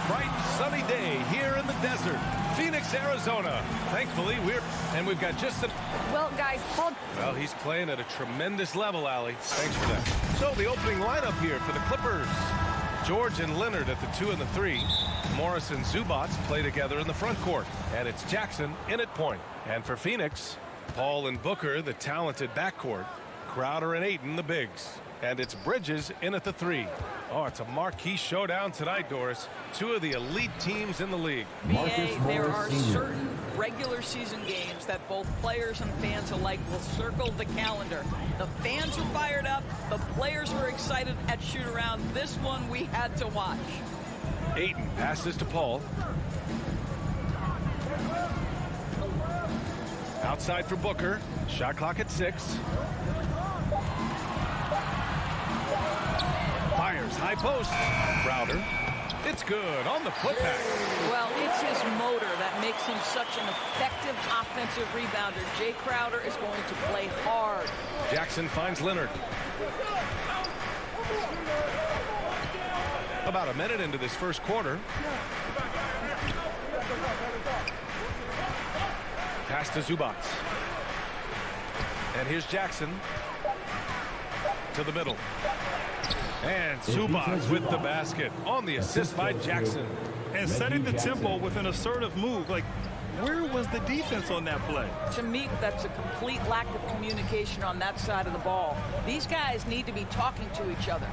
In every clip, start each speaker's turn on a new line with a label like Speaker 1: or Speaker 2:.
Speaker 1: bright, sunny day here in the desert, Phoenix, Arizona. Thankfully, we've got just a...
Speaker 2: Well, guys,
Speaker 1: Well, he's playing at a tremendous level, Allie. Thanks for that. So, the opening lineup here for the Clippers. George and Leonard at the 2 and the 3. Morris and Zubats play together in the front court. And it's Jackson in at point. And for Phoenix, Paul and Booker, the talented backcourt. Crowder and Ayton, the bigs. And it's Bridges in at the 3. Oh, it's a marquee showdown tonight, Doris. Two of the elite teams in the league.
Speaker 3: There are certain regular season games that both players and fans alike will circle the calendar. The fans are fired up. The players were excited at shoot-around. This one we had to watch.
Speaker 1: Ayton passes to Paul. Outside for Booker. Shot clock at 6. Fires high post. Crowder. It's good on the putback.
Speaker 3: Well, it's his motor that makes him such an effective offensive rebounder. Jay Crowder is going to play hard.
Speaker 1: Jackson finds Leonard. About a minute into this first quarter. Pass to Zubats. And here's Jackson. To the middle. And Zubats with the basket on the assist by Jackson.
Speaker 4: And setting the tempo with an assertive move. Like, where was the defense on that play?
Speaker 3: To me, that's a complete lack of communication on that side of the ball. These guys need to be talking to each other.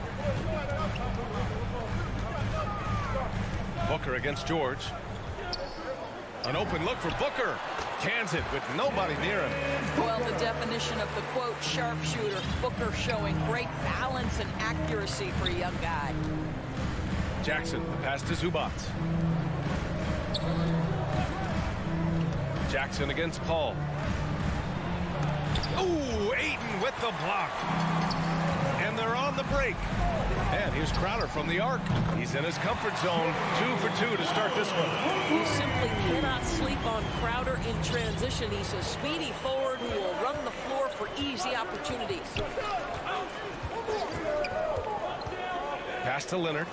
Speaker 1: Booker against George. An open look for Booker. Cans it with nobody near him.
Speaker 3: Well, the definition of the quote sharpshooter. Booker showing great balance and accuracy for a young guy.
Speaker 1: Jackson, the pass to Zubats. Jackson against Paul. Ooh, Ayton with the block. And they're on the break. And here's Crowder from the arc. He's in his comfort zone. 2 for 2 to start this one.
Speaker 5: You simply cannot sleep on Crowder in transition. He's a speedy forward who will run the floor for easy opportunities.
Speaker 1: Pass to Leonard.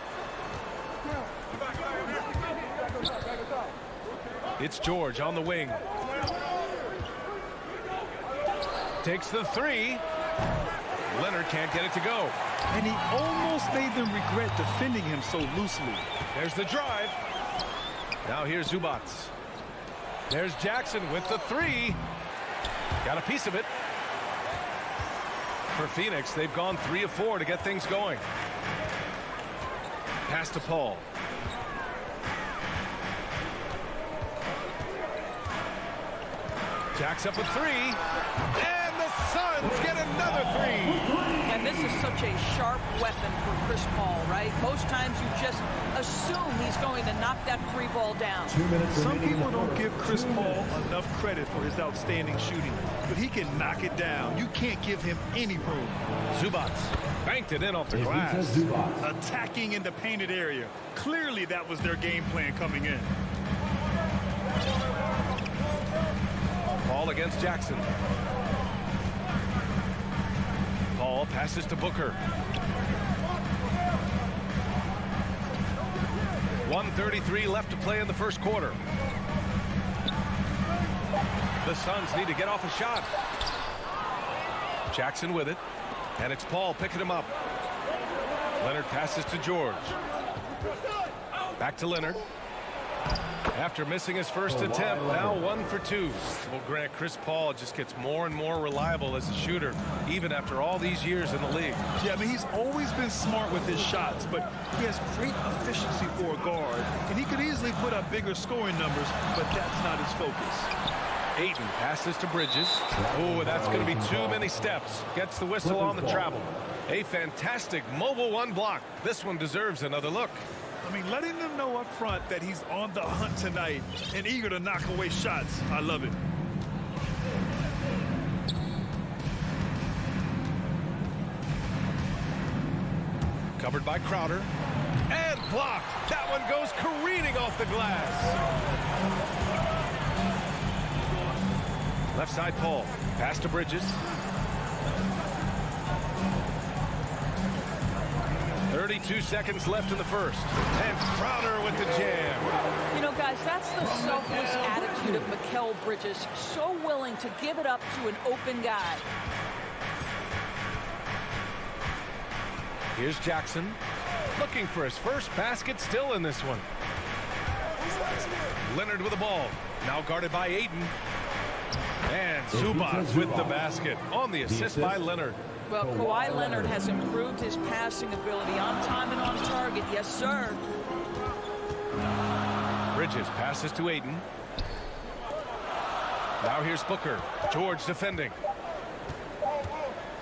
Speaker 1: It's George on the wing. Takes the 3. Leonard can't get it to go.
Speaker 4: And he almost made them regret defending him so loosely.
Speaker 1: There's the drive. Now here's Zubats. There's Jackson with the 3. Got a piece of it. For Phoenix, they've gone 3 of 4 to get things going. Pass to Paul. Jacks up a 3. And the Suns get another 3.
Speaker 3: And this is such a sharp weapon for Chris Paul, right? Most times you just assume he's going to knock that free ball down.
Speaker 4: Some people don't give Chris Paul enough credit for his outstanding shooting, but he can knock it down. You can't give him any room.
Speaker 1: Zubats banked it in off the glass.
Speaker 4: Attacking in the painted area. Clearly that was their game plan coming in.
Speaker 1: Paul against Jackson. Paul passes to Booker. 1:33 left to play in the first quarter. The Suns need to get off a shot. Jackson with it. And it's Paul picking him up. Leonard passes to George. Back to Leonard. After missing his first attempt, now 1 for 2. Well, Grant, Chris Paul just gets more and more reliable as a shooter, even after all these years in the league.
Speaker 4: Yeah, I mean, he's always been smart with his shots, but he has great efficiency for a guard, and he could easily put up bigger scoring numbers, but that's not his focus.
Speaker 1: Ayton passes to Bridges. Oh, that's going to be too many steps. Gets the whistle on the travel. A fantastic mobile 1 block. This one deserves another look.
Speaker 4: I mean, letting them know up front that he's on the hunt tonight and eager to knock away shots. I love it.
Speaker 1: Covered by Crowder. And blocked. That one goes careening off the glass. Left side Paul. Pass to Bridges. 32 32 seconds left in the first. And Crowder with the jam.
Speaker 3: You know, guys, that's the selfless attitude of Mikal Bridges. So willing to give it up to an open guy.
Speaker 1: Here's Jackson. Looking for his first basket, still in this one. Leonard with the ball. Now guarded by Ayton. And Zubac with the basket on the assist by Leonard.
Speaker 3: Well, Kawhi Leonard has improved his passing ability on time and on target. Yes, sir.
Speaker 1: Bridges passes to Ayton. Now here's Booker. George defending.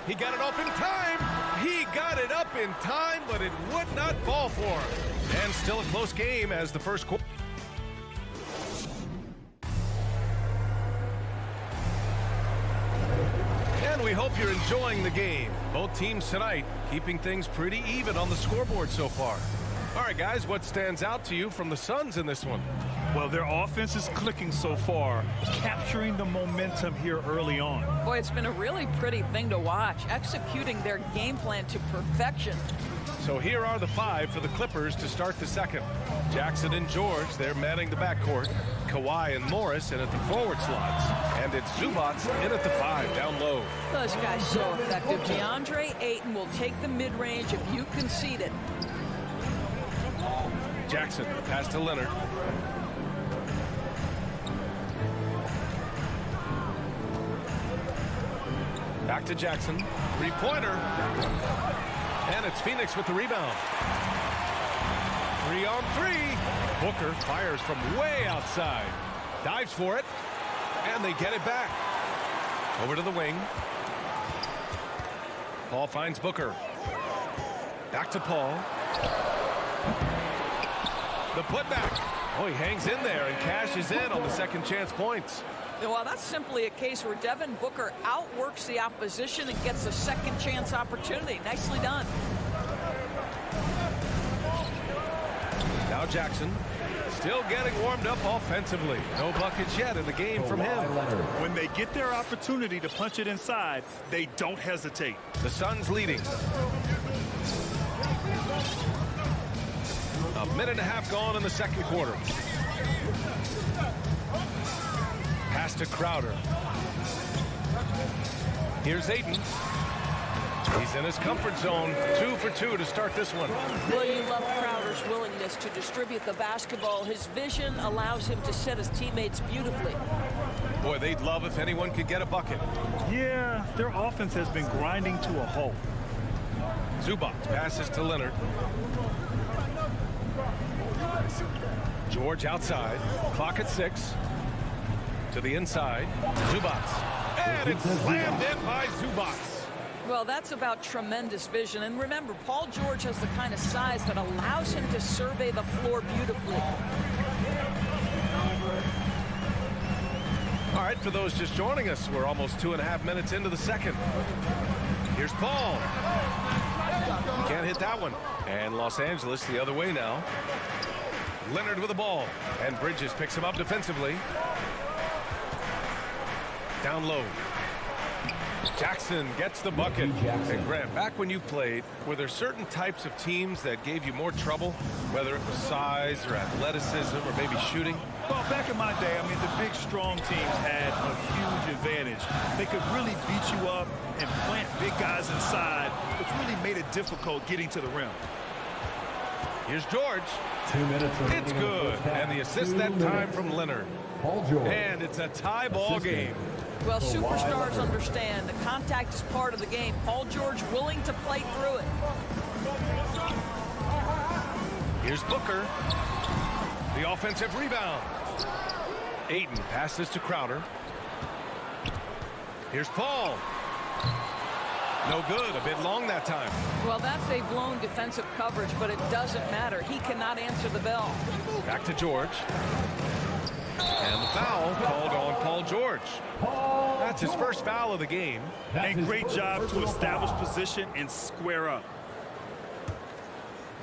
Speaker 1: He got it off in time. He got it up in time, but it would not fall for him. And still a close game as the first quarter. And we hope you're enjoying the game. Both teams tonight keeping things pretty even on the scoreboard so far. All right, guys, what stands out to you from the Suns in this one?
Speaker 4: Well, their offense is clicking so far, capturing the momentum here early on.
Speaker 3: Boy, it's been a really pretty thing to watch, executing their game plan to perfection.
Speaker 1: So here are the five for the Clippers to start the second. Jackson and George, they're manning the backcourt. Kawhi and Morris in at the forward slots. And it's Zubac in at the 5 down low.
Speaker 3: Those guys so effective. DeAndre Ayton will take the mid-range if you concede it.
Speaker 1: Jackson, pass to Leonard. Back to Jackson. Three-pointer. And it's Phoenix with the rebound. 3-on-3. Booker fires from way outside. Dives for it. And they get it back. Over to the wing. Paul finds Booker. Back to Paul. The putback. Oh, he hangs in there and cashes in on the second chance points.
Speaker 3: Well, that's simply a case where Devin Booker outworks the opposition and gets a second chance opportunity. Nicely done. Now Jackson still getting warmed up offensively. No buckets yet in the game from him.
Speaker 4: When they get their opportunity to punch it inside, they don't hesitate.
Speaker 1: The Suns leading. A minute and a half gone in the second quarter. Pass to Crowder. Here's Ayton. He's in his comfort zone. 2 for 2 to start this one.
Speaker 5: Well, you love Crowder's willingness to distribute the basketball. His vision allows him to set his teammates beautifully.
Speaker 1: Boy, they'd love if anyone could get a bucket.
Speaker 4: Yeah, their offense has been grinding to a halt.
Speaker 1: Zubac passes to Leonard. George outside. Clock at 6. To the inside. Zubac. And it's slammed in by Zubac.
Speaker 3: Well, that's about tremendous vision. And remember, Paul George has the kind of size that allows him to survey the floor beautifully.
Speaker 1: All right, for those just joining us, we're almost 2.5 minutes into the second. Here's Paul. Can't hit that one. And Los Angeles the other way now. Leonard with the ball. And Bridges picks him up defensively. Down low. Jackson gets the bucket. And Grant, back when you played, were there certain types of teams that gave you more trouble, whether it was size or athleticism or maybe shooting?
Speaker 4: Well, back in my day, I mean, the big, strong teams had a huge advantage. They could really beat you up and plant big guys inside, which really made it difficult getting to the rim.
Speaker 1: Here's George.
Speaker 2: 2 minutes.
Speaker 1: It's good. And the assist that time from Leonard. And it's a tie ball game.
Speaker 3: Well, superstars understand the contact is part of the game. Paul George willing to play through it.
Speaker 1: Here's Booker. The offensive rebound. Ayton passes to Crowder. Here's Paul. No good. A bit long that time.
Speaker 3: Well, that's a blown defensive coverage, but it doesn't matter. He cannot answer the bell.
Speaker 1: Back to George. And the foul called on Paul George. That's his first foul of the game.
Speaker 4: And great job to establish position and square up.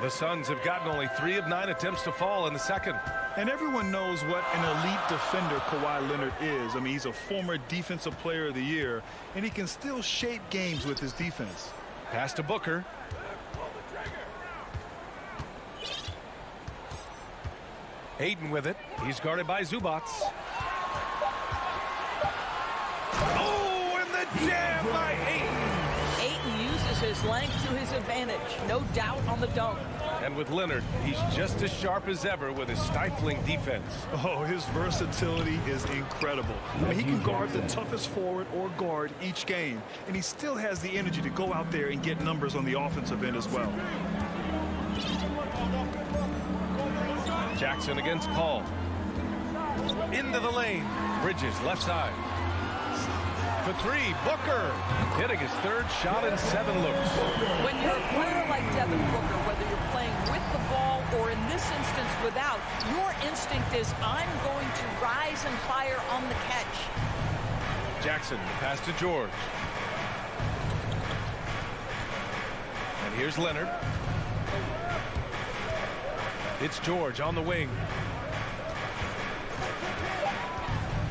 Speaker 1: The Suns have gotten only 3 of 9 attempts to fall in the second.
Speaker 4: And everyone knows what an elite defender Kawhi Leonard is. I mean, he's a former Defensive Player of the Year, and he can still shape games with his defense.
Speaker 1: Pass to Booker. Aiden with it. He's guarded by Zubats. Oh, and the jam by Aiden.
Speaker 3: Aiden uses his length to his advantage. No doubt on the dunk.
Speaker 1: And with Leonard, he's just as sharp as ever with his stifling defense.
Speaker 4: Oh, his versatility is incredible. I mean, he can guard the toughest forward or guard each game, and he still has the energy to go out there and get numbers on the offensive end as well.
Speaker 1: Jackson against Paul. Into the lane. Bridges, left side. For three, Booker. Hitting his third shot in 7 looks.
Speaker 3: When you're a player like Devin Booker, whether you're playing with the ball or in this instance without, your instinct is, I'm going to rise and fire on the catch.
Speaker 1: Jackson, the pass to George. And here's Leonard. It's George on the wing.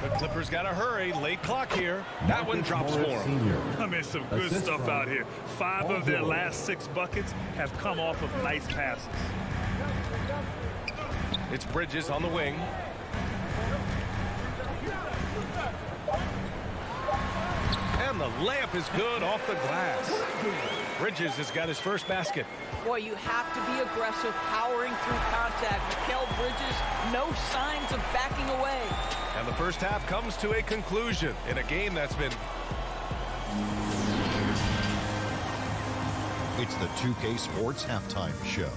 Speaker 1: The Clippers got to hurry. Late clock here. That one drops for him.
Speaker 4: I mean, some good stuff out here. 5 of their last 6 buckets have come off of nice passes.
Speaker 1: It's Bridges on the wing. And the layup is good off the glass. Bridges has got his first basket.
Speaker 3: Boy, you have to be aggressive, powering through contact. Mikal Bridges, no signs of backing away.
Speaker 1: And the first half comes to a conclusion in a game that's been...
Speaker 2: It's the 2K Sports Halftime Show.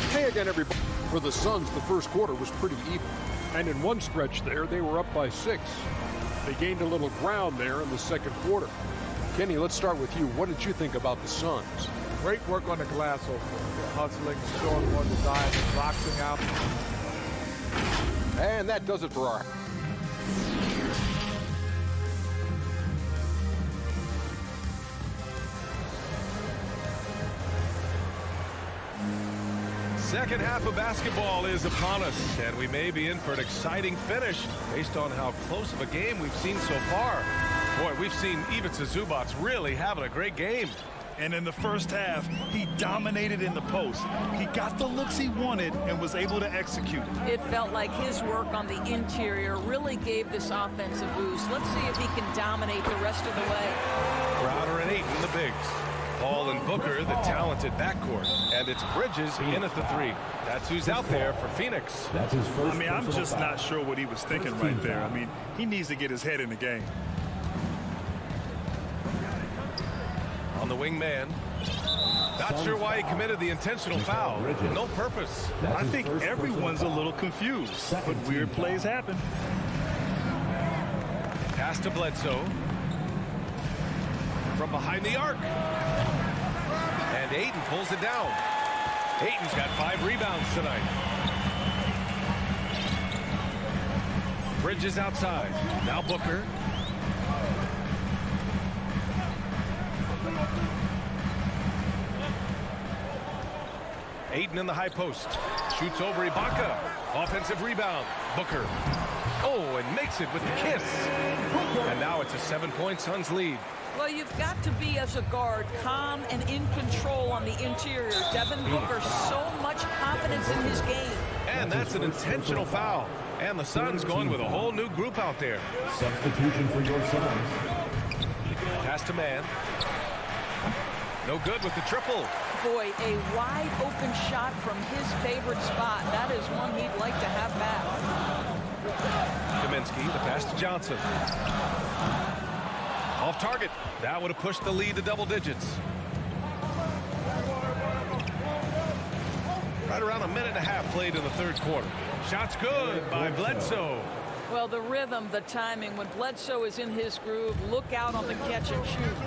Speaker 6: Hey again, everybody. For the Suns, the first quarter was pretty even. And in one stretch there, they were up by 6. They gained a little ground there in the second quarter. Kenny, let's start with you. What did you think about the Suns?
Speaker 7: Great work on the glass so far. Hustling, showing more desire, boxing out.
Speaker 6: And that does it for our...
Speaker 1: Second half of basketball is upon us, and we may be in for an exciting finish based on how close of a game we've seen so far. Boy, we've seen Ivica Zubats really having a great game.
Speaker 4: And in the first half, he dominated in the post. He got the looks he wanted and was able to execute.
Speaker 3: It felt like his work on the interior really gave this offense a boost. Let's see if he can dominate the rest of the way.
Speaker 1: Crowder and Ayton, the bigs. Paul and Booker, the talented backcourt. And it's Bridges in at the 3. That's who's out there for Phoenix.
Speaker 4: I mean, I'm just not sure what he was thinking right there. I mean, he needs to get his head in the game.
Speaker 1: On the wing man. Not sure why he committed the intentional foul. No purpose.
Speaker 4: I think everyone's a little confused, but weird plays happen.
Speaker 1: Pass to Bledsoe. From behind the arc. And Ayton pulls it down. Ayton's got 5 rebounds tonight. Bridges outside. Now Booker. Ayton in the high post. Shoots over Ibaka. Offensive rebound. Booker. Oh, and makes it with the kiss. And now it's a 7-point Suns lead.
Speaker 3: Well, you've got to be, as a guard, calm and in control on the interior. Devin Booker, so much confidence in his game.
Speaker 1: And that's an intentional foul. And the Suns going with a whole new group out there.
Speaker 8: Substitution for your Suns.
Speaker 1: Pass to man. No good with the triple.
Speaker 3: Boy, a wide open shot from his favorite spot. That is one he'd like to have back.
Speaker 1: Kaminsky, the pass to Johnson. Off target. That would have pushed the lead to double digits. Right around a minute and a half played in the third quarter. Shots good by Bledsoe.
Speaker 3: Well, the rhythm, the timing, when Bledsoe is in his groove, look out on the catch and shoot.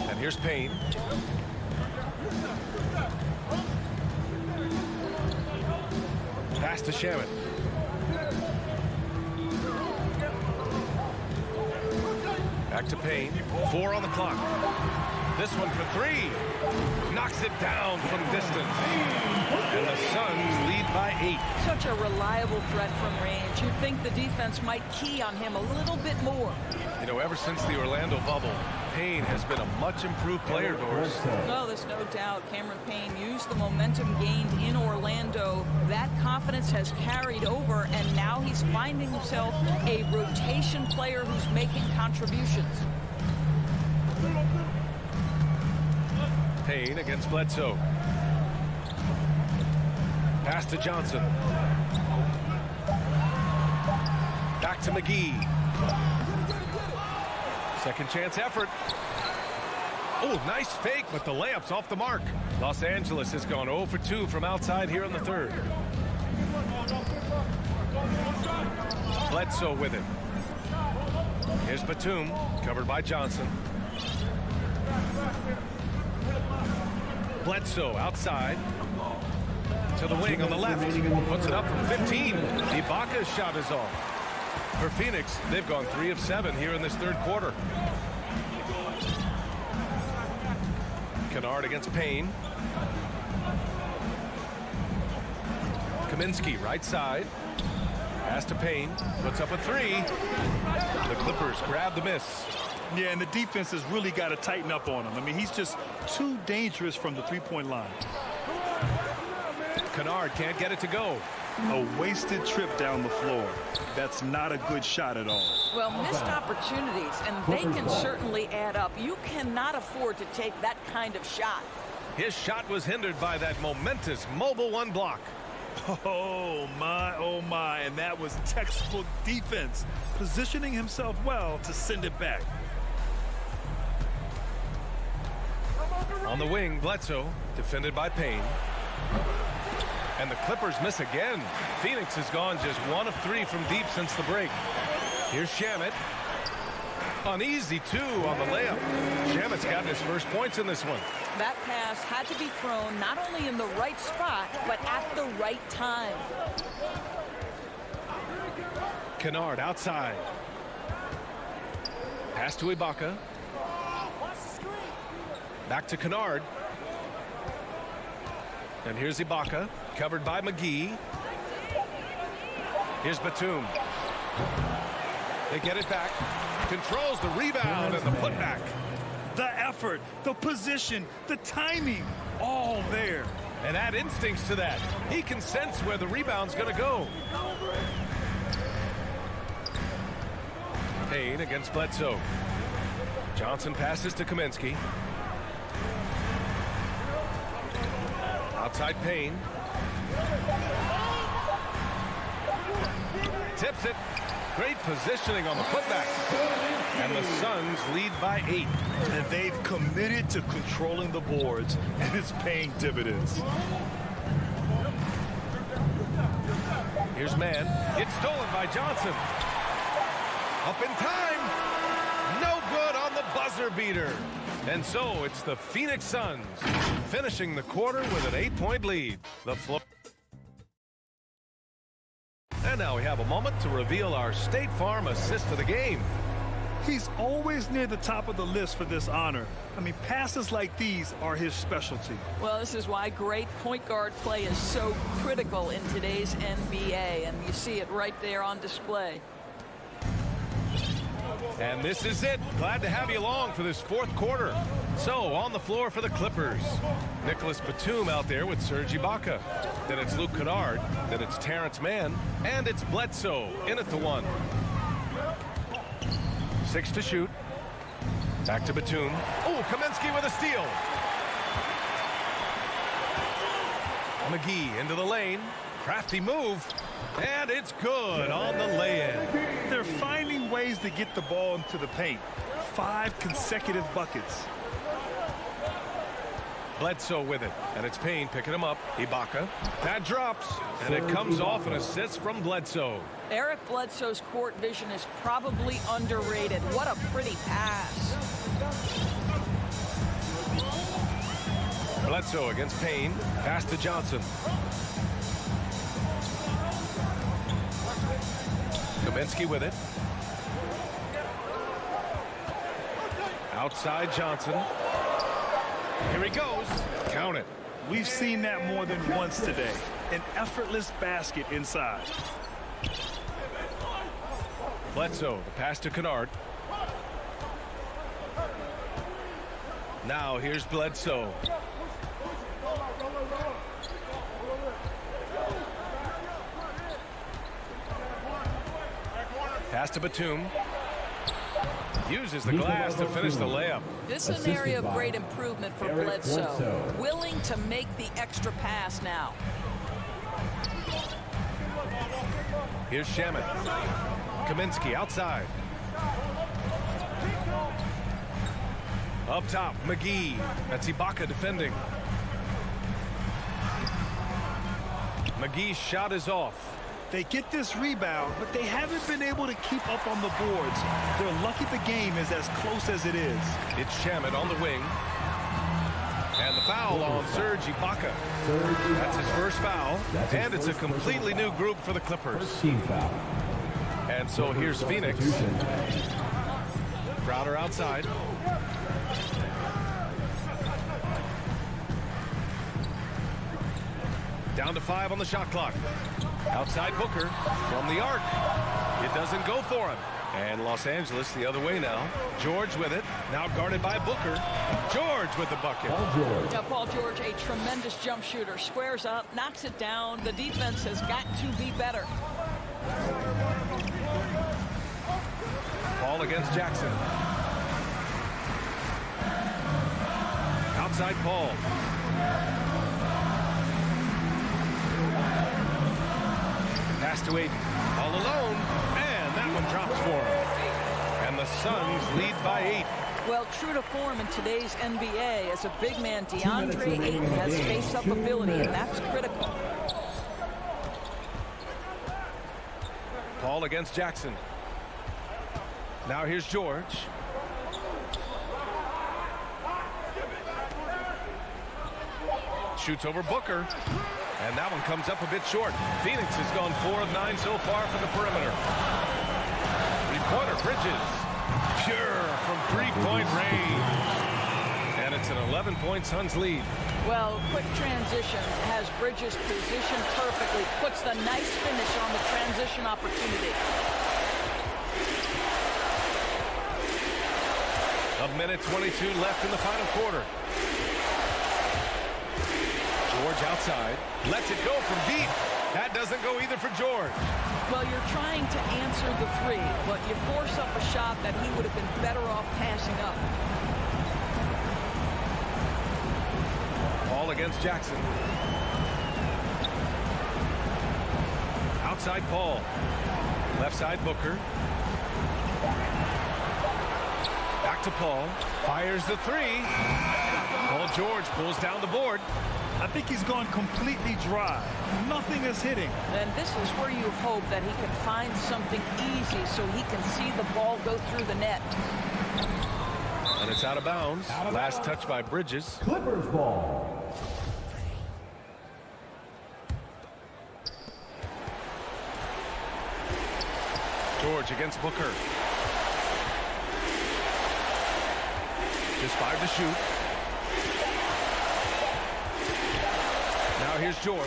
Speaker 1: And here's Payne. Pass to Shamet. Back to Payne. 4 on the clock. This one for three. Knocks it down from distance. And the Suns lead by 8.
Speaker 3: Such a reliable threat from range. You'd think the defense might key on him a little bit more.
Speaker 1: You know, ever since the Orlando bubble, Payne has been a much improved player, Doris.
Speaker 3: No, there's no doubt. Cameron Payne used the momentum gained in Orlando. That confidence has carried over, and now he's finding himself a rotation player who's making contributions.
Speaker 1: Payne against Bledsoe. Pass to Johnson. Back to McGee. Second chance effort. Oh, nice fake, but the layup's off the mark. Los Angeles has gone 0 for 2 from outside here in the third. Bledsoe with it. Here's Batum, covered by Johnson. Bledsoe outside. To the wing on the left. Puts it up from 15. Ibaka's shot is off. For Phoenix, they've gone 3 of 7 here in this third quarter. Kennard against Payne. Kaminsky right side. Pass to Payne. Puts up a 3. The Clippers grab the miss.
Speaker 4: Yeah, and the defense has really got to tighten up on him. I mean, he's just too dangerous from the three-point line.
Speaker 1: Kennard can't get it to go.
Speaker 4: A wasted trip down the floor. That's not a good shot at all.
Speaker 3: Well, missed opportunities, and they can certainly add up. You cannot afford to take that kind of shot.
Speaker 1: His shot was hindered by that momentous mobile one block.
Speaker 4: Oh, my, and that was textbook defense, positioning himself well to send it back.
Speaker 1: On the wing, Bledsoe, defended by Payne. And the Clippers miss again. Phoenix has gone just 1 of 3 from deep since the break. Here's Shamet. An easy 2 on the layup. Shamet's gotten his first points in this one.
Speaker 3: That pass had to be thrown not only in the right spot, but at the right time.
Speaker 1: Kennard outside. Pass to Ibaka. Back to Kennard. And here's Ibaka, covered by McGee. Here's Batum. They get it back. Controls the rebound and the putback.
Speaker 4: The effort, the position, the timing, all there.
Speaker 1: And add instincts to that. He can sense where the rebound's going to go. Payne against Bledsoe. Johnson passes to Kaminsky. Outside Payne. Tips it. Great positioning on the putback. And the Suns lead by 8.
Speaker 4: And they've committed to controlling the boards, and it's paying dividends.
Speaker 1: Here's Mann. It's stolen by Johnson. Up in time. No good on the buzzer beater. And so it's the Phoenix Suns finishing the quarter with an 8-point lead. The floor. And now we have a moment to reveal our State Farm assist of the game.
Speaker 4: He's always near the top of the list for this honor. I mean, passes like these are his specialty.
Speaker 3: Well, this is why great point guard play is so critical in today's NBA, and you see it right there on display.
Speaker 1: And this is it. Glad to have you along for this fourth quarter. So, on the floor for the Clippers. Nicholas Batum out there with Serge Ibaka. Then it's Luke Kennard. Then it's Terrence Mann. And it's Bledsoe in at the 1. 6 to shoot. Back to Batum. Oh, Kaminsky with a steal. McGee into the lane. Crafty move. And it's good on the lay-in.
Speaker 4: They're finding ways to get the ball into the paint. 5 consecutive buckets.
Speaker 1: Bledsoe with it, and it's Payne picking him up. Ibaka. That drops, and it comes off an assist from Bledsoe.
Speaker 3: Eric Bledsoe's court vision is probably underrated. What a pretty pass.
Speaker 1: Bledsoe against Payne. Pass to Johnson. Kaminsky with it. Outside Johnson. Here he goes. Count it.
Speaker 4: We've seen that more than once today. An effortless basket inside.
Speaker 1: Bledsoe, the pass to Kennard. Now here's Bledsoe. Pass to Batum. Uses the glass to finish the layup.
Speaker 3: This is an area of great improvement for Bledsoe. Willing to make the extra pass now.
Speaker 1: Here's Shamet. Kaminsky outside. Up top, McGee. That's Ibaka defending. McGee's shot is off.
Speaker 4: They get this rebound, but they haven't been able to keep up on the boards. They're lucky the game is as close as it is.
Speaker 1: It's Shamet on the wing. And the foul on Serge Ibaka. That's his first foul. And it's a completely new group for the Clippers.
Speaker 8: Team foul.
Speaker 1: And so here's Phoenix. Crowder outside. Down to 5 on the shot clock. Outside Booker from the arc. It doesn't go for him. And Los Angeles the other way now. George with it. Now guarded by Booker. George with the bucket.
Speaker 3: Now Paul George, a tremendous jump shooter. Squares up, knocks it down. The defense has got to be better.
Speaker 1: Ball against Jackson. Outside Paul. Pass to Aiden. All alone. And that one drops for him. And the Suns lead by 8.
Speaker 3: Well, true to form in today's NBA, as a big man, DeAndre Ayton has face-up ability, and that's critical.
Speaker 1: Paul against Jackson. Now here's George. Shoots over Booker. And that one comes up a bit short. Phoenix has gone 4 of 9 so far from the perimeter. Three-pointer, Bridges. Pure from three-point range. And it's an 11-point Suns lead.
Speaker 3: Well, quick transition has Bridges positioned perfectly. Puts the nice finish on the transition opportunity.
Speaker 1: A minute 22 left in the final quarter. George outside. Lets it go from deep. That doesn't go either for George.
Speaker 3: Well, you're trying to answer the three, but you force up a shot that he would have been better off passing up.
Speaker 1: Ball against Jackson. Outside Paul. Left side Booker. Back to Paul. Fires the three. Paul George pulls down the board.
Speaker 4: I think he's gone completely dry. Nothing is hitting.
Speaker 3: And this is where you hope that he can find something easy so he can see the ball go through the net.
Speaker 1: And it's out of bounds. Last touch by Bridges.
Speaker 8: Clippers ball.
Speaker 1: George against Booker. Just 5 to shoot. Now here's George.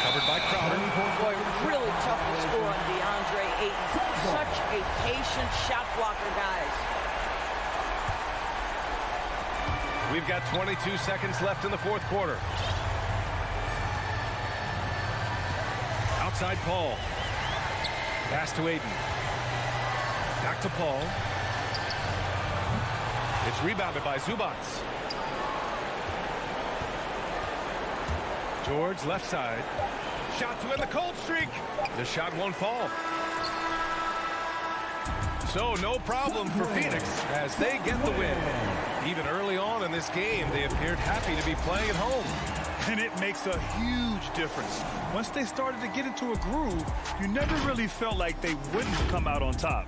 Speaker 1: Covered by Crowder.
Speaker 3: Boy, really tough to score on DeAndre Ayton. Such a patient shot blocker, guys.
Speaker 1: We've got 22 seconds left in the fourth quarter. Outside Paul. Pass to Aiden. Back to Paul. It's rebounded by Zubats. George left side. Shot to end the cold streak. The shot won't fall. So no problem for Phoenix as they get the win. Even early on in this game, they appeared happy to be playing at home.
Speaker 4: And it makes a huge difference. Once they started to get into a groove, you never really felt like they wouldn't come out on top.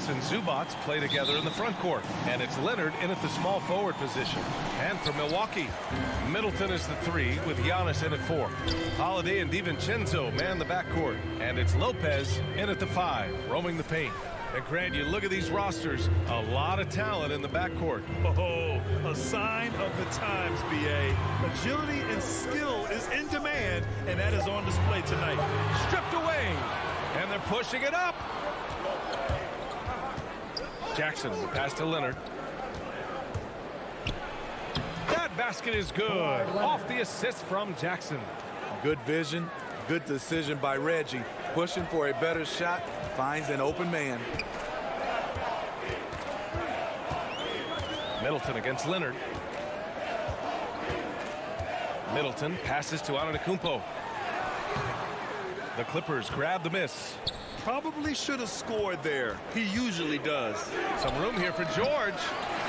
Speaker 1: And Zubats play together in the front court, and it's Leonard in at the small forward position. And for Milwaukee, Middleton is the 3 with Giannis in at 4. Holiday and DiVincenzo man the backcourt, and it's Lopez in at the 5, roaming the paint. And Grant, you look at these rosters, a lot of talent in the backcourt.
Speaker 4: Oh, a sign of the times, BA. Agility and skill is in demand, and that is on display tonight.
Speaker 1: Stripped away, and they're pushing it up. Jackson, the pass to Leonard. That basket is good. Off the assist from Jackson.
Speaker 9: Good vision, good decision by Reggie. Pushing for a better shot, finds an open man.
Speaker 1: Middleton against Leonard. Middleton passes to Antetokounmpo. The Clippers grab the miss.
Speaker 4: Probably should have scored there. He usually does.
Speaker 1: Some room here for George.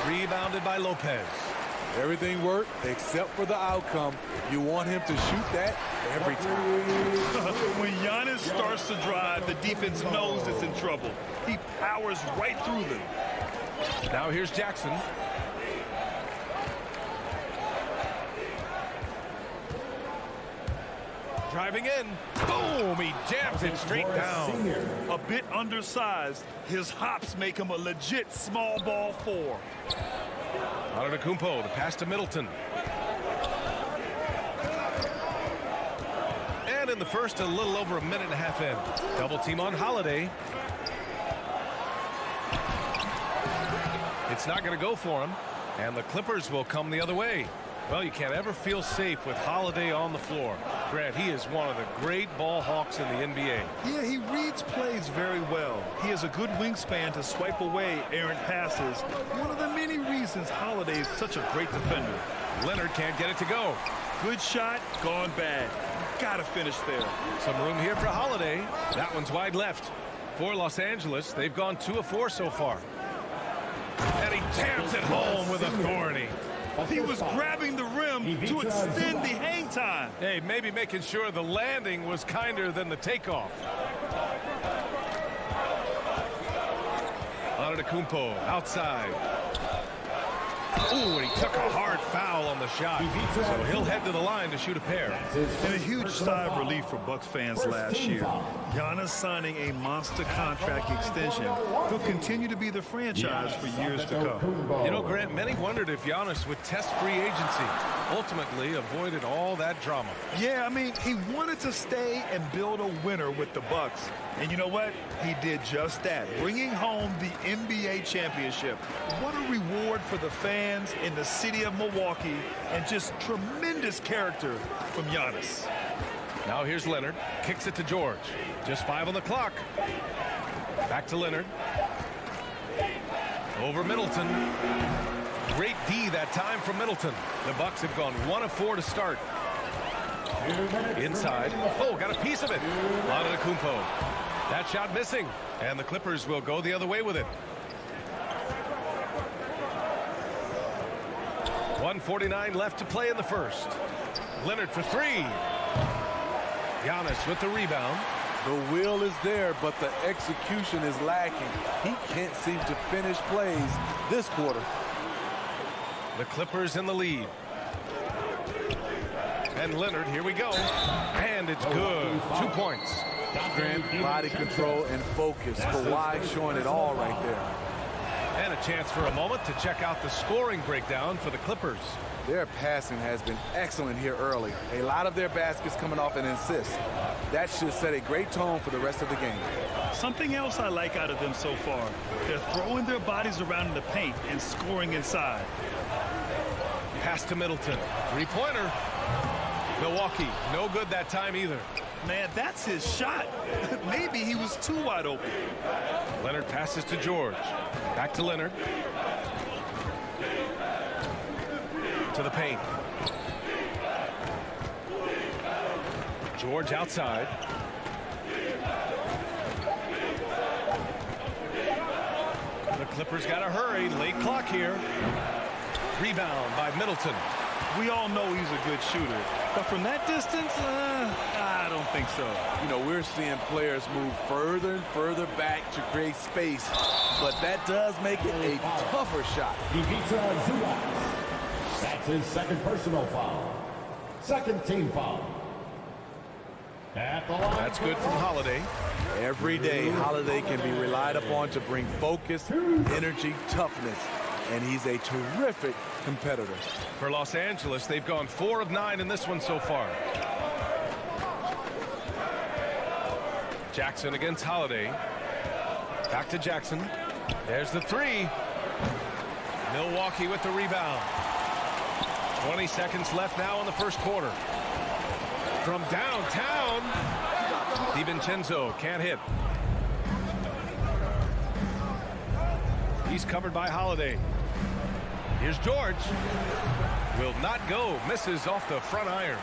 Speaker 1: Rebounded by Lopez.
Speaker 9: Everything worked except for the outcome. You want him to shoot that every time.
Speaker 4: When Giannis starts to drive, the defense knows it's in trouble. He powers right through them.
Speaker 1: Now here's Jackson. Driving in. Boom! He jams it straight down.
Speaker 4: A bit undersized. His hops make him a legit small ball 4.
Speaker 1: Antetokounmpo, the pass to Middleton. And in the first, a little over a minute and a half in. Double team on Holiday. It's not going to go for him. And the Clippers will come the other way. Well, you can't ever feel safe with Holiday on the floor. Grant, he is one of the great ball hawks in the NBA.
Speaker 4: Yeah, he reads plays very well. He has a good wingspan to swipe away errant passes. One of the many reasons Holiday is such a great defender.
Speaker 1: Leonard can't get it to go.
Speaker 4: Good shot, gone bad. Gotta finish there.
Speaker 1: Some room here for Holiday. That one's wide left. For Los Angeles, they've gone 2 of 4 so far. And he jams it home with authority.
Speaker 4: He was grabbing the rim to extend the hang time.
Speaker 1: Hey, maybe making sure the landing was kinder than the takeoff. Antetokounmpo outside. Ooh, and he took a hard foul on the shot. So he'll head to the line to shoot a pair.
Speaker 4: And a huge sigh of relief for Bucks fans last year. Giannis signing a monster contract extension. He'll continue to be the franchise for years to come.
Speaker 1: You know, Grant, many wondered if Giannis would test free agency. Ultimately avoided all that drama.
Speaker 4: Yeah, I mean, he wanted to stay and build a winner with the Bucks. And you know what? He did just that, bringing home the NBA championship. What a reward for the fans in the city of Milwaukee, and just tremendous character from Giannis.
Speaker 1: Now here's Leonard. Kicks it to George. Just 5 on the clock. Back to Leonard. Over Middleton. Great D that time from Middleton. The Bucks have gone 1 of 4 to start. Inside. Oh, got a piece of it. Antetokounmpo. That shot missing. And the Clippers will go the other way with it. 1:49 left to play in the first. Leonard for 3. Giannis with the rebound.
Speaker 9: The will is there, but the execution is lacking. He can't seem to finish plays this quarter.
Speaker 1: The Clippers in the lead. And Leonard, here we go. And it's good. 2 points.
Speaker 9: Grant, body control and focus. Kawhi showing it all right there.
Speaker 1: And a chance for a moment to check out the scoring breakdown for the Clippers.
Speaker 9: Their passing has been excellent here early. A lot of their baskets coming off an assist. That should set a great tone for the rest of the game.
Speaker 4: Something else I like out of them so far. They're throwing their bodies around in the paint and scoring inside.
Speaker 1: Pass to Middleton. 3-pointer. Milwaukee, no good that time either.
Speaker 4: Man, that's his shot. Maybe he was too wide open.
Speaker 1: Leonard passes to George. Back to Leonard. To the paint. George outside. The Clippers got to hurry. Late clock here. Rebound by Middleton.
Speaker 4: We all know he's a good shooter, but from that distance, I don't think so.
Speaker 9: You know, we're seeing players move further and further back to create space, but that does make it a tougher shot.
Speaker 8: That's his second personal foul. Second team foul. At the line.
Speaker 1: That's good from Holiday.
Speaker 9: Every day, Holiday can be relied upon to bring focus, energy, toughness, and he's a terrific competitor.
Speaker 1: For Los Angeles, they've gone 4 of 9 in this one so far. Jackson against Holiday. Back to Jackson. There's the 3. Milwaukee with the rebound. 20 seconds left now in the first quarter. From downtown, DiVincenzo can't hit. He's covered by Holiday. Here's George. Will not go. Misses off the front iron.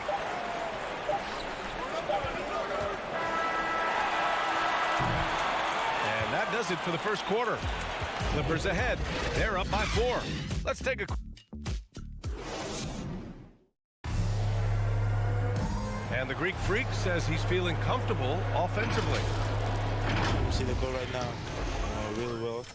Speaker 1: And that does it for the first quarter. Clippers ahead. They're up by 4. Let's take a... And the Greek Freak says he's feeling comfortable offensively.
Speaker 10: See the goal right now. Really well.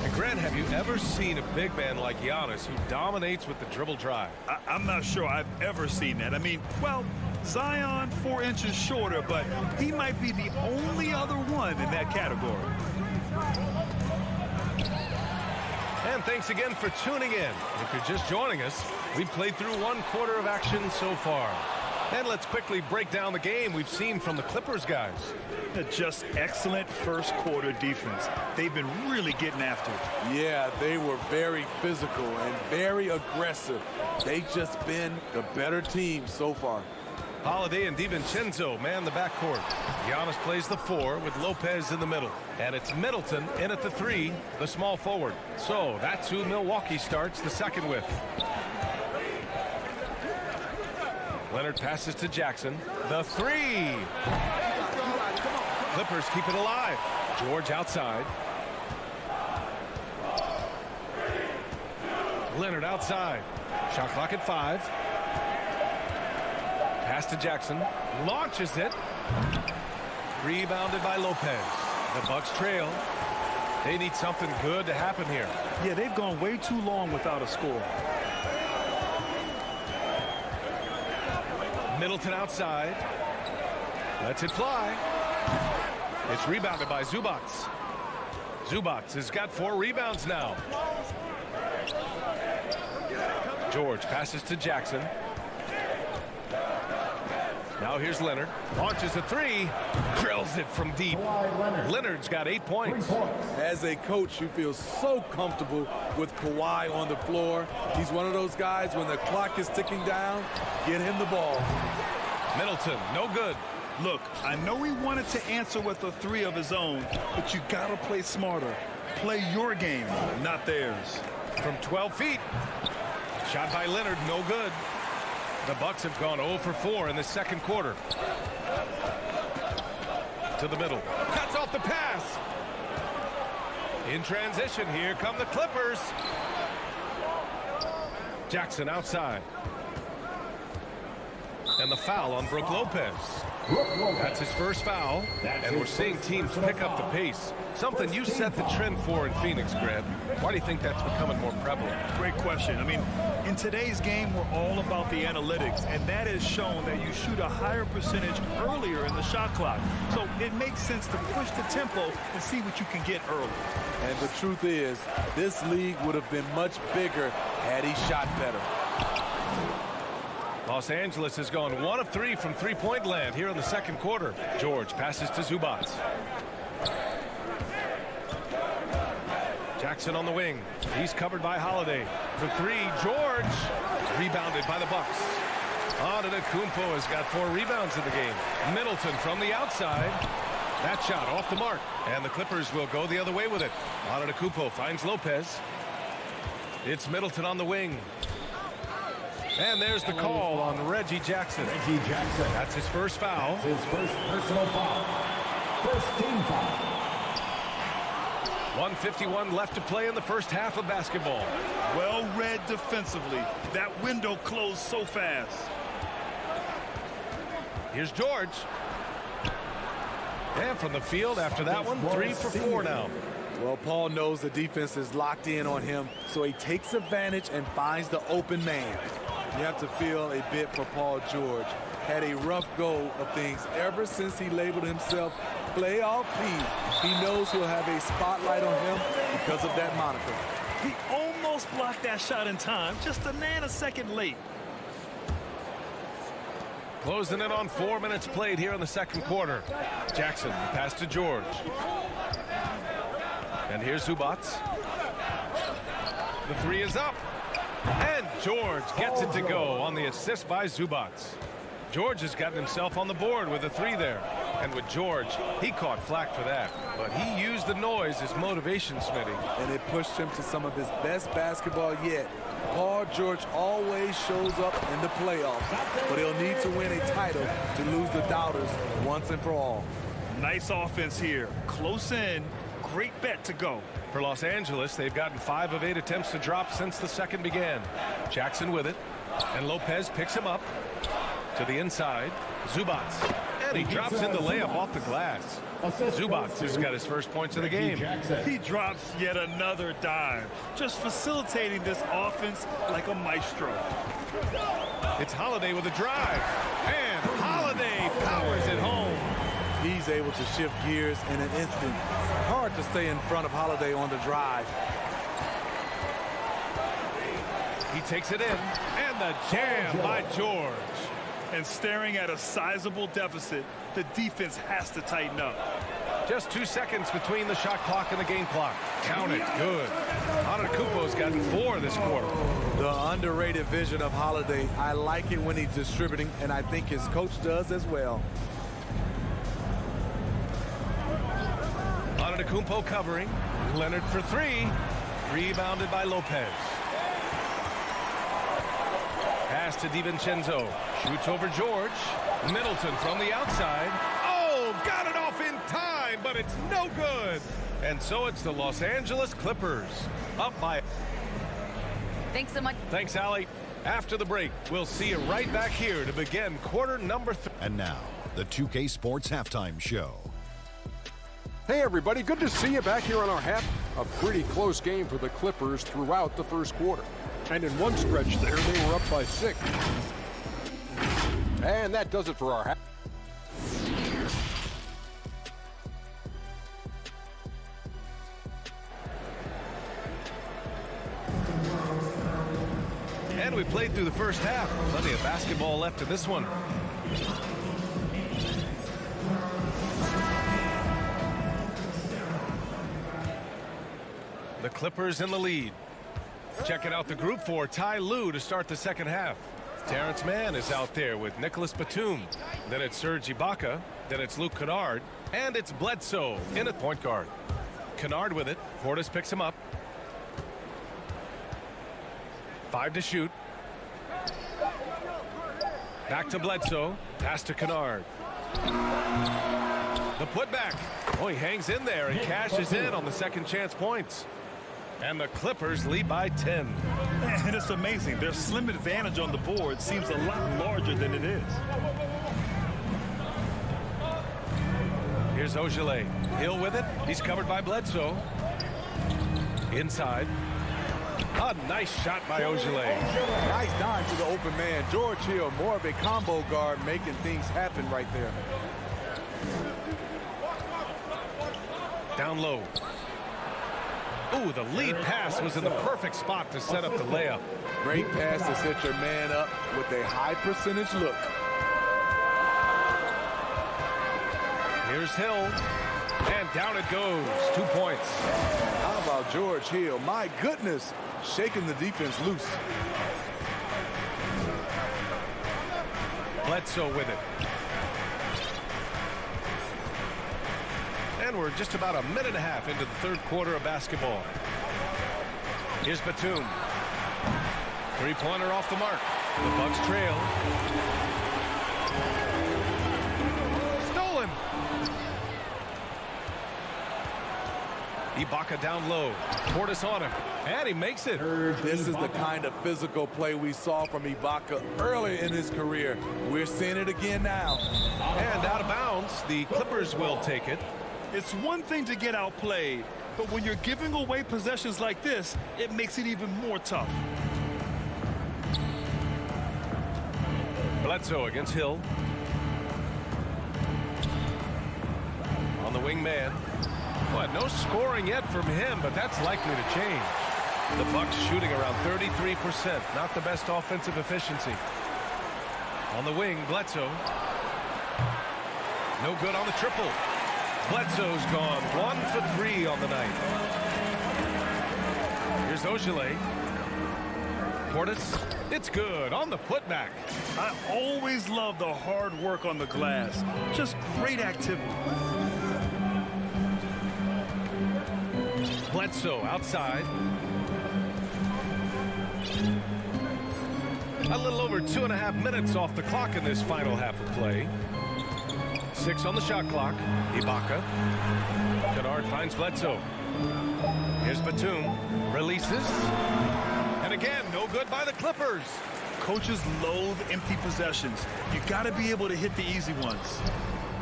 Speaker 1: And Grant, have you ever seen a big man like Giannis who dominates with the dribble drive?
Speaker 4: I'm not sure I've ever seen that. I mean, well, Zion 4 inches shorter, but he might be the only other one in that category.
Speaker 1: And thanks again for tuning in. If you're just joining us, we've played through 1 quarter of action so far. And let's quickly break down the game we've seen from the Clippers guys.
Speaker 4: Just excellent first quarter defense. They've been really getting after it.
Speaker 9: Yeah, they were very physical and very aggressive. They've just been the better team so far.
Speaker 1: Holiday and DiVincenzo man the backcourt. Giannis plays the 4 with Lopez in the middle. And it's Middleton in at the 3, the small forward. So that's who Milwaukee starts the second with. Leonard passes to Jackson. The 3. Clippers keep it alive. George outside. Leonard outside. Shot clock at 5. Pass to Jackson. Launches it. Rebounded by Lopez. The Bucks trail. They need something good to happen here.
Speaker 4: Yeah, they've gone way too long without a score.
Speaker 1: Middleton outside. Lets it fly. It's rebounded by Zubats. Zubats has got 4 rebounds now. George passes to Jackson. Now here's Leonard. Launches a 3. Drills it from deep. Leonard's got 8 points.
Speaker 9: As a coach, you feel so comfortable with Kawhi on the floor. He's one of those guys, when the clock is ticking down, get him the ball.
Speaker 1: Middleton, no good.
Speaker 4: Look, I know he wanted to answer with a 3 of his own, but you gotta play smarter. Play your game, not theirs.
Speaker 1: From 12 feet. Shot by Leonard, no good. The Bucks have gone 0 for 4 in the second quarter. To the middle. Cuts off the pass. In transition, here come the Clippers. Jackson outside. And the foul on Brook Lopez. That's his first foul. And we're seeing teams pick up the pace. Something you set the trend for in Phoenix, Grant. Why do you think that's becoming more prevalent?
Speaker 4: Great question. I mean, in today's game, we're all about the analytics, and that has shown that you shoot a higher percentage earlier in the shot clock. So it makes sense to push the tempo and see what you can get early.
Speaker 9: And the truth is, this league would have been much bigger had he shot better.
Speaker 1: Los Angeles has gone 1 of 3 from three-point land here in the second quarter. George passes to Zubats. Jackson on the wing. He's covered by Holiday. For 3, George. Rebounded by the Bucks. Antetokounmpo has got 4 rebounds in the game. Middleton from the outside. That shot off the mark. And the Clippers will go the other way with it. Antetokounmpo finds Lopez. It's Middleton on the wing. And there's the call on Reggie Jackson. That's his first foul.
Speaker 8: That's his first personal foul. First team foul.
Speaker 1: 1:51 left to play in the first half of basketball.
Speaker 4: Well read defensively. That window closed so fast.
Speaker 1: Here's George. And from the field after that one, 3 for 4 now.
Speaker 9: Well, Paul knows the defense is locked in on him, so he takes advantage and finds the open man. You have to feel a bit for Paul George. Had a rough go of things ever since he labeled himself Playoff P. He knows he'll have a spotlight on him because of that moniker.
Speaker 4: He almost blocked that shot in time, just a nanosecond late.
Speaker 1: Closing in on 4 minutes played here in the second quarter. Jackson, pass to George. And here's Zubats. The 3 is up. And George gets it to go on the assist by Zubats. George has gotten himself on the board with a 3 there. And with George, he caught flack for that. But he used the noise as motivation, Smitty.
Speaker 9: And it pushed him to some of his best basketball yet. Paul George always shows up in the playoffs, but he'll need to win a title to lose the doubters once and for all.
Speaker 4: Nice offense here. Close in. Great bet to go.
Speaker 1: For Los Angeles, they've gotten 5 of 8 attempts to drop since the second began. Jackson with it. And Lopez picks him up to the inside. Zubats. And he drops in the layup off the glass. Zubats has got his first points of the game.
Speaker 4: He drops yet another dime. Just facilitating this offense like a maestro.
Speaker 1: It's Holiday with a drive. And Holiday powers it home.
Speaker 9: He's able to shift gears in an instant. Hard to stay in front of Holiday on the drive.
Speaker 1: He takes it in. And the jam by George.
Speaker 4: And staring at a sizable deficit, the defense has to tighten up.
Speaker 1: Just 2 seconds between the shot clock and the game clock. Count it. Good. Antetokounmpo's gotten 4 this quarter.
Speaker 9: The underrated vision of Holiday. I like it when he's distributing, and I think his coach does as well.
Speaker 1: Antetokounmpo covering. Leonard for 3. Rebounded by Lopez. Pass to DiVincenzo. Shoots over George. Middleton from the outside. Oh, got it off in time, but it's no good. And so it's the Los Angeles Clippers up by.
Speaker 11: Thanks so much.
Speaker 1: Thanks, Allie. After the break, we'll see you right back here to begin quarter number 3.
Speaker 2: And now, the 2K Sports Halftime Show.
Speaker 6: Hey, everybody. Good to see you back here on our half. A pretty close game for the Clippers throughout the first quarter. And in one stretch there, they were up by 6. And that does it for our half.
Speaker 1: And we played through the first half. Plenty of basketball left in this one. The Clippers in the lead. Checking out the group for Ty Lue to start the second half. Terrence Mann is out there with Nicholas Batum. Then it's Serge Ibaka. Then it's Luke Kennard. And it's Bledsoe in at point guard. Kennard with it. Portis picks him up. 5 to shoot. Back to Bledsoe. Pass to Kennard. The putback. Oh, he hangs in there and cashes in on the second chance points. And the Clippers lead by 10.
Speaker 4: And it's amazing. Their slim advantage on the board seems a lot larger than it is.
Speaker 1: Here's Ogilvy. Hill with it. He's covered by Bledsoe. Inside. A nice shot by Ogilvy.
Speaker 9: Nice dime to the open man. George Hill, more of a combo guard, making things happen right there.
Speaker 1: Down low. Ooh, the lead pass was in the perfect spot to set up the layup.
Speaker 9: Great pass to set your man up with a high percentage look.
Speaker 1: Here's Hill. And down it goes. 2 points.
Speaker 9: How about George Hill? My goodness, shaking the defense loose.
Speaker 1: Bledsoe with it. And we're just about a minute and a half into the third quarter of basketball. Here's Batum. Three-pointer off the mark. The Bucks trail. Stolen. Ibaka down low. Portis on him. And he makes it.
Speaker 9: This is the kind of physical play we saw from Ibaka early in his career. We're seeing it again now.
Speaker 1: And out of bounds, the Clippers will take it.
Speaker 4: It's one thing to get outplayed, but when you're giving away possessions like this, it makes it even more tough.
Speaker 1: Bledsoe against Hill. On the wing man. Boy, no scoring yet from him, but that's likely to change. The Bucks shooting around 33%. Not the best offensive efficiency. On the wing, Bledsoe. No good on the triple. Bledsoe's gone 1 for 3 on the night. Here's Ogilvy. Portis. It's good on the putback.
Speaker 4: I always love the hard work on the glass. Just great activity.
Speaker 1: Bledsoe outside. A little over 2.5 minutes off the clock in this final half of play. 6 on the shot clock. Ibaka. Kennard finds Bledsoe. Here's Batum. Releases. And again, no good by the Clippers.
Speaker 4: Coaches loathe empty possessions. You got to be able to hit the easy ones.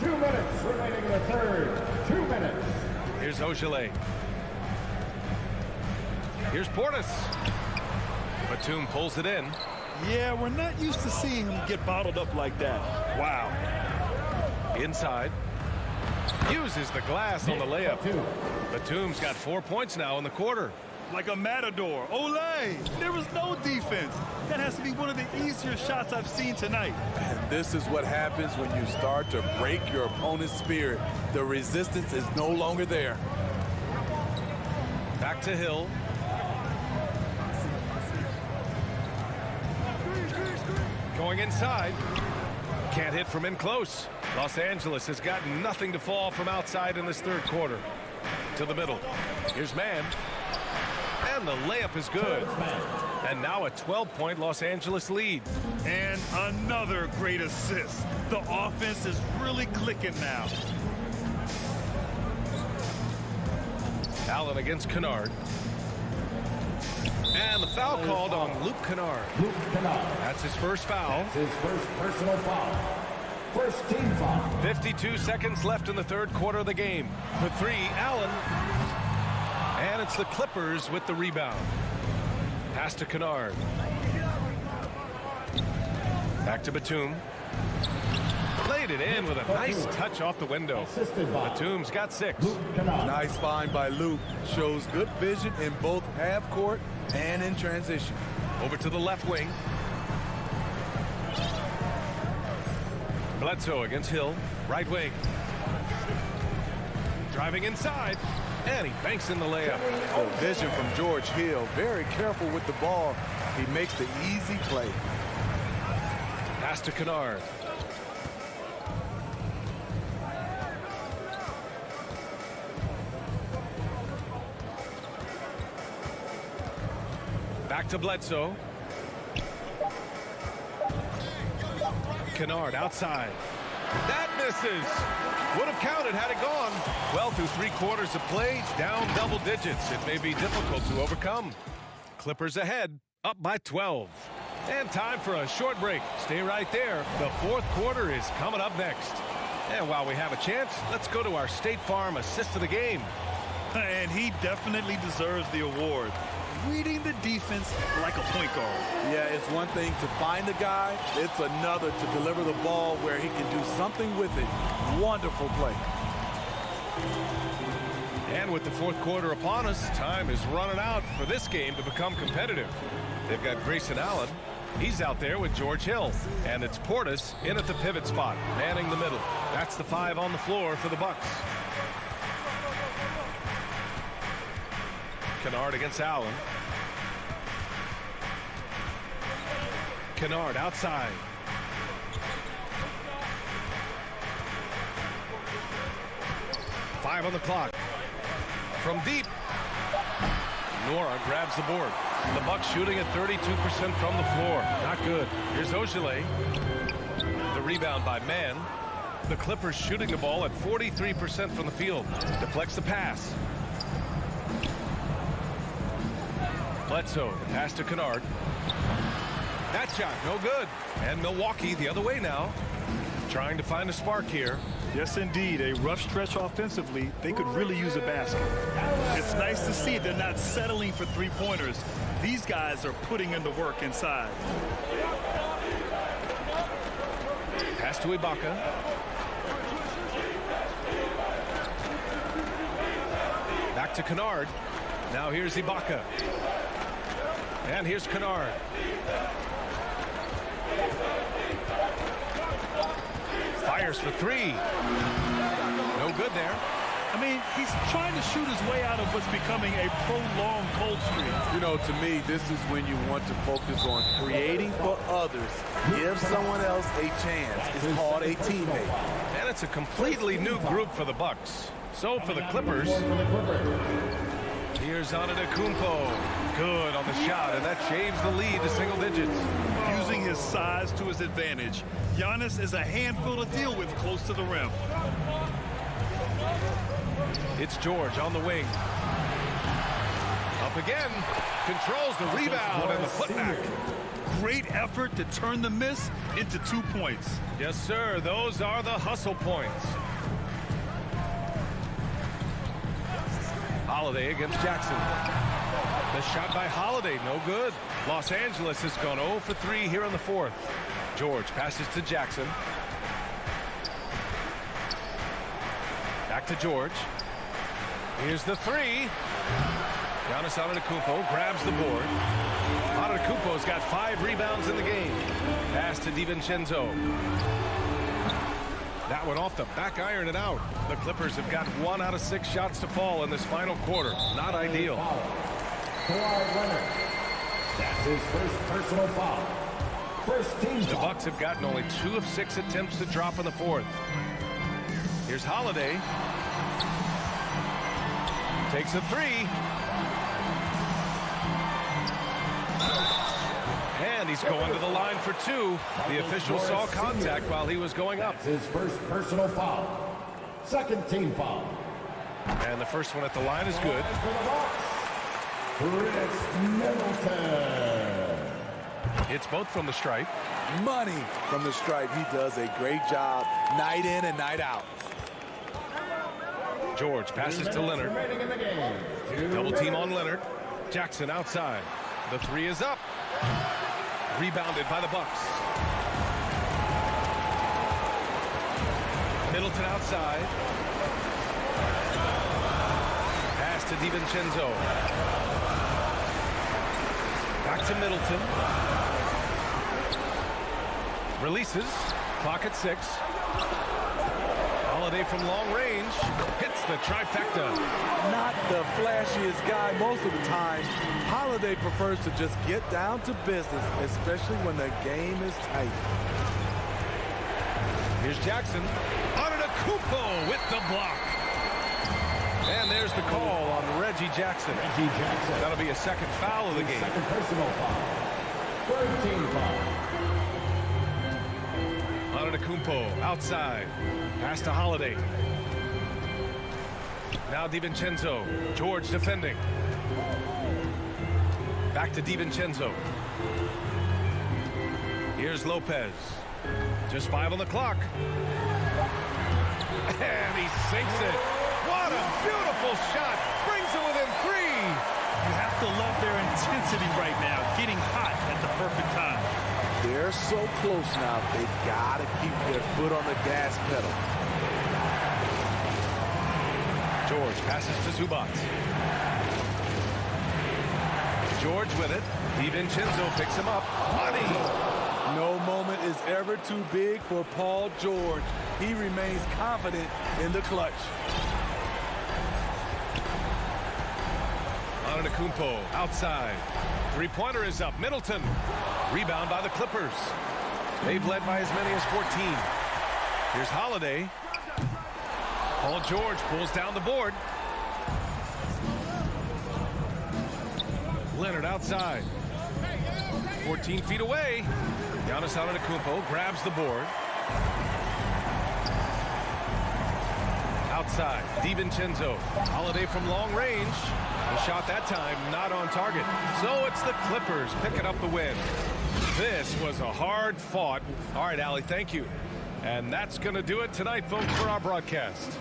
Speaker 8: 2 minutes remaining in the third. 2 minutes.
Speaker 1: Here's Ogilvy. Here's Portis. Batum pulls it in.
Speaker 4: Yeah, we're not used to seeing him get bottled up like that. Wow.
Speaker 1: Inside. Uses the glass on the layup. Batum's got 4 points now in the quarter.
Speaker 4: like a matador. Olay! There was no defense. That has to be one of the easier shots I've seen tonight.
Speaker 9: And this is what happens when you start to break your opponent's spirit. The resistance is no longer there.
Speaker 1: Back to Hill. Going inside. Can't hit from in close. Los Angeles has got nothing to fall from outside in this third quarter. To the middle. Here's Mann. And the layup is good. And now a 12-point Los Angeles lead.
Speaker 4: And another great assist. The offense is really clicking now.
Speaker 1: Allen against Kennard. And the foul called on Luke Kennard. That's his first foul.
Speaker 8: That's his first personal foul. First team foul.
Speaker 1: 52 seconds left in the third quarter of the game. For three, Allen. And it's the Clippers with the rebound. Pass to Kennard. Back to Batum. Laid it in with a nice touch off the window. Batum's got 6.
Speaker 9: Nice find by Luke. Shows good vision in both half court and in transition.
Speaker 1: Over to the left wing. Bledsoe against Hill. Right wing. Driving inside. And he banks in the layup.
Speaker 9: Oh, vision from George Hill. Very careful with the ball. He makes the easy play.
Speaker 1: Pass to Kennard. Back to Bledsoe. Kennard outside. That misses. Would have counted had it gone. Well, through 3 quarters of play, down double digits. It may be difficult to overcome. Clippers ahead, up by 12. And time for a short break. Stay right there. The fourth quarter is coming up next. And while we have a chance, let's go to our State Farm assist of the game.
Speaker 4: And he definitely deserves the award. Reading the defense like a point guard.
Speaker 9: Yeah, it's one thing to find a guy. It's another to deliver the ball where he can do something with it. Wonderful play.
Speaker 1: And with the fourth quarter upon us, time is running out for this game to become competitive. They've got Grayson Allen. He's out there with George Hill. And it's Portis in at the pivot spot, manning the middle. That's the 5 on the floor for the Bucks. Kennard against Allen. Kennard outside. Five on the clock. From deep. Nora grabs the board. The Bucks shooting at 32% from the floor. Not good. Here's Ogilvy. The rebound by Mann. The Clippers shooting the ball at 43% from the field. Deflects the pass. Bledsoe, the pass to Kennard. That shot, no good. And Milwaukee the other way now. Trying to find a spark here.
Speaker 4: Yes, indeed. A rough stretch offensively. They could really use a basket. It's nice to see they're not settling for three-pointers. These guys are putting in the work inside.
Speaker 1: Pass to Ibaka. Back to Kennard. Now here's Ibaka. And here's Kennard. Fires for 3. No good there.
Speaker 4: I mean, he's trying to shoot his way out of what's becoming a prolonged cold streak.
Speaker 9: You know, to me, this is when you want to focus on creating for others. Give someone else a chance. It's called a teammate.
Speaker 1: And it's a completely new group for the Bucks. So for the Clippers, here's Antetokounmpo. Good on the shot, and that shaves the lead to single digits.
Speaker 4: Using his size to his advantage. Giannis is a handful to deal with close to the rim.
Speaker 1: It's George on the wing. Up again. Controls the rebound and the putback.
Speaker 4: Great effort to turn the miss into 2 points.
Speaker 1: Yes, sir. Those are the hustle points. Holiday against Jackson. The shot by Holiday, no good. Los Angeles has gone 0 for 3 here in the fourth. George passes to Jackson. Back to George. Here's the 3. Giannis Antetokounmpo grabs the board. Antetokounmpo's got 5 rebounds in the game. Pass to DiVincenzo. That one off the back iron and out. The Clippers have got 1 out of 6 shots to fall in this final quarter. Not ideal.
Speaker 8: Kawhi Leonard. That's his first personal foul. First team
Speaker 1: The
Speaker 8: foul.
Speaker 1: Bucks have gotten only 2 of 6 attempts to drop in the fourth. Here's Holiday. Takes a 3. And he's going to the line for 2. The official saw contact while he was going up.
Speaker 8: That's his first personal foul. Second team foul.
Speaker 1: And the first one at the line is good.
Speaker 8: For the Bucks, Chris Middleton.
Speaker 1: It's both from the stripe.
Speaker 9: Money from the stripe. He does a great job night in and night out.
Speaker 1: George passes to Leonard.
Speaker 8: Remaining in the game.
Speaker 1: Double team on Leonard. Jackson outside. The 3 is up. Rebounded by the Bucks. Middleton outside. Pass to DiVincenzo. Back to Middleton. Releases. Clock at 6. Holiday from long range. Hits the trifecta.
Speaker 9: Not the flashiest guy most of the time. Holiday prefers to just get down to business, especially when the game is tight.
Speaker 1: Here's Jackson. Antetokounmpo with the block. And there's the call on Reggie Jackson. That'll be a second foul of the game.
Speaker 8: Second personal foul. Third team foul.
Speaker 1: Antetokounmpo outside. Pass to Holiday. Now DiVincenzo. George defending. Back to DiVincenzo. Here's Lopez. Just 5 on the clock. And he sinks it. What a beautiful shot. Brings it within 3.
Speaker 12: You have to love their intensity right now. Getting hot at the perfect time.
Speaker 9: They're so close now. They've got to keep their foot on the gas pedal.
Speaker 1: George passes to Zubac. George with it. DiVincenzo picks him up. Money.
Speaker 9: No moment is ever too big for Paul George. He remains confident in the clutch.
Speaker 1: Antetokounmpo outside. 3-pointer is up. Middleton. Rebound by the Clippers. They've led by as many as 14. Here's Holiday. Paul George pulls down the board. Leonard outside. 14 feet away. Giannis Antetokounmpo grabs the board. Outside. DiVincenzo. Holiday from long range. The shot that time not on target. So it's the Clippers picking up the win. This was a hard fought. All right, Allie, thank you. And that's going to do it tonight, folks, for our broadcast.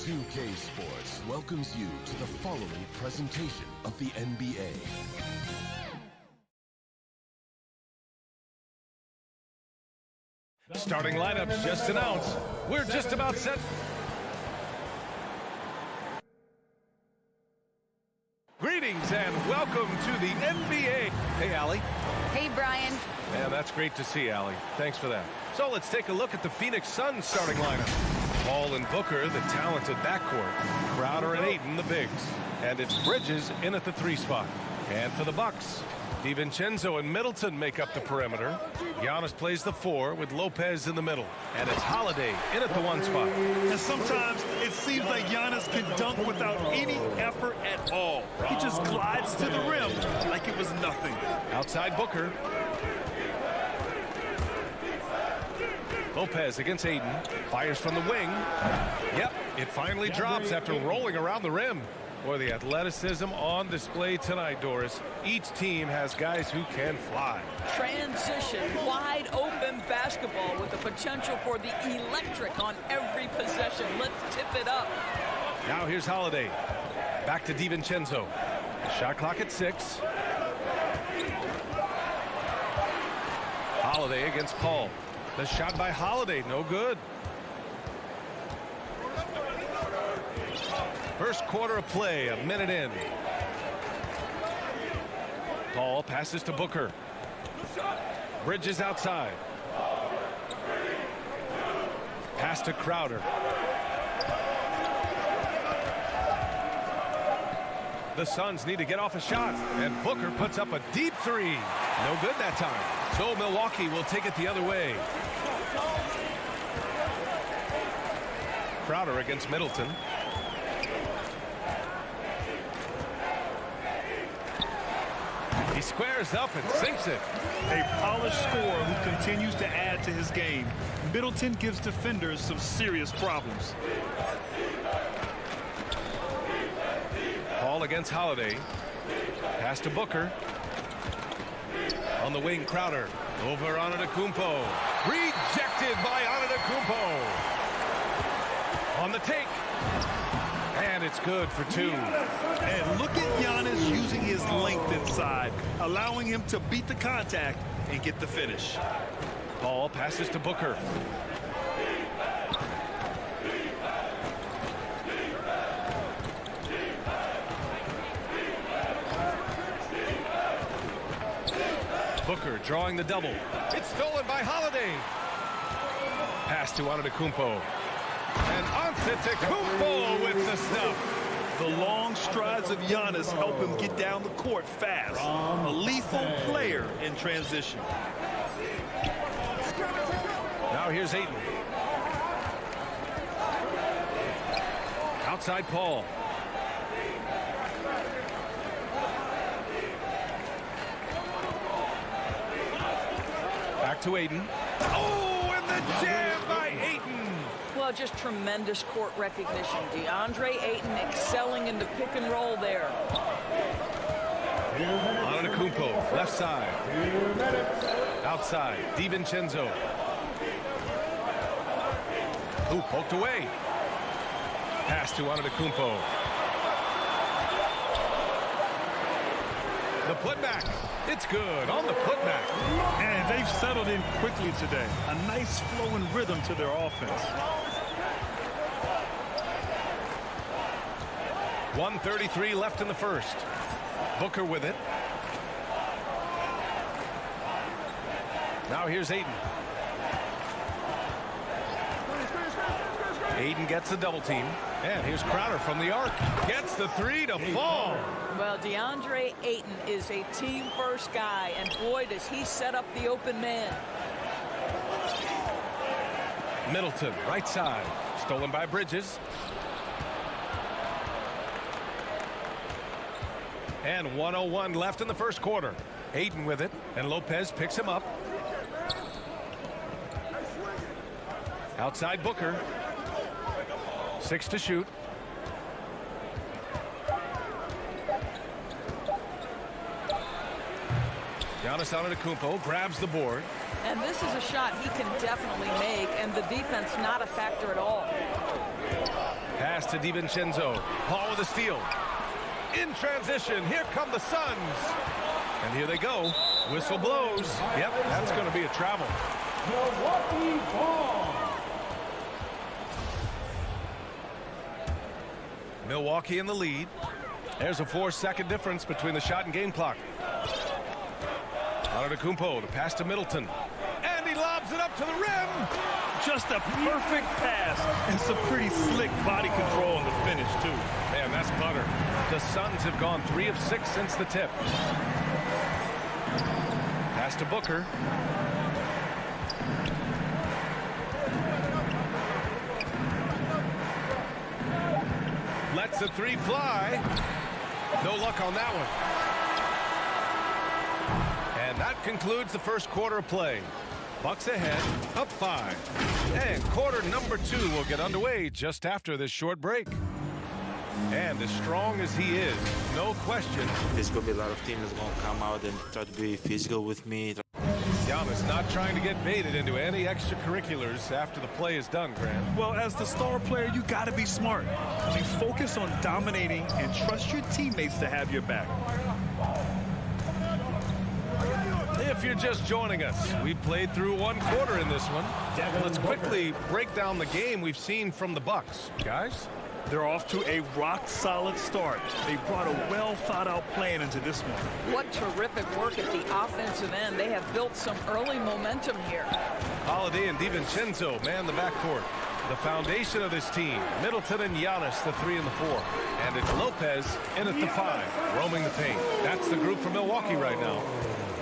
Speaker 13: 2K Sports welcomes you to the following presentation of the NBA.
Speaker 1: Starting lineups just announced. We're just about set. Greetings and welcome to the NBA. Hey, Allie.
Speaker 11: Hey, Brian.
Speaker 1: Man, that's great to see, Allie. Thanks for that. So let's take a look at the Phoenix Suns starting lineup. Paul and Booker, the talented backcourt. Crowder and Ayton, the bigs. And it's Bridges in at the 3 spot. And for the Bucks, DiVincenzo and Middleton make up the perimeter. Giannis plays the 4 with Lopez in the middle. And it's Holiday in at the 1 spot.
Speaker 4: And sometimes it seems like Giannis can dunk without any effort at all. He just glides to the rim like it was nothing.
Speaker 1: Outside Booker. Lopez against Ayton. Fires from the wing. Yep, it finally drops after rolling around the rim. Boy, the athleticism on display tonight, Doris. Each team has guys who can fly.
Speaker 3: Transition, wide open basketball with the potential for the electric on every possession. Let's tip it up.
Speaker 1: Now here's Holiday. Back to DiVincenzo. Shot clock at 6. Holiday against Paul. The shot by Holiday, no good. First quarter of play, a minute in. Paul passes to Booker. Bridges outside. Pass to Crowder. The Suns need to get off a shot, and Booker puts up a deep 3. No good that time. So Milwaukee will take it the other way. Crowder against Middleton. He squares up and sinks it.
Speaker 4: A polished scorer who continues to add to his game. Middleton gives defenders some serious problems.
Speaker 1: Paul against Holiday. Pass to Booker. On the wing, Crowder. Over Antetokounmpo. Rejected by Antetokounmpo. On the take. And it's good for 2.
Speaker 4: And look at Giannis using his length inside, allowing him to beat the contact and get the finish.
Speaker 1: Paul passes to Booker. Booker drawing the double. It's stolen by Holiday. Pass to Antetokounmpo. And Antetokounmpo with the stuff.
Speaker 4: The long strides of Giannis help him get down the court fast. A lethal player in transition.
Speaker 1: Now here's Ayton. Outside Paul. Back to Ayton. Oh, and the jam by Ayton.
Speaker 3: Well, just tremendous court recognition. DeAndre Ayton excelling in the pick and roll there.
Speaker 1: Antetokounmpo, left side. Outside, DiVincenzo. Ooh, poked away. Pass to Antetokounmpo. The putback. It's good on the putback.
Speaker 4: And they've settled in quickly today. A nice flowing rhythm to their offense.
Speaker 1: 1:33 left in the first. Booker with it. Now here's Ayton. Ayton gets the double team. And here's Crowder from the arc. Gets the 3 to fall.
Speaker 3: Well, DeAndre Ayton is a team-first guy, and boy, does he set up the open man.
Speaker 1: Middleton, right side. Stolen by Bridges. And 1:01 left in the first quarter. Ayton with it, and Lopez picks him up. Outside Booker. 6 to shoot. Giannis Antetokounmpo grabs the board.
Speaker 3: And this is a shot he can definitely make, and the defense not a factor at all.
Speaker 1: Pass to DiVincenzo. Paul with a steal. In transition, here come the Suns. And here they go. Whistle blows. Yep, that's going to be a travel.
Speaker 8: Milwaukee ball.
Speaker 1: Milwaukee in the lead. There's a 4-second difference between the shot and game clock. Antetokounmpo, the pass to Middleton. And he lobs it up to the rim.
Speaker 4: Just a perfect pass and some pretty slick body control on the finish, too.
Speaker 1: Man, that's butter. The Suns have gone 3 of 6 since the tip. Pass to Booker. Lets the 3 fly. No luck on that one. And that concludes the first quarter of play. Bucks ahead, up 5. And quarter number 2 will get underway just after this short break. And as strong as he is, no question.
Speaker 10: There's going to be a lot of teams that's going to come out and try to be physical with me.
Speaker 1: Giannis not trying to get baited into any extracurriculars after the play is done, Grant.
Speaker 4: Well, as the star player, you got to be smart. I mean, focus on dominating and trust your teammates to have your back.
Speaker 1: If you're just joining us, we played through 1 quarter in this one. Let's quickly break down the game we've seen from the Bucks, guys.
Speaker 4: They're off to a rock-solid start. They brought a well-thought-out plan into this one.
Speaker 3: What terrific work at the offensive end. They have built some early momentum here.
Speaker 1: Holiday and DiVincenzo man the backcourt. The foundation of this team, Middleton and Giannis, the 3 and the 4. And it's Lopez in at the 5, roaming the paint. That's the group for Milwaukee right now.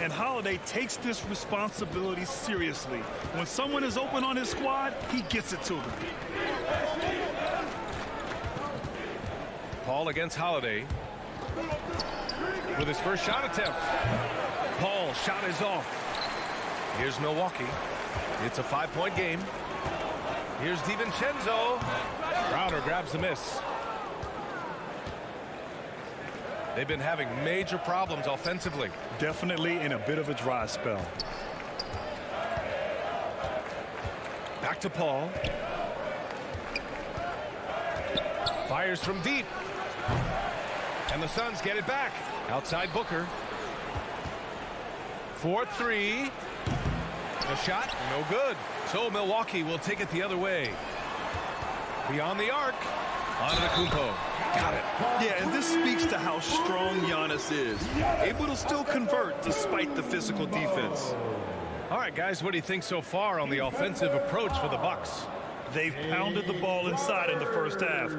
Speaker 4: And Holiday takes this responsibility seriously. When someone is open on his squad, he gets it to them.
Speaker 1: Paul against Holiday with his first shot attempt. Paul shot is off. Here's Milwaukee. It's a 5-point game. Here's DiVincenzo. Crowder grabs the miss. They've been having major problems offensively.
Speaker 4: Definitely in a bit of a dry spell.
Speaker 1: Back to Paul. Fires from deep. And the Suns get it back. Outside Booker. 4-3. The shot, no good. So Milwaukee will take it the other way. Beyond the arc. Antetokounmpo. Got it.
Speaker 4: Yeah, and this speaks to how strong Giannis is. Able to still convert despite the physical defense.
Speaker 1: All right, guys, what do you think so far on the offensive approach for the Bucks?
Speaker 4: They've pounded the ball inside in the first half,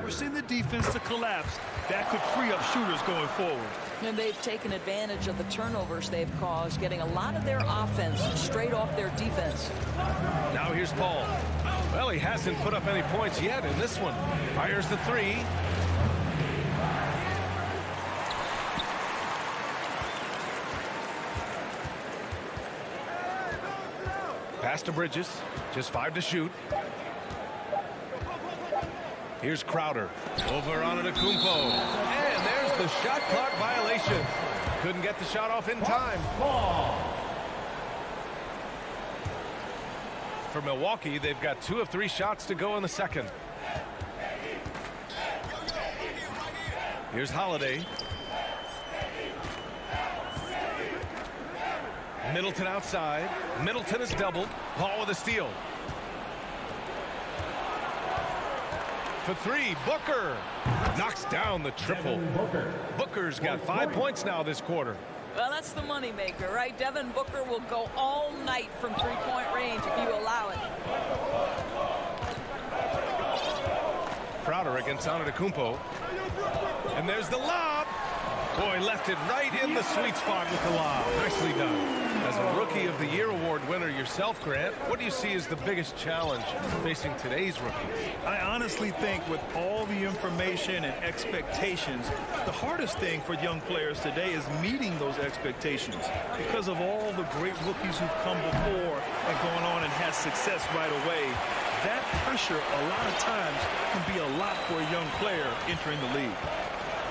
Speaker 4: forcing the defense to collapse. That could free up shooters going forward.
Speaker 3: And they've taken advantage of the turnovers they've caused, getting a lot of their offense straight off their defense.
Speaker 1: Now here's Paul. Well, he hasn't put up any points yet in this one. Fires the three. Pass to Bridges. Just 5 to shoot. Here's Crowder. Over Antetokounmpo. And there's the shot clock violation. Couldn't get the shot off in time. For Milwaukee, they've got 2 of 3 shots to go in the second. Here's Holiday. Middleton outside. Middleton is doubled. Paul with a steal. For 3, Booker knocks down the triple. Booker's got 5 points now this quarter.
Speaker 3: Well, that's the moneymaker, right? Devin Booker will go all night from three-point range if you allow it.
Speaker 1: Crowder against Antetokounmpo. And there's the lob. Boy, left it right in the sweet spot with the lob. Nicely done. As a Rookie of the Year award winner yourself, Grant, what do you see as the biggest challenge facing today's rookies?
Speaker 4: I honestly think with all the information and expectations, the hardest thing for young players today is meeting those expectations. Because of all the great rookies who've come before and gone on and had success right away, that pressure a lot of times can be a lot for a young player entering the league.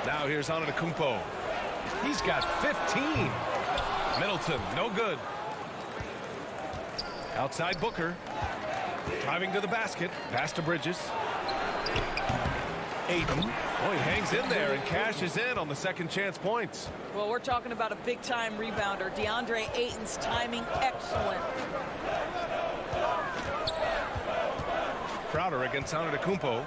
Speaker 1: Now here's Antetokounmpo. He's got 15. Middleton, no good. Outside Booker. Driving to the basket. Pass to Bridges. Ayton. Oh, he hangs in there and cashes in on the second chance points.
Speaker 3: Well, we're talking about a big-time rebounder. DeAndre Ayton's timing, excellent.
Speaker 1: Crowder against Antetokounmpo.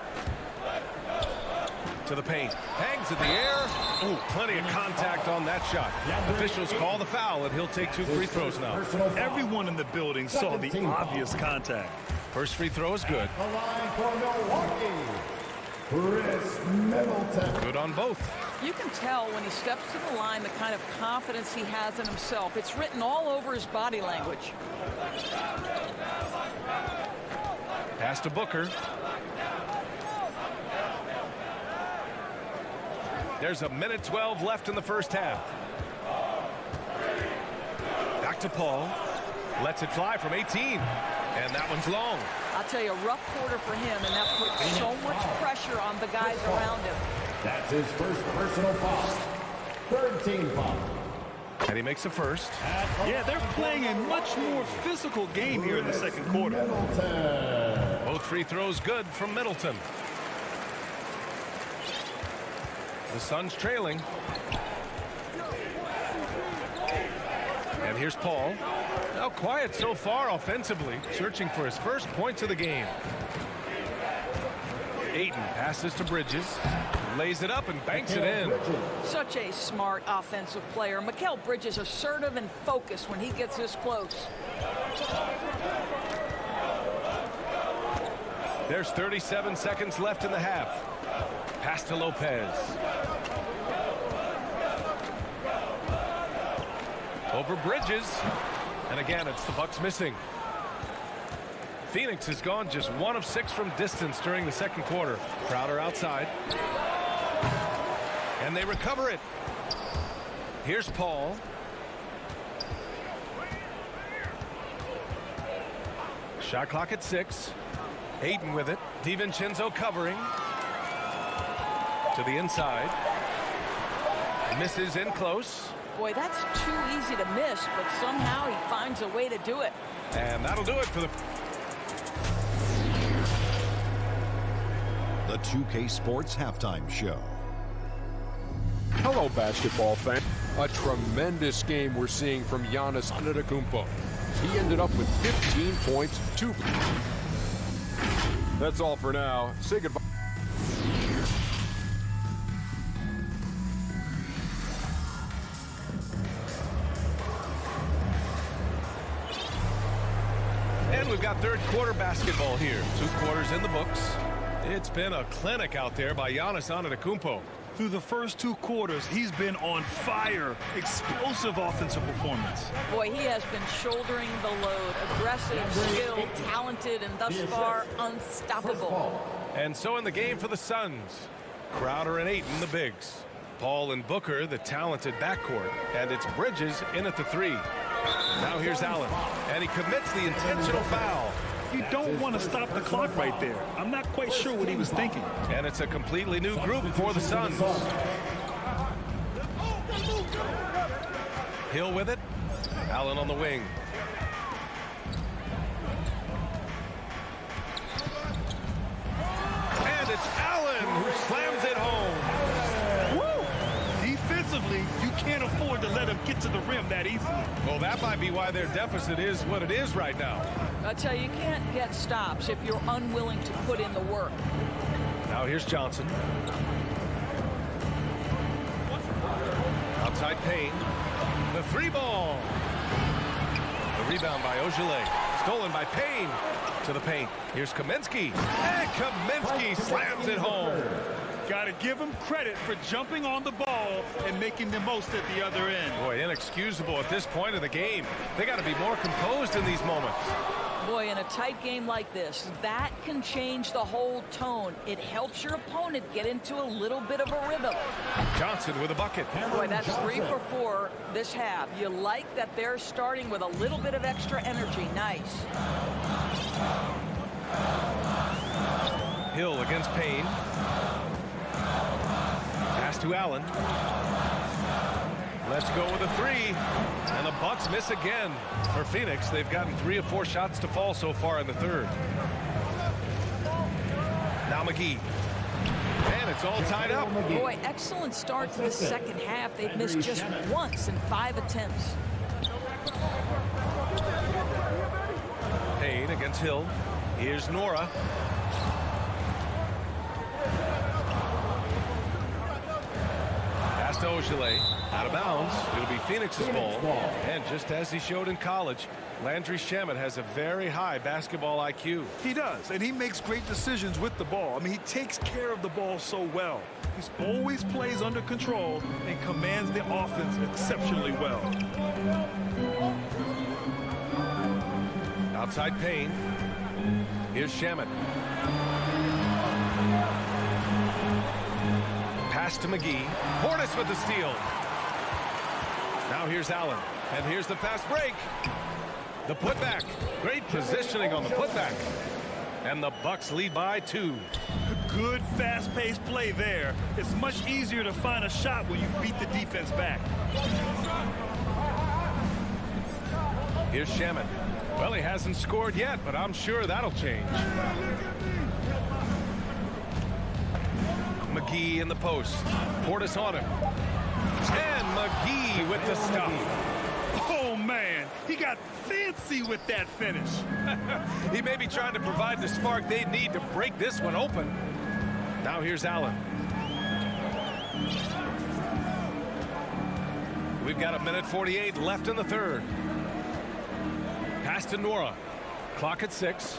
Speaker 1: To the paint. Hangs in the air. Ooh, plenty of contact on that shot. Officials call the foul, and he'll take 2 free throws now.
Speaker 4: Everyone in the building saw the obvious contact.
Speaker 1: First free throw is good.
Speaker 8: The line for Milwaukee, Chris Middleton.
Speaker 1: Good on both.
Speaker 3: You can tell when he steps to the line the kind of confidence he has in himself. It's written all over his body language.
Speaker 1: Pass to Booker. There's a minute 12 left in the first half. Back to Paul. Lets it fly from 18. And that one's long.
Speaker 3: I'll tell you, a rough quarter for him, and that puts so much pressure on the guys around him.
Speaker 8: That's his first personal foul. Third team foul.
Speaker 1: And he makes the first.
Speaker 4: Yeah, they're playing a much more physical game here in the second quarter.
Speaker 1: Both free throws good from Middleton. The Suns trailing. And here's Paul. Now quiet so far offensively, searching for his first points of the game. Ayton passes to Bridges, lays it up and banks it in.
Speaker 3: Such a smart offensive player. Mikal Bridges assertive and focused when he gets this close.
Speaker 1: There's 37 seconds left in the half. Pass to Lopez. Over Bridges. And again, it's the Bucks missing. Phoenix has gone just 1 of 6 from distance during the second quarter. Crowder outside. And they recover it. Here's Paul. Shot clock at 6. Ayton with it. DiVincenzo covering. To the inside. Misses in close.
Speaker 3: Boy, that's too easy to miss, but somehow he finds a way to do it.
Speaker 1: And that'll do it for the...
Speaker 2: The the 2K Sports Halftime Show.
Speaker 6: Hello, basketball fan. A tremendous game we're seeing from Giannis Antetokounmpo. He ended up with 15 points, 2. That's all for now. Say goodbye.
Speaker 1: And we've got third quarter basketball here. 2 quarters in the books. It's been a clinic out there by Giannis Antetokounmpo.
Speaker 4: Through the first 2 quarters, he's been on fire. Explosive offensive performance.
Speaker 3: Boy, he has been shouldering the load. Aggressive, skilled, talented, and thus far unstoppable.
Speaker 1: And so in the game for the Suns, Crowder and Ayton, the bigs. Paul and Booker, the talented backcourt. And it's Bridges in at the 3. Now here's Allen, and he commits the intentional foul.
Speaker 4: You don't want to stop the clock right there. I'm not quite sure what he was thinking.
Speaker 1: And it's a completely new group for the Suns. Hill with it. Allen on the wing. And it's Allen who slams it home.
Speaker 4: Woo! Defensively, you can't afford to let him get to the rim that easily.
Speaker 1: Well, that might be why their deficit is what it is right now.
Speaker 3: I tell you, you can't get stops if you're unwilling to put in the work.
Speaker 1: Now here's Johnson. Outside Payne. The 3 ball. The rebound by Ogilvy. Stolen by Payne. To the paint. Here's Kaminsky. And Kaminsky slams it home.
Speaker 4: Got to give him credit for jumping on the ball and making the most at the other end.
Speaker 1: Boy, inexcusable at this point of the game. They got to be more composed in these moments.
Speaker 3: Boy, in a tight game like this, that can change the whole tone. It helps your opponent get into a little bit of a rhythm.
Speaker 1: Johnson with a bucket.
Speaker 3: Boy, that's 3 for 4 this half. You like that they're starting with a little bit of extra energy. Nice.
Speaker 1: Hill against Payne. Pass to Allen. Let's go with a 3. And the Bucks miss again. For Phoenix, they've gotten 3 of 4 shots to fall so far in the third. Now McGee. And it's all tied up.
Speaker 3: Boy, excellent start to the second half. They've missed just once in 5 attempts.
Speaker 1: Payne against Hill. Here's Nora. Pass to Ogilvy. Out of bounds. It'll be Phoenix's ball. And just as he showed in college, Landry Shamet has a very high basketball IQ.
Speaker 4: He does, and he makes great decisions with the ball. I mean, he takes care of the ball so well. He's always plays under control and commands the offense exceptionally well.
Speaker 1: Outside Payne. Here's Shamet. Pass to McGee. Portis with the steal. Now here's Allen. And here's the fast break. The putback. Great positioning on the putback. And the Bucks lead by 2.
Speaker 4: Good fast-paced play there. It's much easier to find a shot when you beat the defense back.
Speaker 1: Here's Shamet. Well, he hasn't scored yet, but I'm sure that'll change. McGee in the post. Portis on him. And McGee with the stuff.
Speaker 4: Oh, man. He got fancy with that finish.
Speaker 1: He may be trying to provide the spark they need to break this one open. Now here's Allen. We've got 1:48 left in the third. Pass to Nora. Clock at 6.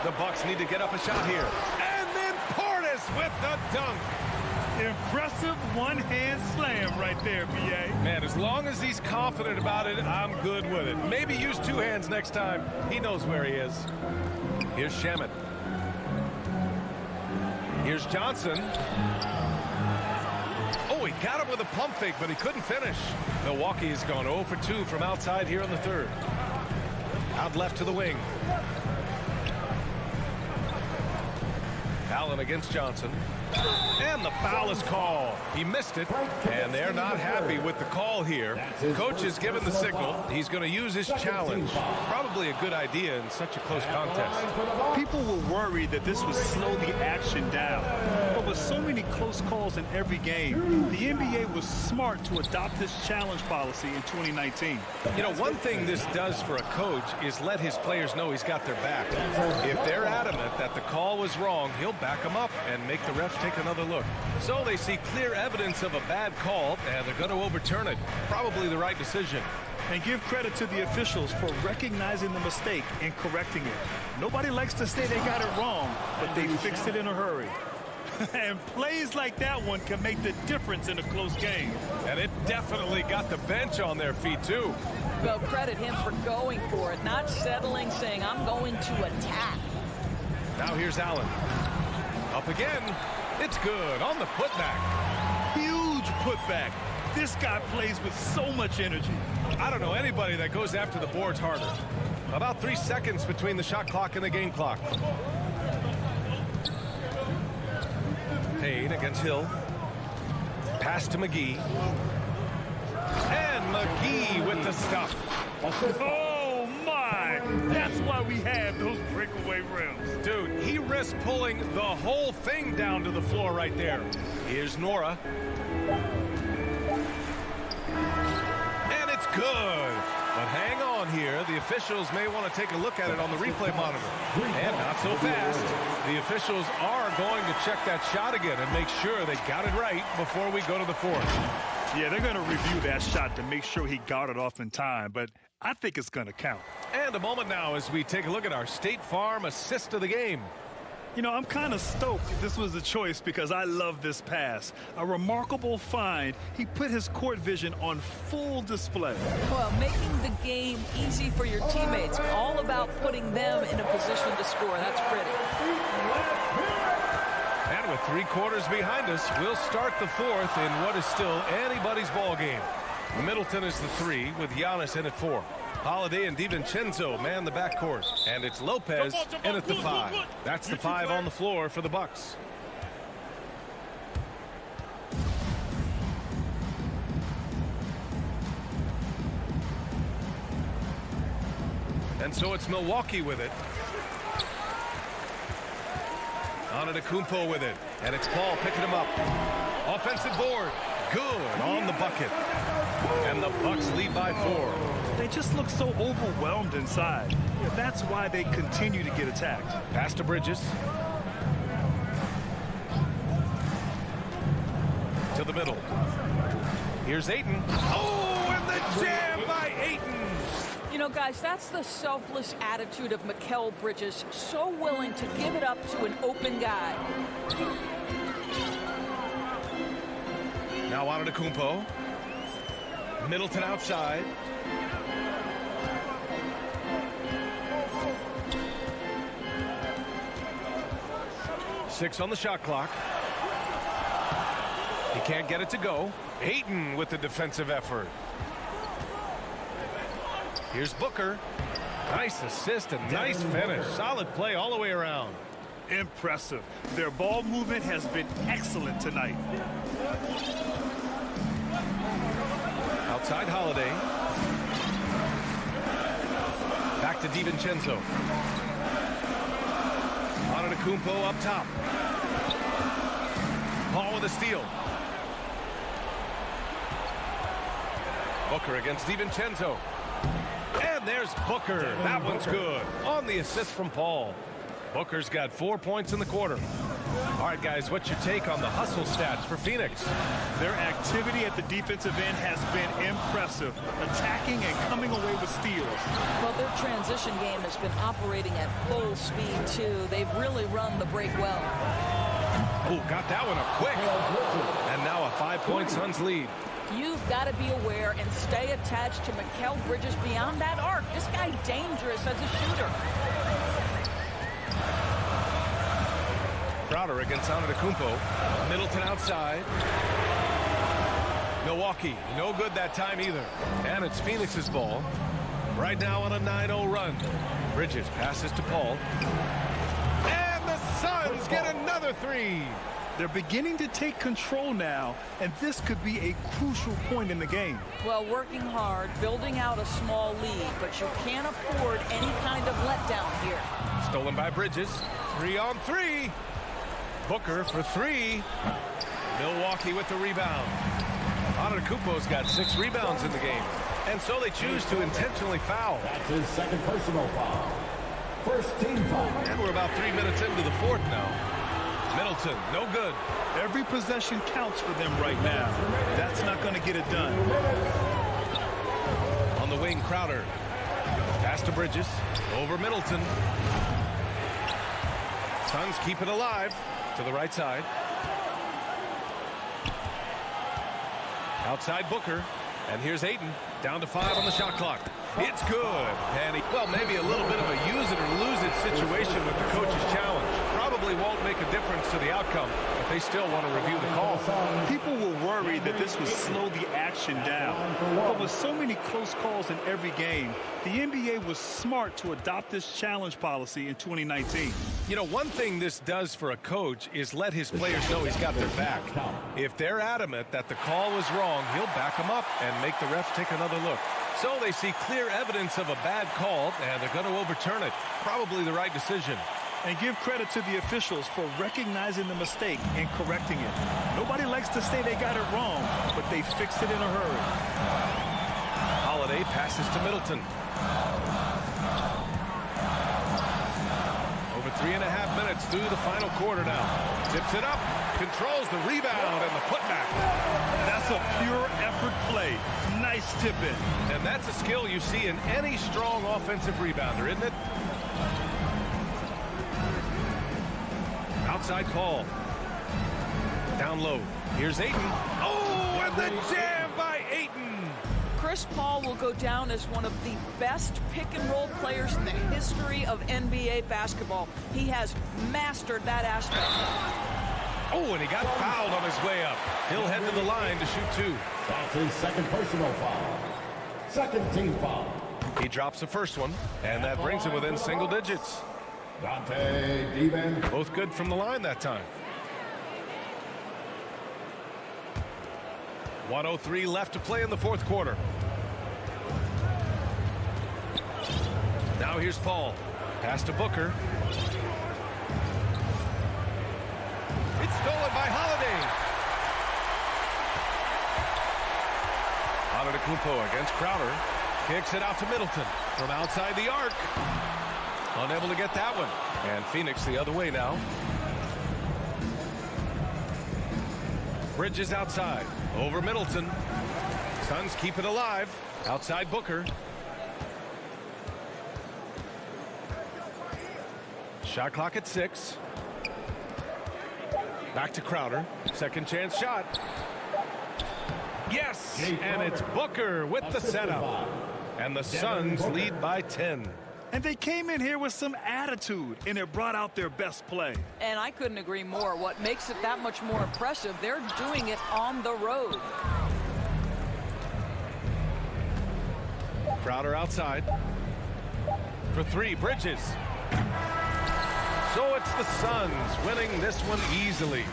Speaker 1: The Bucks need to get up a shot here. And then Portis with the dunk.
Speaker 4: Impressive one-hand slam right there, B.A.
Speaker 1: Man, as long as he's confident about it, I'm good with it. Maybe use 2 hands next time. He knows where he is. Here's Shamet. Here's Johnson. Oh, he got him with a pump fake, but he couldn't finish. Milwaukee has gone 0 for 2 from outside here in the third. Out left to the wing. Allen against Johnson. And the foul is called. He missed it, and they're not happy with the call here. Coach has given the signal. He's going to use his challenge. Probably a good idea in such a close contest.
Speaker 12: People were worried that this would slow the action down. But with so many close calls in every game, the NBA was smart to adopt this challenge policy in 2019.
Speaker 1: You know, one thing this does for a coach is let his players know he's got their back. If they're adamant that the call was wrong, he'll back them up and make the refs take another look. So they see clear evidence of a bad call, and they're going to overturn it. Probably the right decision.
Speaker 12: And give credit to the officials for recognizing the mistake and correcting it. Nobody likes to say they got it wrong, but they fixed it in a hurry. And plays like that one can make the difference in a close game.
Speaker 1: And it definitely got the bench on their feet, too.
Speaker 3: Well, credit him for going for it, not settling, saying, I'm going to attack.
Speaker 1: Now here's Allen. Up again. It's good on the putback.
Speaker 12: Huge putback. This guy plays with so much energy.
Speaker 1: I don't know anybody that goes after the boards harder. About 3 seconds between the shot clock and the game clock. Payne against Hill. Pass to McGee. And McGee with the stuff.
Speaker 12: Oh, my! That's why we have those breakaway rims.
Speaker 1: Dude, he risked pulling the whole thing down to the floor right there. Here's Nora. And it's good. But hang on here. The officials may want to take a look at it on the replay monitor. And not so fast. The officials are going to check that shot again and make sure they got it right before we go to the fourth.
Speaker 12: Yeah, they're going to review that shot to make sure he got it off in time, but I think it's going to count.
Speaker 1: And a moment now as we take a look at our State Farm assist of the game.
Speaker 12: You know, I'm kind of stoked this was a choice because I love this pass. A remarkable find. He put his court vision on full display.
Speaker 3: Well, making the game easy for your teammates. All about putting them in a position to score. That's pretty.
Speaker 1: And with 3 quarters behind us, we'll start the fourth in what is still anybody's ball game. Middleton is the 3 with Giannis in at 4. Holiday and DiVincenzo man the backcourt. And it's Lopez in at the 5. That's the 5 on the floor for the Bucks. And so it's Milwaukee with it. Antetokounmpo with it. And it's Paul picking him up. Offensive board. Good on the bucket. And the Bucks lead by 4.
Speaker 12: They just look so overwhelmed inside. That's why they continue to get attacked.
Speaker 1: Pass to Bridges. To the middle. Here's Ayton. Oh, and the jam by Ayton.
Speaker 3: You know, guys, that's the selfless attitude of Mikal Bridges. So willing to give it up to an open guy.
Speaker 1: Now Antetokounmpo. Middleton outside. Six on the shot clock. He can't get it to go. Ayton with the defensive effort. Here's Booker. Nice assist and nice finish. Solid play all the way around.
Speaker 12: Impressive. Their ball movement has been excellent tonight.
Speaker 1: Outside Holiday. Back to DiVincenzo. Antetokounmpo up top. Paul with a steal. Booker against DiVincenzo. And there's Booker. That one's good. On the assist from Paul. Booker's got 4 points in the quarter. All right, guys, what's your take on the hustle stats for Phoenix?
Speaker 12: Their activity at the defensive end has been impressive, attacking and coming away with steals.
Speaker 3: Well, their transition game has been operating at full speed, too. They've really run the break well.
Speaker 1: Oh, got that one up quick. And now a 5-point Suns lead.
Speaker 3: You've got to be aware and stay attached to Mikal Bridges beyond that arc. This guy dangerous as a shooter.
Speaker 1: Crowder against Antetokounmpo. Middleton outside. Milwaukee, no good that time either. And it's Phoenix's ball. Right now on a 9-0 run. Bridges passes to Paul. And the Suns get another 3.
Speaker 12: They're beginning to take control now, and this could be a crucial point in the game.
Speaker 3: Well, working hard, building out a small lead, but you can't afford any kind of letdown here.
Speaker 1: Stolen by Bridges. 3-on-3. Booker for 3. Milwaukee with the rebound. Antetokounmpo's got 6 rebounds in the game. And so they choose to intentionally foul.
Speaker 8: That's his second personal foul. First team foul.
Speaker 1: And we're about 3 minutes into the fourth now. Middleton, no good.
Speaker 12: Every possession counts for them right now. That's not going to get it done.
Speaker 1: On the wing, Crowder. Pass to Bridges. Over Middleton. Suns keep it alive to the right side. Outside Booker. And here's Ayton. Down to 5 on the shot clock. It's good. And well, maybe a little bit of a use it or lose it situation with the coach's challenge. Probably won't make a difference to the outcome, but they still want to review the call.
Speaker 12: People were worried that this would slow the action down. But with so many close calls in every game, the NBA was smart to adopt this challenge policy in 2019.
Speaker 1: You know, one thing this does for a coach is let his players know he's got their back. If they're adamant that the call was wrong, he'll back them up and make the ref take another look. So they see clear evidence of a bad call, and they're going to overturn it. Probably the right decision.
Speaker 12: And give credit to the officials for recognizing the mistake and correcting it. Nobody likes to say they got it wrong, but they fixed it in a hurry.
Speaker 1: Holiday passes to Middleton. Over 3.5 minutes through the final quarter now. Tips it up, controls the rebound and the putback.
Speaker 12: That's a pure effort play. Nice tip in.
Speaker 1: And that's a skill you see in any strong offensive rebounder, isn't it? Outside call. Down low. Here's Ayton. Oh, and the jam by Ayton.
Speaker 3: Chris Paul will go down as one of the best pick-and-roll players in the history of NBA basketball. He has mastered that aspect.
Speaker 1: Oh, and he got fouled on his way up. He'll head to the line to shoot 2.
Speaker 8: That's his second personal foul. Second team foul.
Speaker 1: He drops the first one, and that brings him within single digits.
Speaker 8: Dante DiVincenzo.
Speaker 1: Both good from the line that time. 1:03 left to play in the fourth quarter. Now here's Paul. Pass to Booker. It's stolen by Holiday. Antetokounmpo against Crowder. Kicks it out to Middleton from outside the arc. Unable to get that one. And Phoenix the other way now. Bridges outside. Over Middleton. Suns keep it alive. Outside Booker. Shot clock at 6. Back to Crowder. Second chance shot. Yes! And it's Booker with the setup. And the Suns lead by 10.
Speaker 12: And they came in here with some attitude, and it brought out their best play.
Speaker 3: And I couldn't agree more. What makes it that much more impressive, they're doing it on the road.
Speaker 1: Crowder outside. For 3, Bridges. So it's the Suns winning this one easily.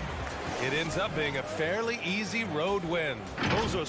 Speaker 1: It ends up being a fairly easy road win.
Speaker 12: Those are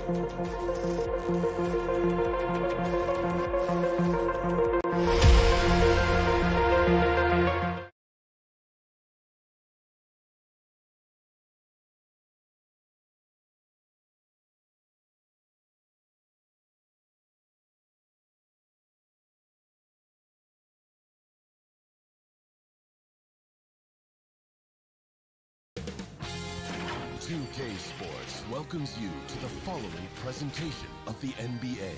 Speaker 13: 2K Sports welcomes you to the following presentation of the NBA.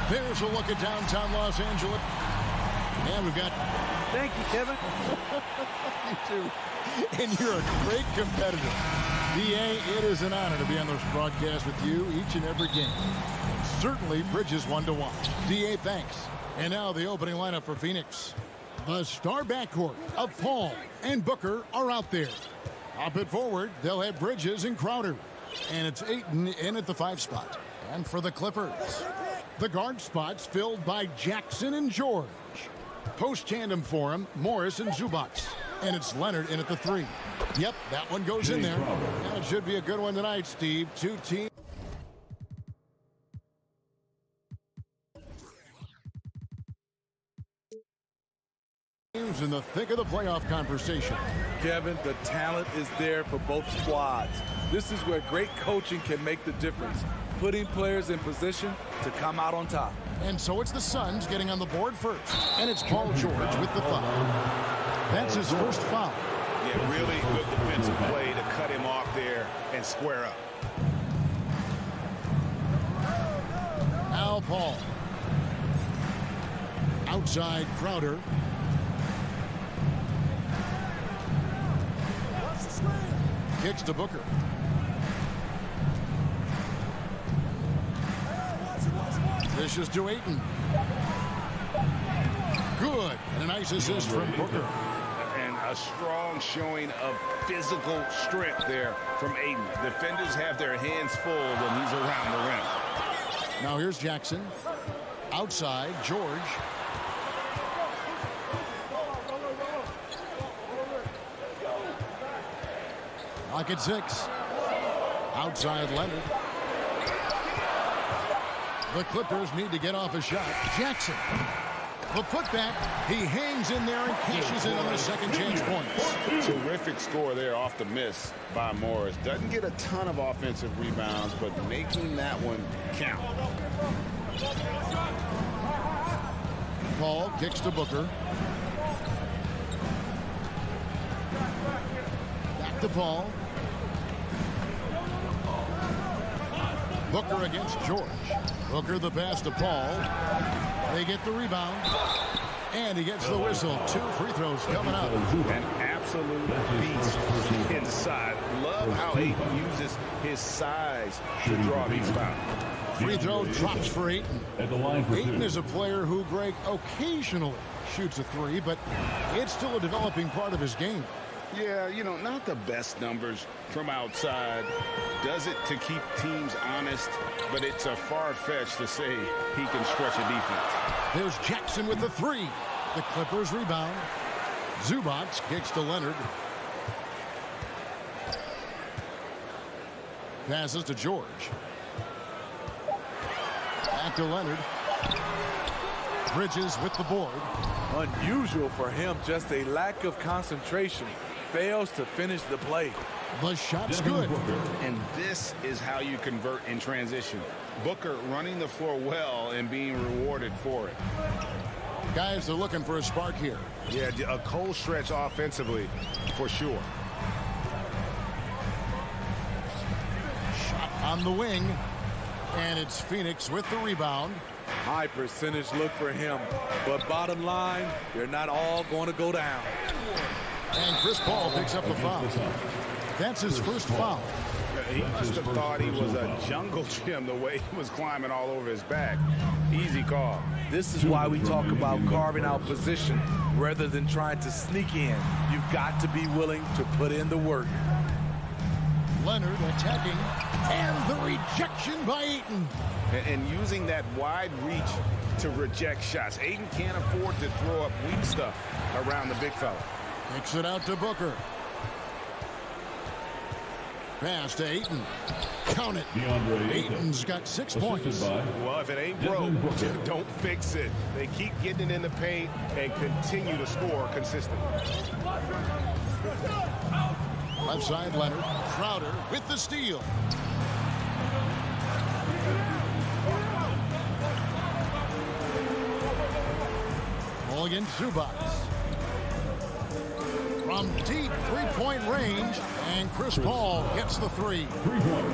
Speaker 2: There's a look at downtown Los Angeles. And we've got...
Speaker 7: Thank you, Kevin.
Speaker 2: You too. And you're a great competitor. DA, it is an honor to be on this broadcast with you each and every game. Certainly, Bridges one to watch. DA, thanks. And now the opening lineup for Phoenix. The star backcourt of Paul and Booker are out there. Up and forward, they'll have Bridges and Crowder. And it's Ayton in at the 5 spot. And for the Clippers, the guard spots filled by Jackson and George. Post tandem for him, Morris and Zubac. And it's Leonard in at the 3. Yep, that one goes in there. And it should be a good one tonight, Steve. 2 teams. In the thick of the playoff conversation.
Speaker 9: Kevin, the talent is there for both squads. This is where great coaching can make the difference, putting players in position to come out on top.
Speaker 2: And so it's the Suns getting on the board first. And it's Paul George with the foul. That's his first foul.
Speaker 14: Yeah, really good defensive play to cut him off there and square up.
Speaker 2: Al Paul. Outside Crowder. Kicks to Booker. Dishes to Ayton. Good. And a nice assist from Booker.
Speaker 14: And a strong showing of physical strength there from Ayton. Defenders have their hands full when he's around the rim.
Speaker 2: Now here's Jackson. Outside, George. Lock at 6. Outside Leonard. The Clippers need to get off a shot. Jackson. The putback. He hangs in there and cashes in on the second chance points.
Speaker 14: Terrific score there off the miss by Morris. Doesn't get a ton of offensive rebounds, but making that one count.
Speaker 2: Paul kicks to Booker. Back to Paul. Booker against George. Booker the pass to Paul. They get the rebound. And he gets the whistle. 2 free throws coming up.
Speaker 14: An absolute beast inside. Love how Ayton uses his size to draw these fouls.
Speaker 2: Free throw drops for Ayton. Ayton is a player who, Greg, occasionally shoots a 3, but it's still a developing part of his game.
Speaker 14: Yeah, you know, not the best numbers from outside. Does it to keep teams honest, but it's a far-fetched to say he can stretch a defense.
Speaker 2: There's Jackson with the 3. The Clippers rebound. Zubac kicks to Leonard. Passes to George. Back to Leonard. Bridges with the board.
Speaker 9: Unusual for him, just a lack of concentration. Fails to finish the play.
Speaker 2: The shot's good.
Speaker 14: And this is how you convert in transition. Booker running the floor well and being rewarded for it.
Speaker 2: Guys are looking for a spark here.
Speaker 14: Yeah, a cold stretch offensively for sure.
Speaker 2: Shot on the wing. And it's Phoenix with the rebound.
Speaker 9: High percentage look for him. But bottom line, they're not all going to go down.
Speaker 2: And Chris Paul picks up the foul. That's his first foul.
Speaker 14: He must have thought he was a jungle gym the way he was climbing all over his back. Easy call.
Speaker 9: This is why we talk about carving out position rather than trying to sneak in. You've got to be willing to put in the work.
Speaker 2: Leonard attacking. And the rejection by Ayton.
Speaker 14: And using that wide reach to reject shots. Ayton can't afford to throw up weak stuff around the big fella.
Speaker 2: Kicks it out to Booker. Pass to Ayton. Count it. Ayton's got 6 points.
Speaker 1: Well, if it ain't broke, don't fix it. They keep getting it in the paint and continue to score consistently.
Speaker 2: Left side, Leonard. Crowder with the steal. Ball against Zubats. From deep three-point range, and Chris Paul gets the three.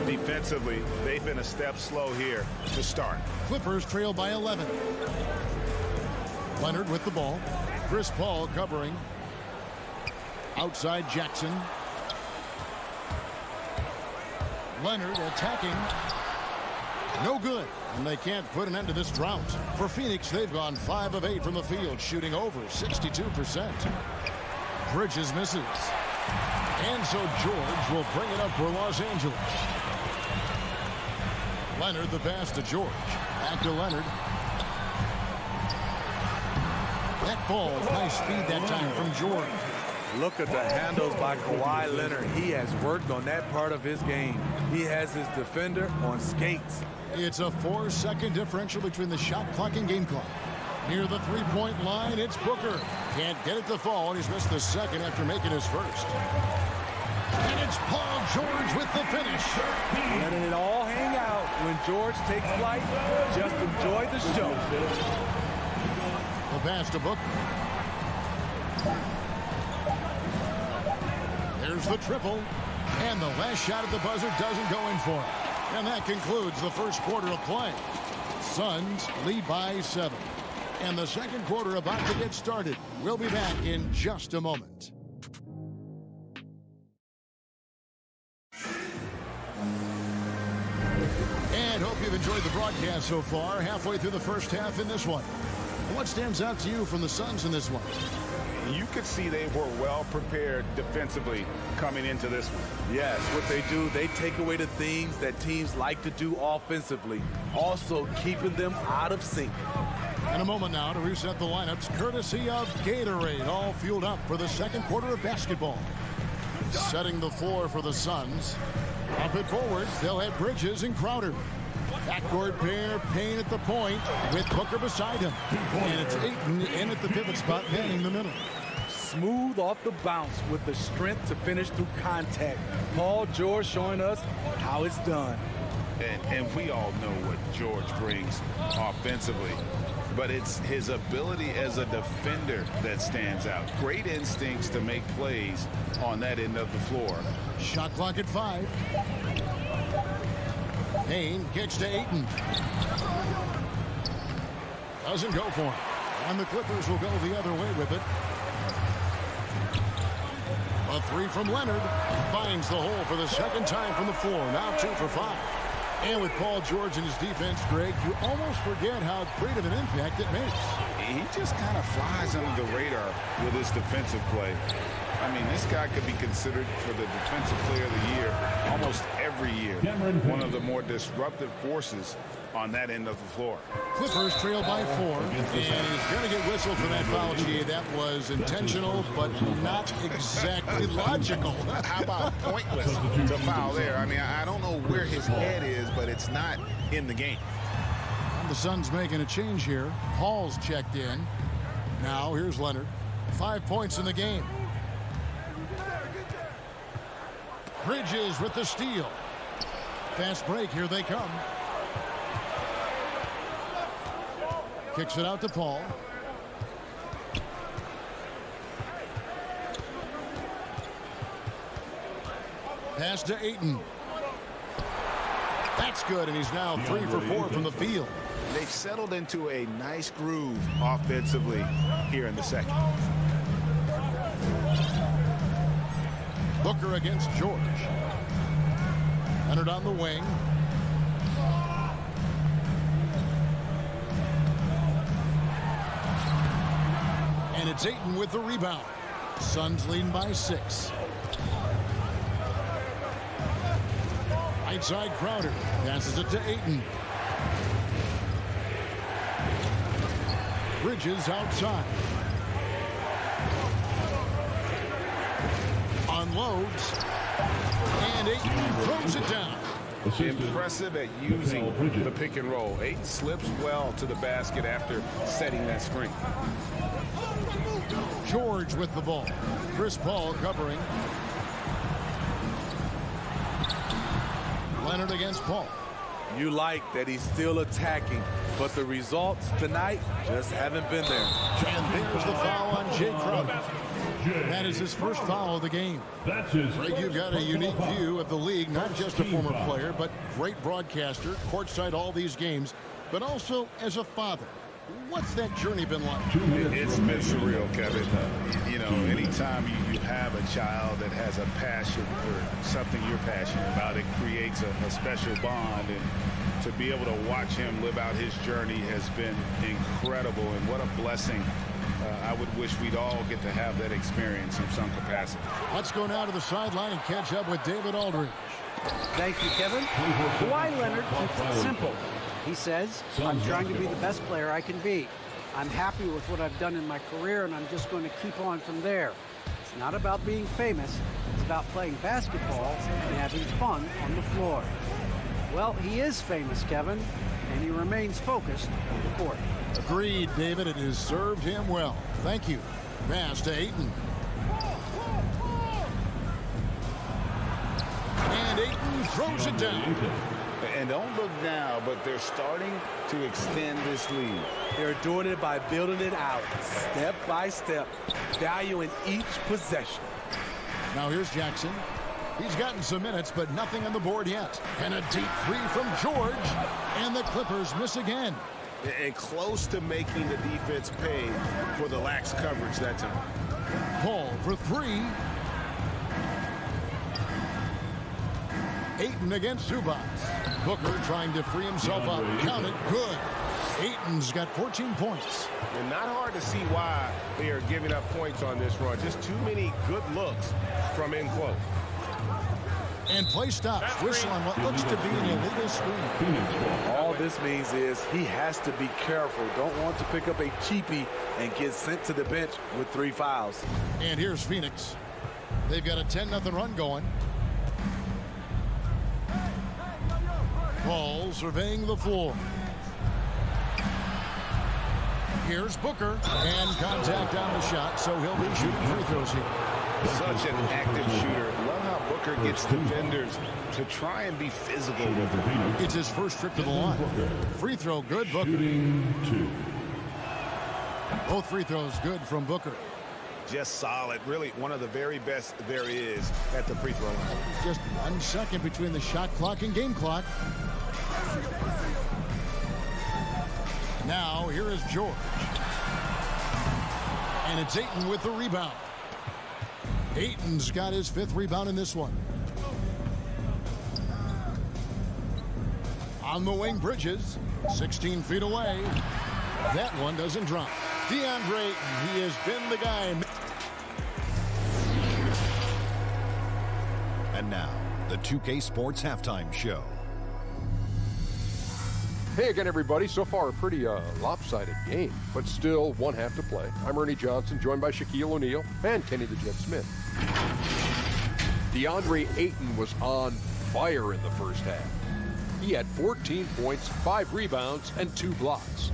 Speaker 1: Defensively, they've been a step slow here to start.
Speaker 2: Clippers trail by 11. Leonard with the ball. Chris Paul covering. Outside Jackson. Leonard attacking. No good. And they can't put an end to this drought. For Phoenix, they've gone 5 of 8 from the field, shooting over 62%. Bridges misses. And so George will bring it up for Los Angeles. Leonard the pass to George. Back to Leonard. That ball, nice speed that time from George.
Speaker 9: Look at the handles by Kawhi Leonard. He has worked on that part of his game. He has his defender on skates.
Speaker 2: It's a 4-second differential between the shot clock and game clock. Near the three-point line, it's Booker. Can't get it to fall, and he's missed the second after making his first. And it's Paul George with the finish.
Speaker 9: Letting it all hang out when George takes flight. Just enjoy the show.
Speaker 2: The pass to Booker. There's the triple. And the last shot at the buzzer doesn't go in for it. And that concludes the first quarter of play. Suns lead by 7. And the second quarter about to get started. We'll be back in just a moment. And hope you've enjoyed the broadcast so far. Halfway through the first half in this one. What stands out to you from the Suns in this one?
Speaker 14: You could see they were well prepared defensively coming into this one.
Speaker 9: Yes, what they do, they take away the things that teams like to do offensively. Also keeping them out of sync.
Speaker 2: In a moment now to reset the lineups, courtesy of Gatorade, all fueled up for the second quarter of basketball. Setting the floor for the Suns. Up it forward, they'll have Bridges and Crowder. Backcourt pair, Payne at the point with Booker beside him. And it's Ayton in at the pivot spot, manning the middle.
Speaker 9: Smooth off the bounce with the strength to finish through contact. Paul George showing us how it's done.
Speaker 14: And we all know what George brings offensively. But it's his ability as a defender that stands out. Great instincts to make plays on that end of the floor.
Speaker 2: Shot clock at 5. Payne kicks to Ayton. Doesn't go for him. And the Clippers will go the other way with it. A 3 from Leonard. Finds the hole for the second time from the floor. Now 2 for 5. And with Paul George and his defense, Greg, you almost forget how great of an impact it makes.
Speaker 14: He just kind of flies under the radar with his defensive play. I mean, this guy could be considered for the Defensive Player of the Year almost every year. One of the more disruptive forces on that end of the floor.
Speaker 2: Clippers trail by 4. And he's going to get whistled for that foul, G. That was intentional, but not exactly logical.
Speaker 14: How about pointless to foul there? I mean, I don't know where his head is, but it's not in the game.
Speaker 2: And the Suns making a change here. Paul's checked in. Now here's Leonard. 5 points in the game. Bridges with the steal. Fast break, here they come. Kicks it out to Paul. Pass to Ayton. That's good, and he's now 3 for 4 from the field.
Speaker 14: They've settled into a nice groove offensively here in the second.
Speaker 2: Booker against George. Leonard on the wing. And it's Ayton with the rebound. Suns leading by 6. Right side Crowder. Passes it to Ayton. Bridges outside. unloads, and Ayton throws it down.
Speaker 14: Impressive at using the pick and roll. Ayton slips well to the basket after setting that screen.
Speaker 2: George with the ball. Chris Paul covering. Leonard against Paul.
Speaker 9: You like that he's still attacking, but the results tonight just haven't been there.
Speaker 2: And there's the foul on Jay Crowder. That is his first foul of the game. Greg, you've got a unique view of the league, not just a former player, but great broadcaster, courtside all these games, but also as a father. What's that journey been like?
Speaker 14: It's been surreal, Kevin. You know, anytime you have a child that has a passion for something you're passionate about, it creates a special bond. And to be able to watch him live out his journey has been incredible. And what a blessing. I would wish we'd all get to have that experience in some capacity.
Speaker 2: Let's go now to the sideline and catch up with David Aldridge.
Speaker 15: Thank you, Kevin. Kawhi Leonard keeps it simple. He says, I'm trying to be the best player I can be. I'm happy with what I've done in my career, and I'm just going to keep on from there. It's not about being famous. It's about playing basketball and having fun on the floor. Well, he is famous, Kevin, and he remains focused on the court.
Speaker 2: Agreed, David. It has served him well. Thank you. Pass to Ayton. And Ayton throws it down.
Speaker 14: And don't look now, but they're starting to extend this lead.
Speaker 9: They're doing it by building it out, step by step, valuing each possession.
Speaker 2: Now here's Jackson. He's gotten some minutes, but nothing on the board yet. And a deep three from George. And the Clippers miss again.
Speaker 14: And close to making the defense pay for the lax coverage that time.
Speaker 2: Paul for three. Ayton against Zubac. Booker trying to free himself up. Count it. Good. Ayton's got 14 points.
Speaker 1: And not hard to see why they are giving up points on this run. Just too many good looks from in close.
Speaker 2: And play stops. Whistle on what looks to be an illegal screen.
Speaker 9: All this means is he has to be careful. Don't want to pick up a cheapie and get sent to the bench with 3 fouls.
Speaker 2: And here's Phoenix. They've got a 10-0 run going. Paul surveying the floor. Here's Booker. And contact on the shot, so he'll be shooting free throws here.
Speaker 14: Such an active shooter. Love how Booker gets defenders to try and be physical with him.
Speaker 2: It's his first trip to the line. Free throw good, Booker. Both free throws good from Booker.
Speaker 14: Just solid. Really one of the very best there is at the free throw line.
Speaker 2: Just 1 second between the shot clock and game clock. Now here is George. And it's Ayton with the rebound. Ayton's got his 5th rebound in this one. On the wing, Bridges, 16 feet away. That one doesn't drop. DeAndre Ayton, he has been the guy.
Speaker 16: And now, the 2K Sports Halftime Show.
Speaker 6: Hey again, everybody. So far, a pretty lopsided game, but still 1 half to play. I'm Ernie Johnson, joined by Shaquille O'Neal and Kenny the Jet Smith. DeAndre Ayton was on fire in the first half. He had 14 points, 5 rebounds, and 2 blocks.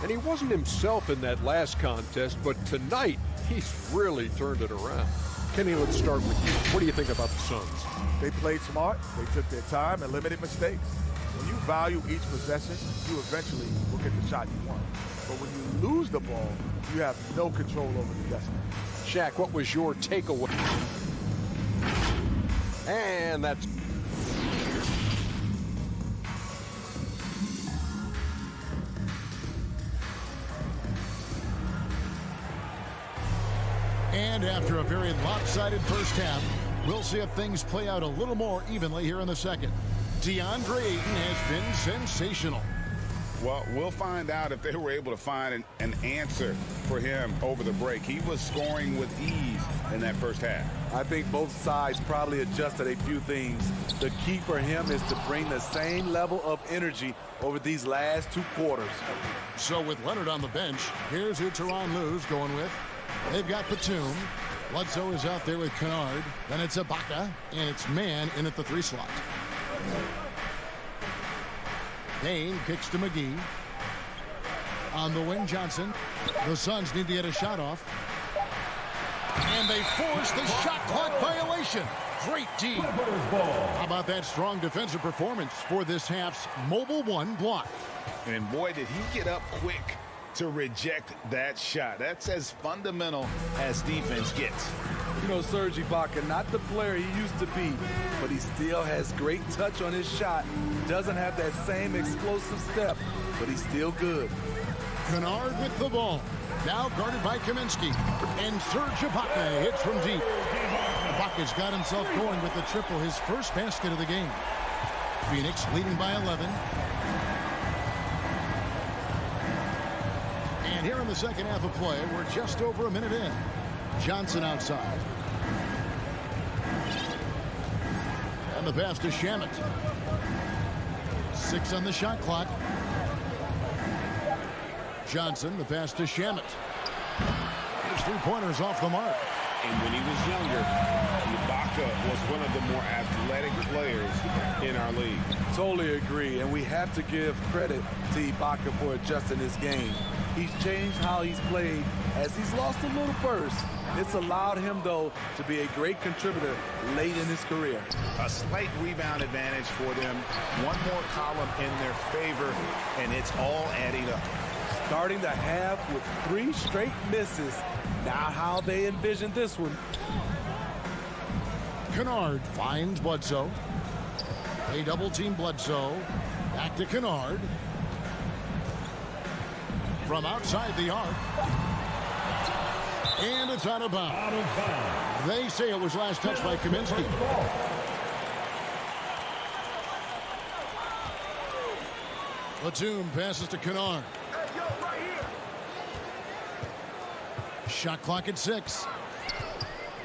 Speaker 6: And he wasn't himself in that last contest, but tonight, he's really turned it around. Kenny, let's start with you. What do you think about the Suns?
Speaker 7: They played smart. They took their time and limited mistakes. When you value each possession, you eventually will get the shot you want. But when you lose the ball, you have no control over the destiny.
Speaker 6: Shaq, what was your takeaway? And that's...
Speaker 2: And after a very lopsided first half, we'll see if things play out a little more evenly here in the second. DeAndre Ayton has been sensational.
Speaker 14: Well, we'll find out if they were able to find an answer for him over the break. He was scoring with ease in that first half.
Speaker 9: I think both sides probably adjusted a few things. The key for him is to bring the same level of energy over these last 2 quarters.
Speaker 2: So with Leonard on the bench, here's who Tyronn Lue's going with. They've got Batum. Bledsoe is out there with Kennard. Then it's Ibaka, and it's man in at the 3 slot. Payne kicks to McGee. On the wing, Johnson. The Suns need to get a shot off. And they force the shot clock violation. Great D. How about that strong defensive performance for this half's Mobile 1 block?
Speaker 14: And boy, did he get up quick to reject that shot. That's as fundamental as defense gets.
Speaker 9: You know, Serge Ibaka, not the player he used to be, but he still has great touch on his shot. Doesn't have that same explosive step, but he's still good.
Speaker 2: Kennard with the ball. Now guarded by Kaminsky. And Serge Ibaka hits from deep. Ibaka's got himself going with the triple, his first basket of the game. Phoenix leading by 11. And here in the second half of play, we're just over a minute in. Johnson outside. And the pass to Shamet. 6 on the shot clock. Johnson, the pass to Shamet. His 3-pointers off the mark.
Speaker 14: And when he was younger, Ibaka was one of the more athletic players in our league.
Speaker 9: Totally agree, and we have to give credit to Ibaka for adjusting his game. He's changed how he's played as he's lost a little burst. It's allowed him, though, to be a great contributor late in his career.
Speaker 14: A slight rebound advantage for them. One more column in their favor, and it's all adding up.
Speaker 9: Starting the half with 3 straight misses. Not how they envisioned this one.
Speaker 2: Kennard finds Bledsoe. They double-team Bledsoe. Back to Kennard. From outside the arc. And it's out of bounds. They say it was last touched by Kaminsky. Batum passes to Kennard. Shot clock at 6.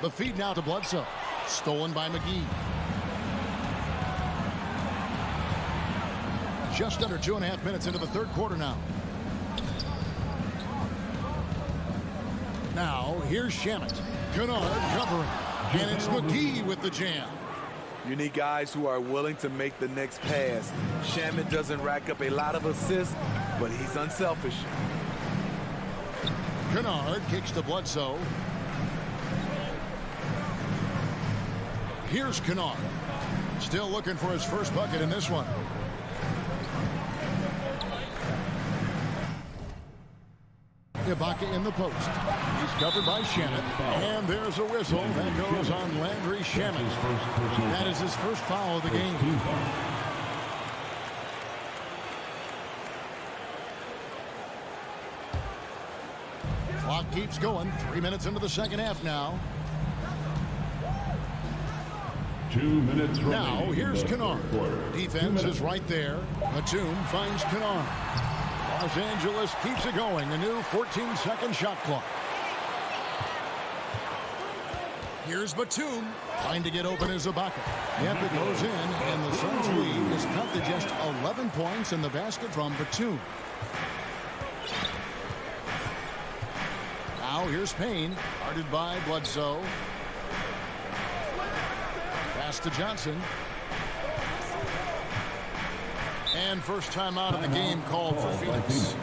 Speaker 2: The feed now to Bledsoe. Stolen by McGee. Just under 2.5 minutes into the third quarter now. Now, here's Shamet. Kennard covering. And it's McGee with the jam.
Speaker 9: You need guys who are willing to make the next pass. Shamet doesn't rack up a lot of assists, but he's unselfish.
Speaker 2: Kennard kicks to Bledsoe. Here's Kennard. Still looking for his first bucket in this one. Ibaka in the post. He's covered by Shamet. And there's a whistle that goes on Landry Shamet. That is his first foul of the game. Clock keeps going. 3 minutes into the second half now.
Speaker 8: 2 minutes remaining.
Speaker 2: Now here's Kennard. Defense is right there. Batum finds Kennard. Los Angeles keeps it going. A new 14-second shot clock. Here's Batum. Trying to get open as Ibaka. Yep, it goes in, and the Suns lead is cut to just 11 points in the basket from Batum. Now here's Payne, guarded by Bledsoe. Pass to Johnson. And first time out of the game called for Phoenix.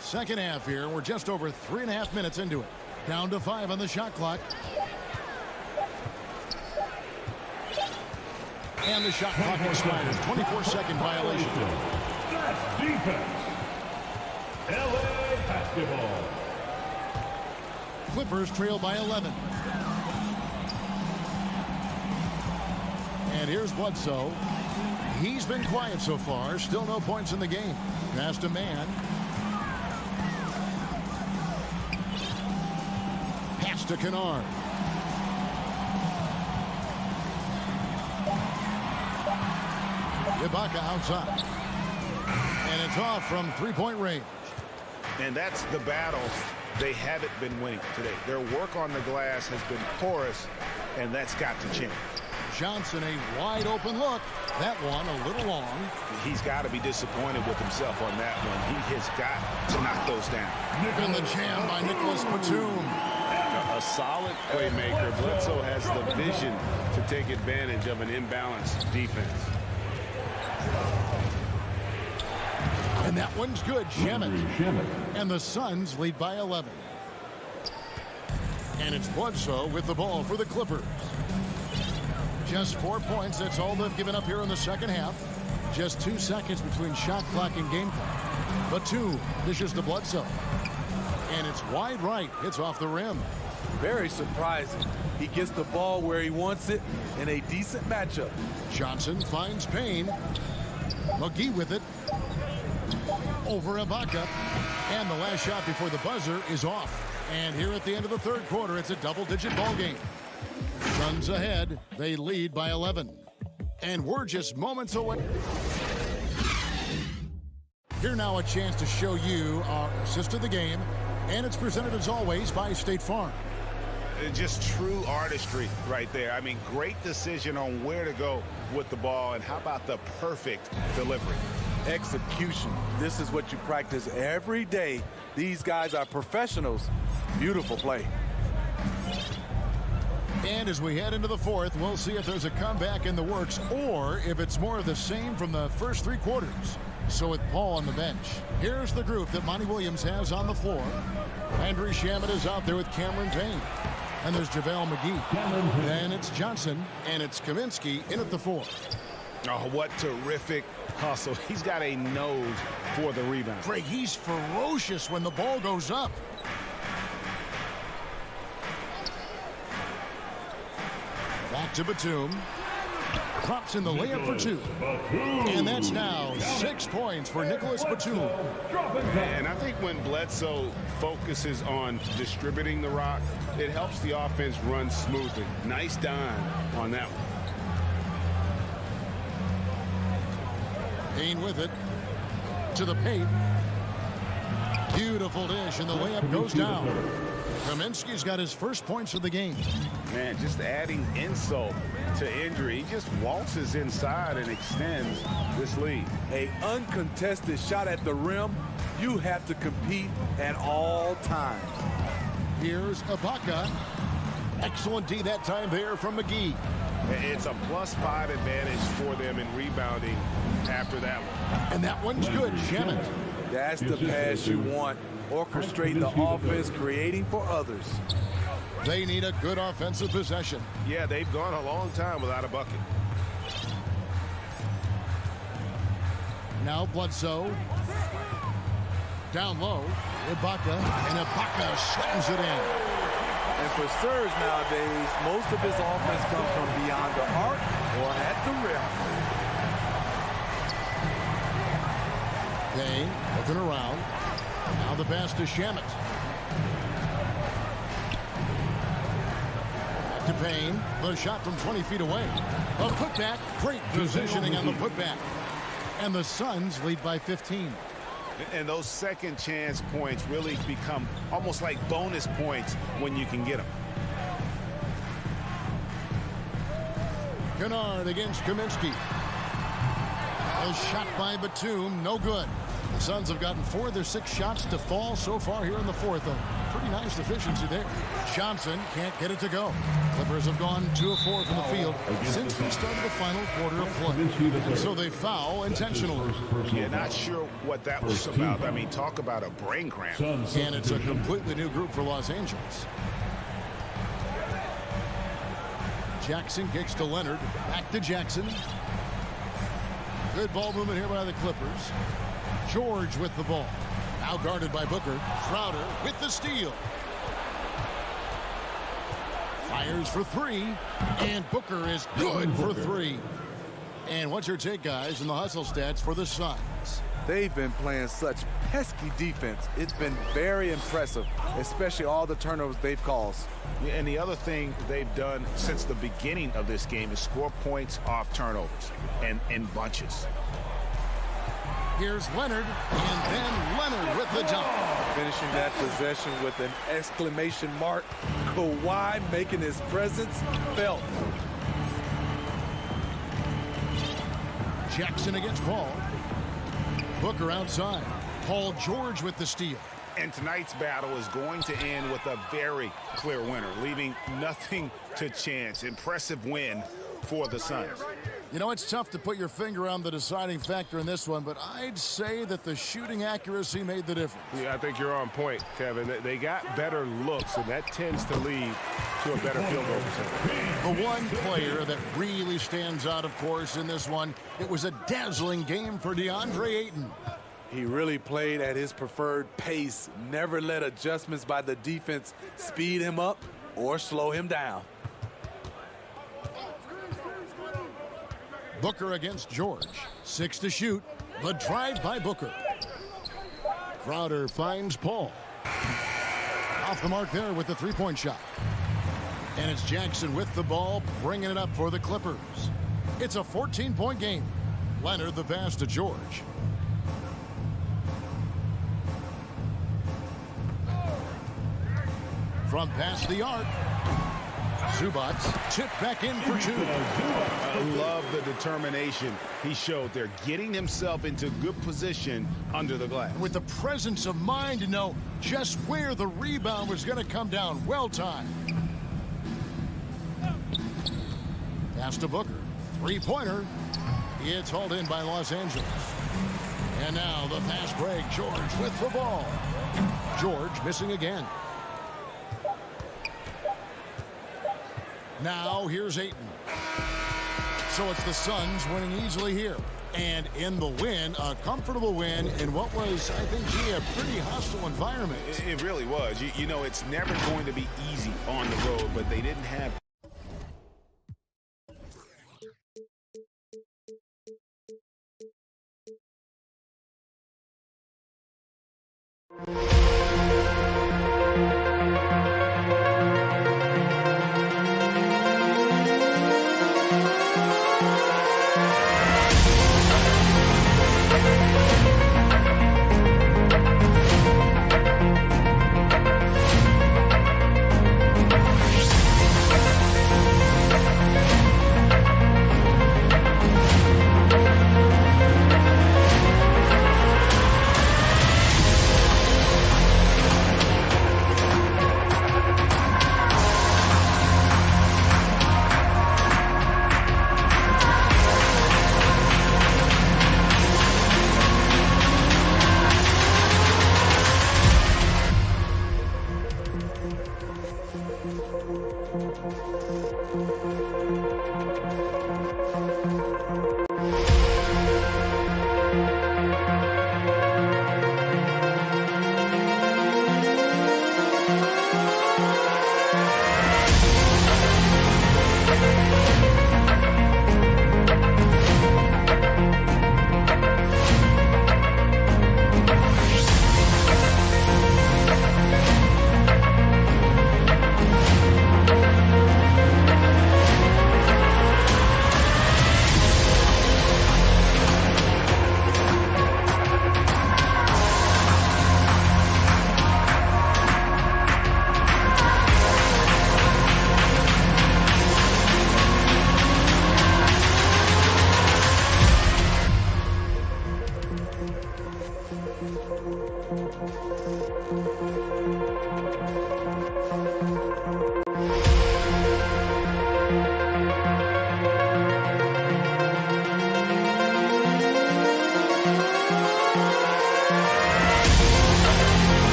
Speaker 2: Second half here. We're just over 3.5 minutes into it. Down to 5 on the shot clock. And the shot clock expires. 24-second violation.
Speaker 8: That's defense. LA basketball.
Speaker 2: Clippers trail by 11. And here's Bledsoe. He's been quiet so far. Still no points in the game. Pass to man. Pass to Kennard. Ibaka outside. And it's off from 3-point range.
Speaker 14: And that's the battle they haven't been winning today. Their work on the glass has been porous, and that's got to change.
Speaker 2: Johnson, a wide open look. That one a little long.
Speaker 14: He's got to be disappointed with himself on that one. He has got to knock those down.
Speaker 2: And the jam by Nicholas Batum.
Speaker 14: A solid playmaker. Bledsoe has the vision to take advantage of an imbalanced defense.
Speaker 2: And that one's good. Shamet. And the Suns lead by 11. And it's Bledsoe with the ball for the Clippers. Just 4 points. That's all they've given up here in the second half. Just 2 seconds between shot clock and game clock. Batum dishes to Bledsoe. And it's wide right. It's off the rim.
Speaker 9: Very surprising. He gets the ball where he wants it in a decent matchup.
Speaker 2: Johnson finds Payne. McGee with it. Over Ibaka. And the last shot before the buzzer is off. And here at the end of the third quarter, it's a double-digit ball game. Suns ahead. They lead by 11. And we're just moments away. Here now a chance to show you our assist of the game. And it's presented as always by State Farm.
Speaker 14: Just true artistry right there. I mean, great decision on where to go with the ball. And how about the perfect delivery?
Speaker 9: Execution. This is what you practice every day. These guys are professionals. Beautiful play.
Speaker 2: And as we head into the fourth, we'll see if there's a comeback in the works or if it's more of the same from the first 3 quarters. So with Paul on the bench, here's the group that Monty Williams has on the floor. Andrew Shamet is out there with Cameron Payne. And there's JaVale McGee. Then it's Johnson, and it's Kaminsky in at the 4.
Speaker 14: Oh, what terrific hustle. He's got a nose for the rebound.
Speaker 2: Craig, he's ferocious when the ball goes up. Back to Batum. Drops in the layup for 2. And that's now 6 points for Nicholas Batum.
Speaker 14: And I think when Bledsoe focuses on distributing the rock, it helps the offense run smoothly. Nice dime on that one.
Speaker 2: Payne with it. To the paint. Beautiful dish, and the layup goes down. Kaminsky's got his first points of the game.
Speaker 14: Man, just adding insult to injury. He just waltzes inside and extends this lead.
Speaker 9: An uncontested shot at the rim. You have to compete at all times.
Speaker 2: Here's Ibaka. Excellent D that time there from McGee.
Speaker 14: It's a +5 advantage for them in rebounding after that one.
Speaker 2: And that one's good. Shamet.
Speaker 9: That's the pass you want. Orchestrate the offense, creating for others.
Speaker 2: They need a good offensive possession.
Speaker 14: Yeah, they've gone a long time without a bucket.
Speaker 2: Now Bledsoe. Down low. Ibaka. And Ibaka slams it in.
Speaker 9: And for Serge nowadays, most of his offense comes from beyond the arc or at the rim.
Speaker 2: Payne looking around. Now the pass to Shamet. Back to Payne. The shot from 20 feet away. A putback. Great positioning on the putback. And the Suns lead by 15.
Speaker 14: And those second chance points really become almost like bonus points when you can get them.
Speaker 2: Kennard against Kaminsky. A shot by Batum, no good. The Suns have gotten 4 of their 6 shots to fall so far here in the fourth. A pretty nice efficiency there. Johnson can't get it to go. Clippers have gone 2 of 4 from the field since we started the final quarter of play. So they foul intentionally.
Speaker 14: Yeah, not sure what that was about. I mean, talk about a brain cramp.
Speaker 2: And it's a completely new group for Los Angeles. Jackson kicks to Leonard. Back to Jackson. Good ball movement here by the Clippers. George with the ball. Now guarded by Booker. Crowder with the steal. Fires for 3. And Booker is good for 3. And what's your take, guys, in the hustle stats for the Suns?
Speaker 9: They've been playing such pesky defense. It's been very impressive, especially all the turnovers they've caused.
Speaker 14: And the other thing they've done since the beginning of this game is score points off turnovers and in bunches.
Speaker 2: Here's Leonard, and then Leonard with the dunk.
Speaker 9: Finishing that possession with an exclamation mark. Kawhi making his presence felt.
Speaker 2: Jackson against Paul. Booker outside. Paul George with the steal.
Speaker 14: And tonight's battle is going to end with a very clear winner, leaving nothing to chance. Impressive win for the Suns.
Speaker 2: You know, it's tough to put your finger on the deciding factor in this one, but I'd say that the shooting accuracy made the difference.
Speaker 17: Yeah, I think you're on point, Kevin. They got better looks, and that tends to lead to a better field goal percentage.
Speaker 2: The one player that really stands out, of course, in this one, it was a dazzling game for DeAndre Ayton.
Speaker 9: He really played at his preferred pace, never let adjustments by the defense speed him up or slow him down.
Speaker 2: Booker against George. 6 to shoot. The drive by Booker. Crowder finds Paul. Off the mark there with the three-point shot. And it's Jackson with the ball, bringing it up for the Clippers. It's a 14-point game. Leonard the pass to George. From past the arc. Zubac tipped back in for two.
Speaker 14: I love the determination he showed there, getting himself into good position under the glass.
Speaker 2: With the presence of mind to know just where the rebound was going to come down. Well timed. Pass to Booker. Three-pointer. It's hauled in by Los Angeles. And now the fast break. George with the ball. George missing again. Now here's Ayton. So it's the Suns winning easily here. And in the win, a comfortable win in what was, I think, a pretty hostile environment.
Speaker 14: It really was. You know, it's never going to be easy on the road, but they didn't have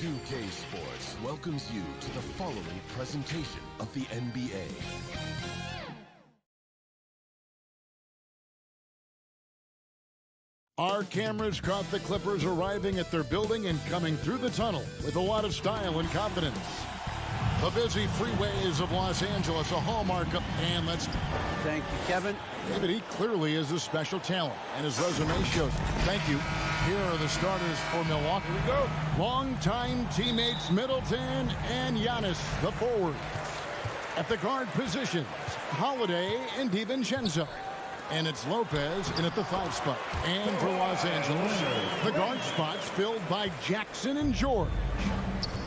Speaker 13: 2K Sports welcomes you to the following presentation of the NBA.
Speaker 2: Our cameras caught the Clippers arriving at their building and coming through the tunnel with a lot of style and confidence. The busy freeways of Los Angeles, a hallmark of, and let's...
Speaker 15: Thank you, Kevin.
Speaker 2: David, he clearly is a special talent, and his resume shows it. Thank you. Here are the starters for Milwaukee. Here we go. Longtime teammates Middleton and Giannis, the forwards. At the guard positions, Holiday and DiVincenzo. And it's Lopez in at the 5 spot. And for Los Angeles, the guard spots filled by Jackson and George.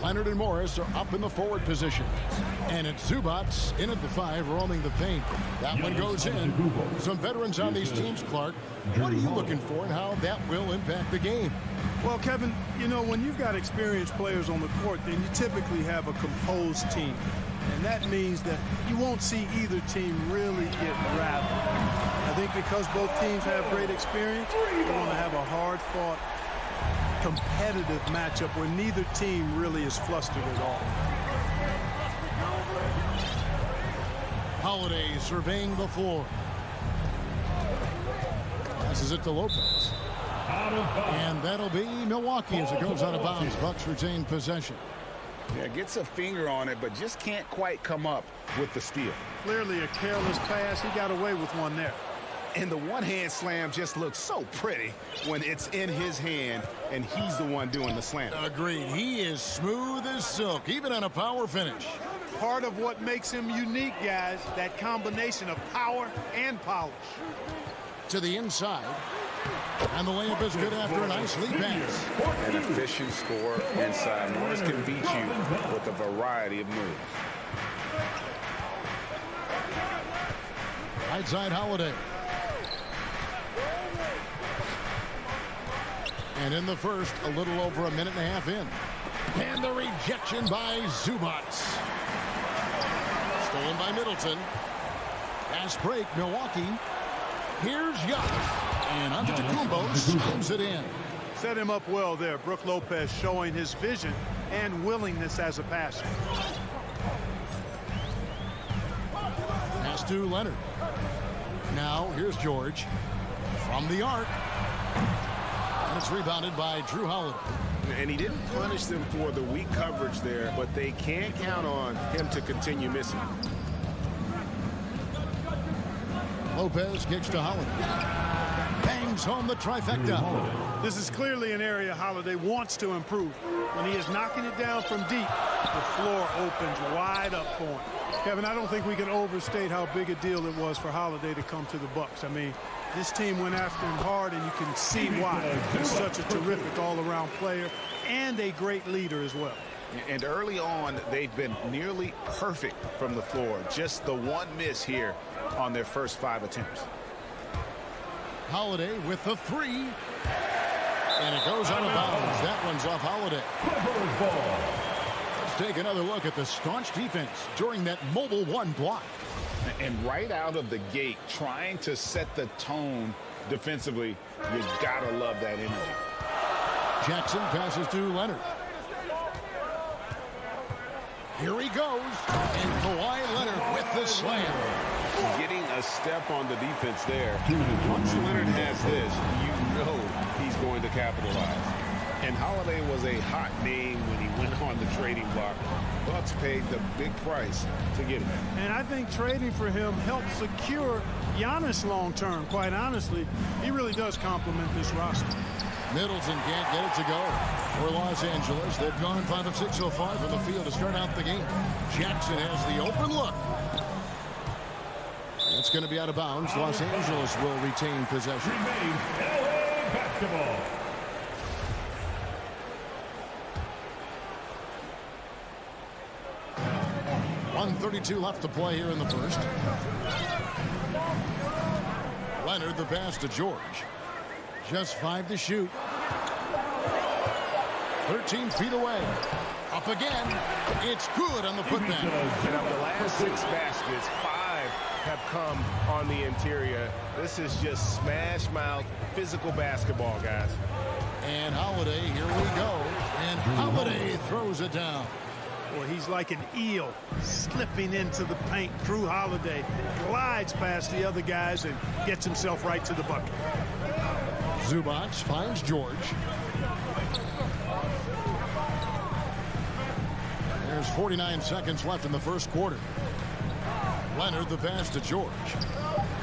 Speaker 2: Leonard and Morris are up in the forward positions. And it's Zubac in at the 5, roaming the paint. That one goes in. Some veterans on these teams, Clark. What are you looking for and how that will impact the game?
Speaker 18: Well, Kevin, you know, when you've got experienced players on the court, then you typically have a composed team. And that means that you won't see either team really get rattled. I think because both teams have great experience, you're going to have a hard-fought, competitive matchup where neither team really is flustered at all.
Speaker 2: Holiday surveying the floor. Passes it to Lopez. And that'll be Milwaukee as it goes out of bounds. Bucks retain possession.
Speaker 14: Yeah, gets a finger on it, but just can't quite come up with the steal.
Speaker 18: Clearly a careless pass. He got away with one there.
Speaker 17: And the one-hand slam just looks so pretty when it's in his hand and he's the one doing the slam.
Speaker 2: Agreed. He is smooth as silk, even on a power finish.
Speaker 18: Part of what makes him unique, guys, that combination of power and polish.
Speaker 2: To the inside. And the layup is good after a nice lead pass.
Speaker 14: An efficient score inside. Morris can beat you with a variety of moves.
Speaker 2: Right side Holiday. And in the first, a little over a minute and a half in. And the rejection by Zubac. Stolen by Middleton. Fast break, Milwaukee. Here's Giannis. And Antetokounmpo slams it in.
Speaker 18: Set him up well there. Brook Lopez showing his vision and willingness as a passer.
Speaker 2: Pass to Leonard. Now, here's George. From the arc. And it's rebounded by Drew Holiday.
Speaker 17: And he didn't punish them for the weak coverage there, but they can't count on him to continue missing.
Speaker 2: Lopez kicks to Holiday. Bangs home the trifecta.
Speaker 18: This is clearly an area Holiday wants to improve. When he is knocking it down from deep, the floor opens wide up for him. Kevin, I don't think we can overstate how big a deal it was for Holiday to come to the Bucks. I mean, this team went after him hard, and you can see why. He's such a terrific all-around player and a great leader as well.
Speaker 14: And early on, they've been nearly perfect from the floor. Just the one miss here on their first 5 attempts.
Speaker 2: Holiday with the 3. And it goes out of bounds. That one's off Holiday. Let's take another look at the staunch defense during that mobile 1 block.
Speaker 14: And right out of the gate, trying to set the tone defensively, you gotta love that energy.
Speaker 2: Jackson passes to Leonard. Here he goes. And Kawhi Leonard with the slam.
Speaker 17: Getting a step on the defense there. Once Leonard has this, you know he's going to capitalize. And Holiday was a hot name when he went on the trading block. Bucks paid the big price to get him.
Speaker 18: And I think trading for him helped secure Giannis long-term. Quite honestly, he really does complement this roster.
Speaker 2: Middleton can't get it to go. For Los Angeles, they've gone 5 of 6 so far from the field to start out the game. Jackson has the open look. It's going to be out of bounds. Los Angeles will retain possession.
Speaker 8: LA basketball.
Speaker 2: .132 left to play here in the first. Leonard the pass to George. Just 5 to shoot. 13 feet away. Up again. It's good on the putback.
Speaker 17: And of the last 6 baskets, 5 have come on the interior. This is just smash mouth physical basketball, guys.
Speaker 2: And Holiday, here we go. And Holiday throws it down.
Speaker 18: Well, he's like an eel slipping into the paint. Drew Holiday glides past the other guys and gets himself right to the bucket.
Speaker 2: Zubac finds George. There's 49 seconds left in the first quarter. Leonard the pass to George.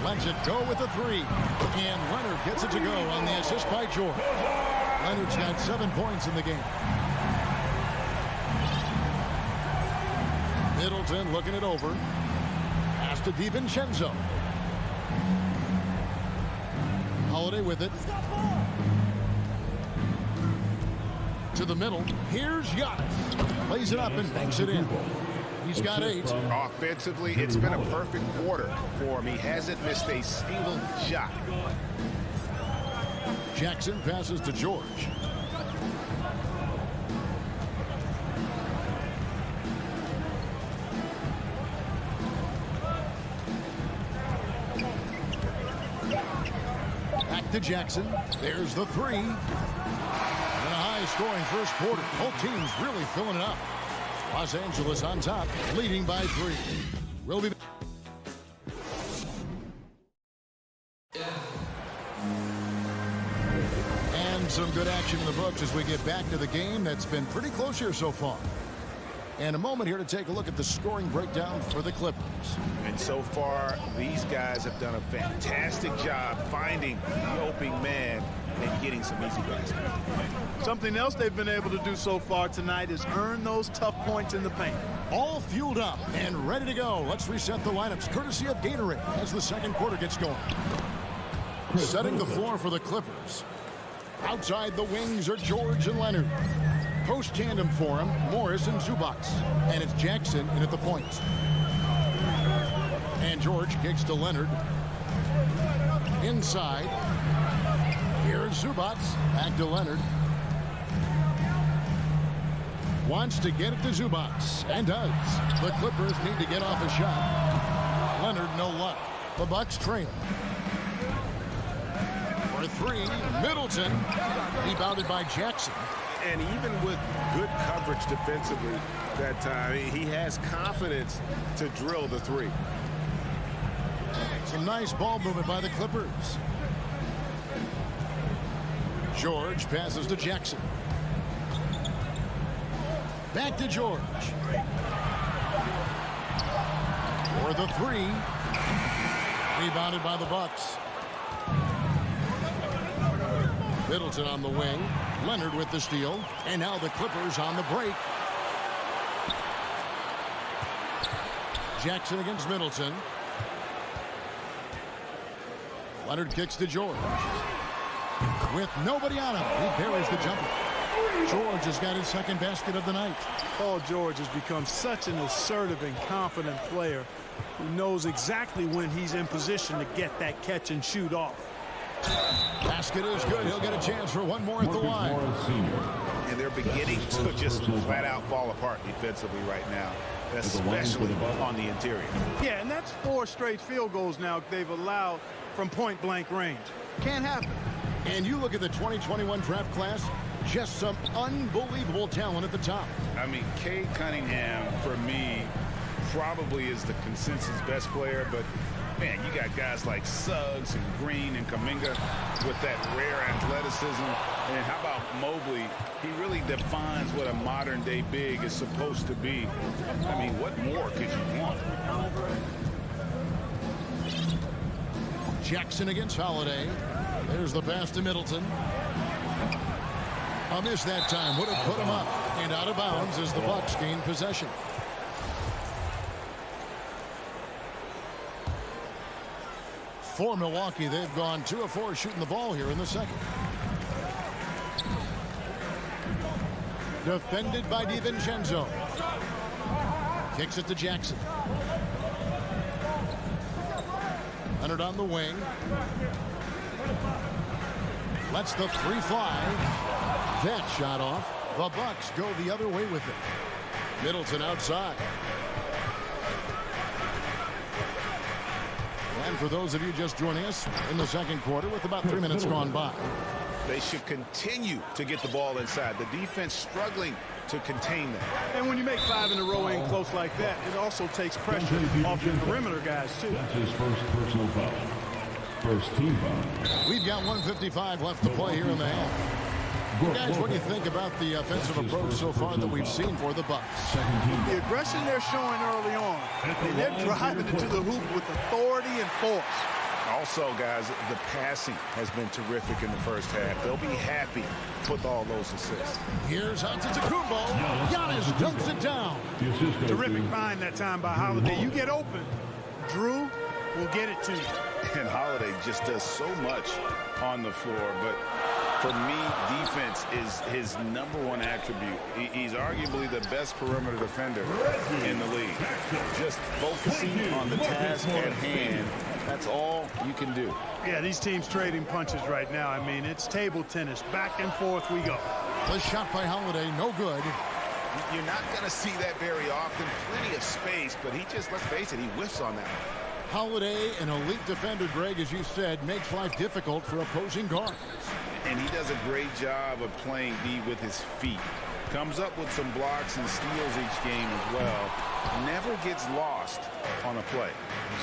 Speaker 2: Lets it go with a three. And Leonard gets it to go on the assist by George. Leonard's got 7 points in the game. Middleton looking it over. Pass to DiVincenzo. Holiday with it. To the middle. Here's Giannis. Plays it up and banks it in. He's got 8.
Speaker 14: Offensively, it's been a perfect quarter for him. He hasn't missed a single shot.
Speaker 2: Jackson passes to George. Back to Jackson. There's the three. And a high-scoring first quarter. Both teams really filling it up. Los Angeles on top, leading by 3. We'll be back. And some good action in the books as we get back to the game that's been pretty close here so far. And a moment here to take a look at the scoring breakdown for the Clippers.
Speaker 14: And so far, these guys have done a fantastic job finding the opening man and getting some easy baskets.
Speaker 18: Something else they've been able to do so far tonight is earn those tough points in the paint.
Speaker 2: All fueled up and ready to go. Let's reset the lineups courtesy of Gatorade as the second quarter gets going. Setting the floor for the Clippers. Outside the wings are George and Leonard. Post tandem for him, Morris and Zubac. And it's Jackson in at the points. And George kicks to Leonard. Inside. Here's Zubac. Back to Leonard. Wants to get it to Zubac. And does. The Clippers need to get off a shot. Leonard no luck. The Bucks trail. For 3, Middleton. Rebounded by Jackson.
Speaker 17: And even with good coverage defensively that time, he has confidence to drill the 3.
Speaker 2: Some nice ball movement by the Clippers. George passes to Jackson. Back to George. For the 3. Rebounded by the Bucks. Middleton on the wing. Leonard with the steal. And now the Clippers on the break. Jackson against Middleton. Leonard kicks to George. With nobody on him, he buries the jumper. George has got his second basket of the night.
Speaker 18: Paul George has become such an assertive and confident player who knows exactly when he's in position to get that catch and shoot off.
Speaker 2: Basket is good. He'll get a chance for one more at the line.
Speaker 14: And they're beginning to just flat out fall apart defensively right now, especially on the interior.
Speaker 18: Yeah, and that's 4 straight field goals now they've allowed from point-blank range. Can't happen.
Speaker 2: And you look at the 2021 draft class, just some unbelievable talent at the top.
Speaker 14: I mean, Cade Cunningham, for me, probably is the consensus best player, but man, you got guys like Suggs and Green and Kuminga with that rare athleticism. And how about Mobley? He really defines what a modern-day big is supposed to be. I mean, what more could you want?
Speaker 2: Jackson against Holiday. There's the pass to Middleton. A miss that time. Would have put him up. And out of bounds as the Bucks gain possession. For Milwaukee, they've gone 2 of 4 shooting the ball here in the second. Defended by DiVincenzo. Kicks it to Jackson. Leonard on the wing. Lets the 3 fly. That shot off. The Bucks go the other way with it. Middleton outside. And for those of you just joining us in the second quarter with about 3 minutes gone by.
Speaker 17: They should continue to get the ball inside. The defense struggling to contain them.
Speaker 18: And when you make 5 in a row in close like that, it also takes pressure off your perimeter guys, too.
Speaker 8: That's his first personal foul. First team foul.
Speaker 2: We've got 1:55 left to play here in the half. Guys, what do you think about the offensive approach so far that we've seen for the Bucks?
Speaker 18: The aggression they're showing early on, and they're driving into the hoop with authority and force.
Speaker 17: Also, guys, the passing has been terrific in the first half. They'll be happy with all those assists.
Speaker 2: Here's Antetokounmpo. Giannis dunks it down.
Speaker 18: Terrific find that time by Holiday. You get open, Drew will get it to you.
Speaker 17: And Holiday just does so much on the floor, but for me, defense is his #1 attribute. He's arguably the best perimeter defender in the league. Just focusing on the task at hand, that's all you can do.
Speaker 18: Yeah, these teams trading punches right now. I mean, it's table tennis. Back and forth we go.
Speaker 2: The shot by Holiday, no good.
Speaker 17: You're not going to see that very often. Plenty of space, but he just, let's face it, he whiffs on that.
Speaker 2: Holiday, an elite defender, Greg, as you said, makes life difficult for opposing guards.
Speaker 17: And he does a great job of playing D with his feet. Comes up with some blocks and steals each game as well. Never gets lost on a play.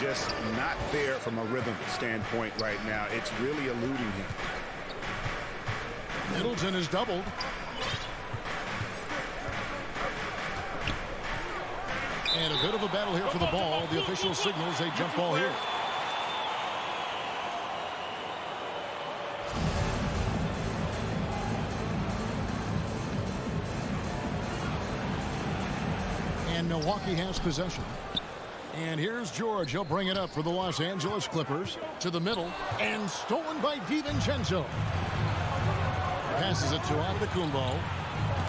Speaker 17: Just not there from a rhythm standpoint right now. It's really eluding him.
Speaker 2: Middleton is doubled. And a bit of a battle here for the ball. The official signals a jump ball here. And Milwaukee has possession. And here's George. He'll bring it up for the Los Angeles Clippers. To the middle. And stolen by DiVincenzo. Passes it to Antetokounmpo.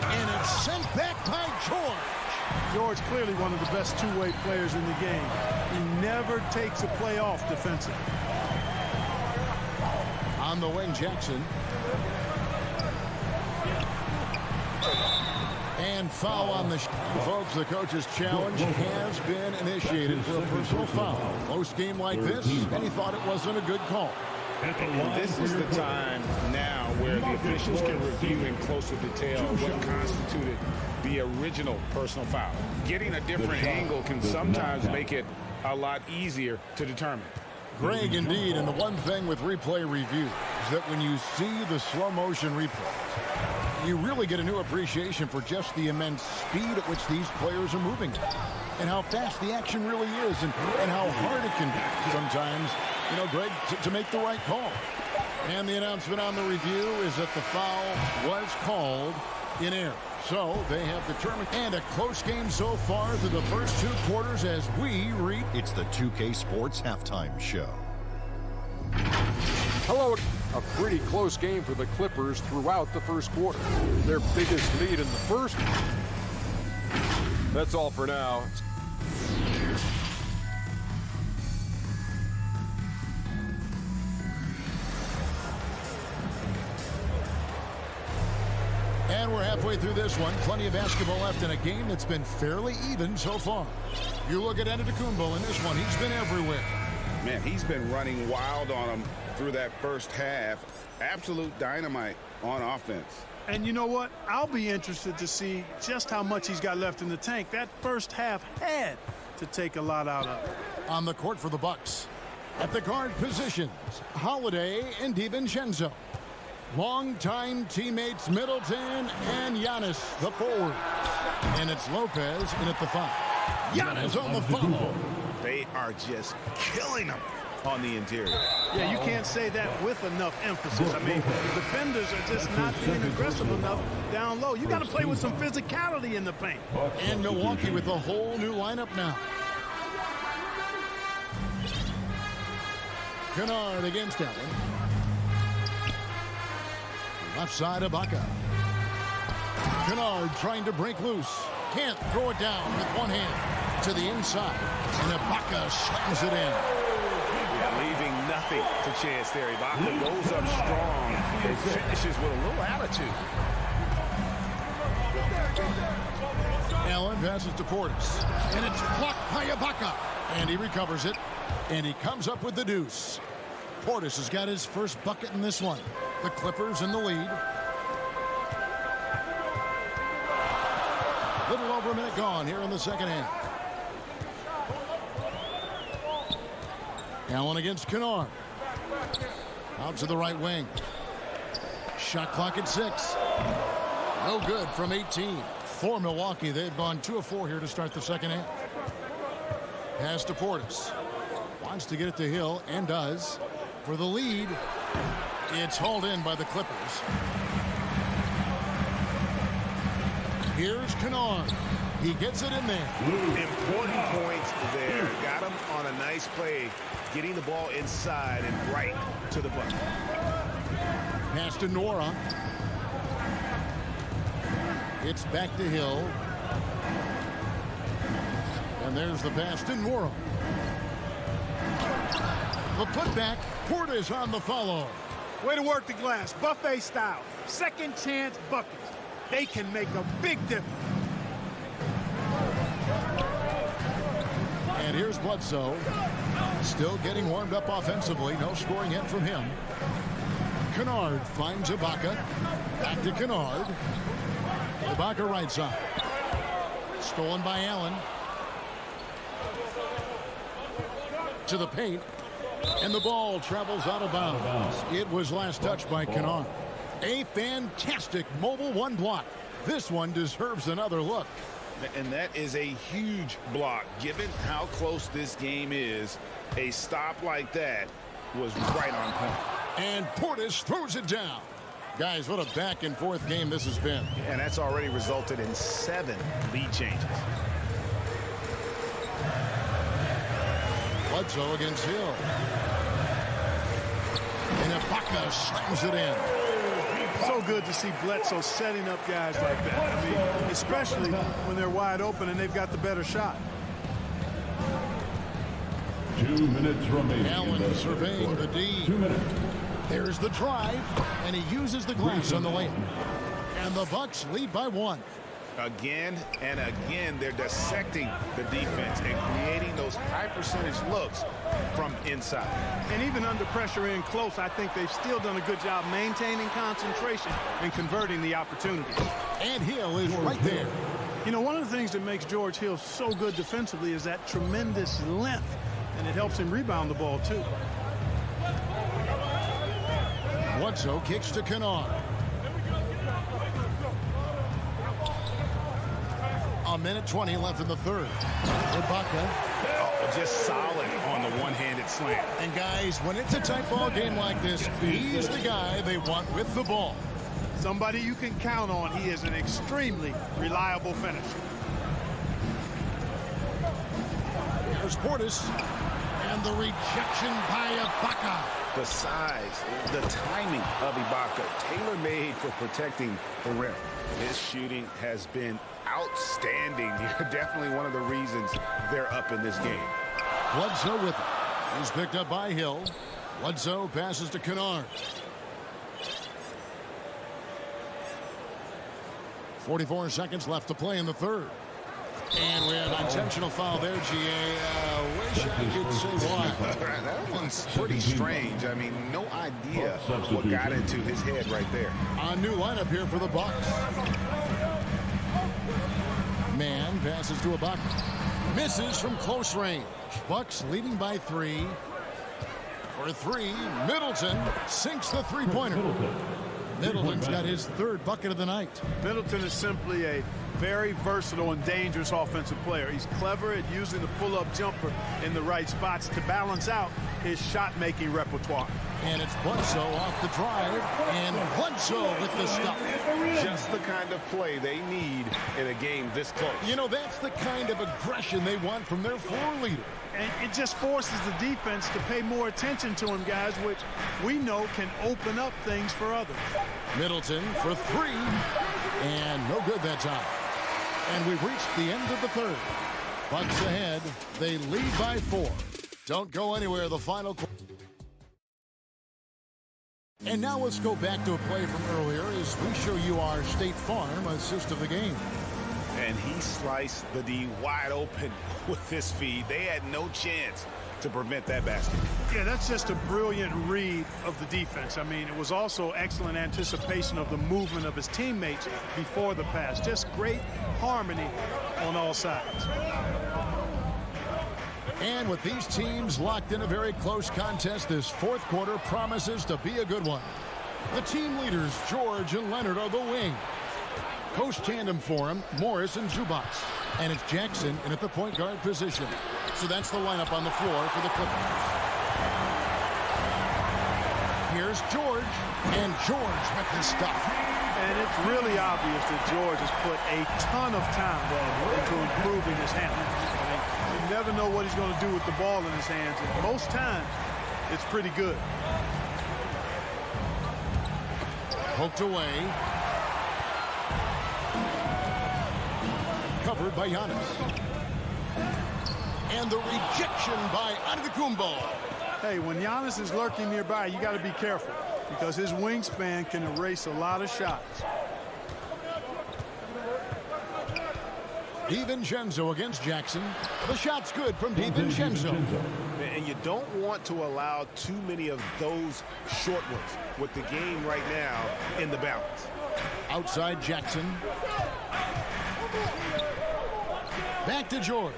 Speaker 2: And it's sent back by George.
Speaker 18: George clearly one of the best two-way players in the game. He never takes a play off defensively.
Speaker 2: On the wing, Jackson. And foul on the folks. The coach's challenge has been initiated for a personal foul. Close game like this, and he thought it wasn't a good call.
Speaker 17: And this is the time now where the officials can review in closer detail what constituted the original personal foul. Getting a different angle can sometimes make it a lot easier to determine.
Speaker 2: Greg, indeed, and the one thing with replay review is that when you see the slow motion replays, you really get a new appreciation for just the immense speed at which these players are moving and how fast the action really is and how hard it can be sometimes, you know, Greg, to make the right call. And the announcement on the review is that the foul was called in error. So they have determined, and a close game so far through the first 2 quarters as we read.
Speaker 16: It's the 2K Sports Halftime Show.
Speaker 6: Hello. A pretty close game for the Clippers throughout the first quarter. Their biggest lead in the first. That's all for now.
Speaker 2: And we're halfway through this one. Plenty of basketball left in a game that's been fairly even so far. You look at Antetokounmpo in this one. He's been everywhere.
Speaker 17: Man, he's been running wild on him through that first half. Absolute dynamite on offense.
Speaker 18: And you know what? I'll be interested to see just how much he's got left in the tank. That first half had to take a lot out of it.
Speaker 2: On the court for the Bucks. At the guard positions, Holiday and DiVincenzo. Longtime teammates Middleton and Giannis, the forward. And it's Lopez in at the 5. Giannis on the follow.
Speaker 17: They are just killing them on the interior.
Speaker 18: Yeah, you can't say that with enough emphasis. I mean, the defenders are just not being aggressive enough down low. You got to play with some physicality in the paint.
Speaker 2: And Milwaukee with a whole new lineup now. Kennard against Allen. Left side of Ibaka. Kennard trying to break loose. Can't throw it down with one hand to the inside. And Ibaka slams it in.
Speaker 17: Leaving nothing to chance there. Ibaka goes up strong and finishes with a little attitude.
Speaker 2: Allen passes to Portis. And it's blocked by Ibaka. And he recovers it. And he comes up with the deuce. Portis has got his first bucket in this one. The Clippers in the lead. Little over a minute gone here in the second half. Allen against Kennard. Out to the right wing. Shot clock at 6. No good from 18. For Milwaukee, they've gone 2 of 4 here to start the second half. Pass to Portis. Wants to get it to Hill, and does. For the lead, it's hauled in by the Clippers. Here's Kennard. He gets it in there.
Speaker 17: Important points there. Got him on a nice play, getting the ball inside and right to the bucket.
Speaker 2: Pass to Nora. It's back to Hill. And there's the pass to Nora. The putback. Portis on the follow.
Speaker 18: Way to work the glass. Buffet style. Second chance buckets. They can make a big difference.
Speaker 2: And here's Bledsoe. Still getting warmed up offensively. No scoring yet from him. Kennard finds Ibaka. Back to Kennard. Ibaka right side. Stolen by Allen. To the paint. And the ball travels out of bounds. It was last touched by Kennard. A fantastic mobile one block. This one deserves another look.
Speaker 14: And that is a huge block. Given how close this game is, a stop like that was right on point.
Speaker 2: And Portis throws it down. Guys, what a back and forth game this has been.
Speaker 14: And that's already resulted in 7 lead changes.
Speaker 2: Bledsoe against Hill. And Ibaka slams it in.
Speaker 18: So good to see Bledsoe setting up guys like that. I mean, especially when they're wide open and they've got the better shot.
Speaker 8: 2 minutes remaining.
Speaker 2: Allen surveying the D.
Speaker 8: 2 minutes.
Speaker 2: There's the drive, and he uses the glass on the lane. And the Bucks lead by 1.
Speaker 14: Again and again, they're dissecting the defense and creating those high percentage looks from inside.
Speaker 18: And even under pressure in close, I think they've still done a good job maintaining concentration and converting the opportunities.
Speaker 2: And Hill is right there.
Speaker 18: You know, one of the things that makes George Hill so good defensively is that tremendous length, and it helps him rebound the ball, too.
Speaker 2: Bledsoe kicks to Kennard. A minute 20 left in the third. Ibaka.
Speaker 14: Oh, just solid on the one-handed slam.
Speaker 2: And guys, when it's a tight ball game like this, he's the guy they want with the ball.
Speaker 18: Somebody you can count on. He is an extremely reliable finisher.
Speaker 2: Here's Portis. And the rejection by Ibaka.
Speaker 14: The size, the timing of Ibaka, tailor-made for protecting the rim. His shooting has been outstanding. Definitely one of the reasons they're up in this game.
Speaker 2: Bledsoe with it. He's picked up by Hill. Bledsoe passes to Kennard. 44 seconds left to play in the third. And we have an intentional foul there, GA. Wish I could say why.
Speaker 14: That one's pretty strange. I mean, no idea what got into his head right there.
Speaker 2: A new lineup here for the Bucks. Man passes to Ibaka. Misses from close range. Bucks leading by 3. For 3, Middleton sinks the three-pointer. Middleton's got his 3rd bucket of the night.
Speaker 18: Middleton is simply a very versatile and dangerous offensive player. He's clever at using the pull-up jumper in the right spots to balance out his shot-making repertoire.
Speaker 2: And it's Bledsoe off the drive, and Bledsoe with the stop.
Speaker 14: Just the kind of play they need in a game this close.
Speaker 2: You know, that's the kind of aggression they want from their floor leader.
Speaker 18: And it just forces the defense to pay more attention to him, guys, which we know can open up things for others.
Speaker 2: Middleton for 3, and no good that time. And we've reached the end of the third. Bucks ahead. They lead by 4. Don't go anywhere. The final. And now let's go back to a play from earlier as we show you our State Farm assist of the game.
Speaker 14: And he sliced the D wide open with this feed. They had no chance
Speaker 17: to prevent that basket.
Speaker 18: Yeah, that's just a brilliant read of the defense. I mean, it was also excellent anticipation of the movement of his teammates before the pass. Just great harmony on all sides.
Speaker 2: And with these teams locked in a very close contest, this fourth quarter promises to be a good one. The team leaders, George and Leonard, are the wing. Coach tandem for him, Morris and Zubats. And it's Jackson in at the point guard position. So that's the lineup on the floor for the Clippers. Here's George, and George with the stuff.
Speaker 18: And it's really obvious that George has put a ton of time into improving his handling. I mean, you never know what he's going to do with the ball in his hands, and most times it's pretty good.
Speaker 2: Poked away. Covered by Giannis. And the rejection by Antetokounmpo.
Speaker 18: Hey, when Giannis is lurking nearby, you got to be careful because his wingspan can erase a lot of shots.
Speaker 2: DiVincenzo against Jackson. The shot's good from DiVincenzo.
Speaker 17: And you don't want to allow too many of those short ones with the game right now in the balance.
Speaker 2: Outside Jackson. Back to George.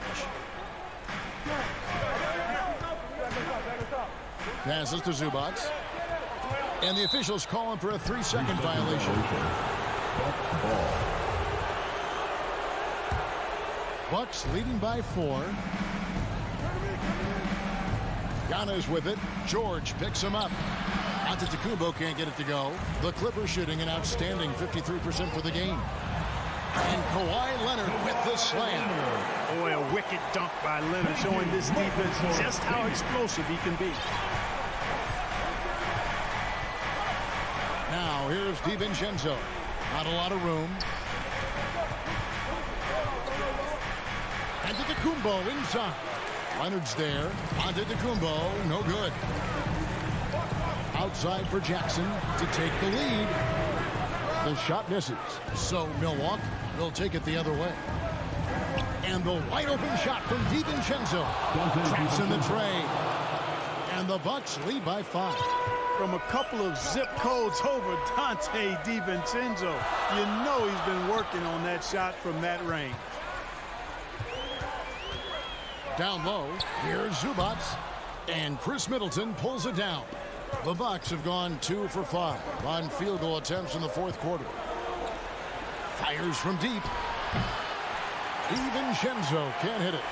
Speaker 2: Passes to Zubats. And the officials calling for a 3-second violation. Bucks leading by 4. Giannis with it. George picks him up. Antetokounmpo can't get it to go. The Clippers shooting an outstanding 53% for the game. And Kawhi Leonard with the slam.
Speaker 18: Boy, a wicked dunk by Leonard, showing this defense just how explosive he can be.
Speaker 2: Now here's DiVincenzo. Not a lot of room. Antetokounmpo inside. Leonard's there. Antetokounmpo, no good. Outside for Jackson to take the lead. The shot misses. So Milwaukee will take it the other way. And the wide open shot from DiVincenzo. Traps in the tray. And the Bucks lead by 5.
Speaker 18: From a couple of zip codes over Dante DiVincenzo. You know he's been working on that shot from that range.
Speaker 2: Down low, here's Zubats. And Chris Middleton pulls it down. The Bucks have gone 2 for 5 on field goal attempts in the fourth quarter. Fires from deep. DiVincenzo can't hit it.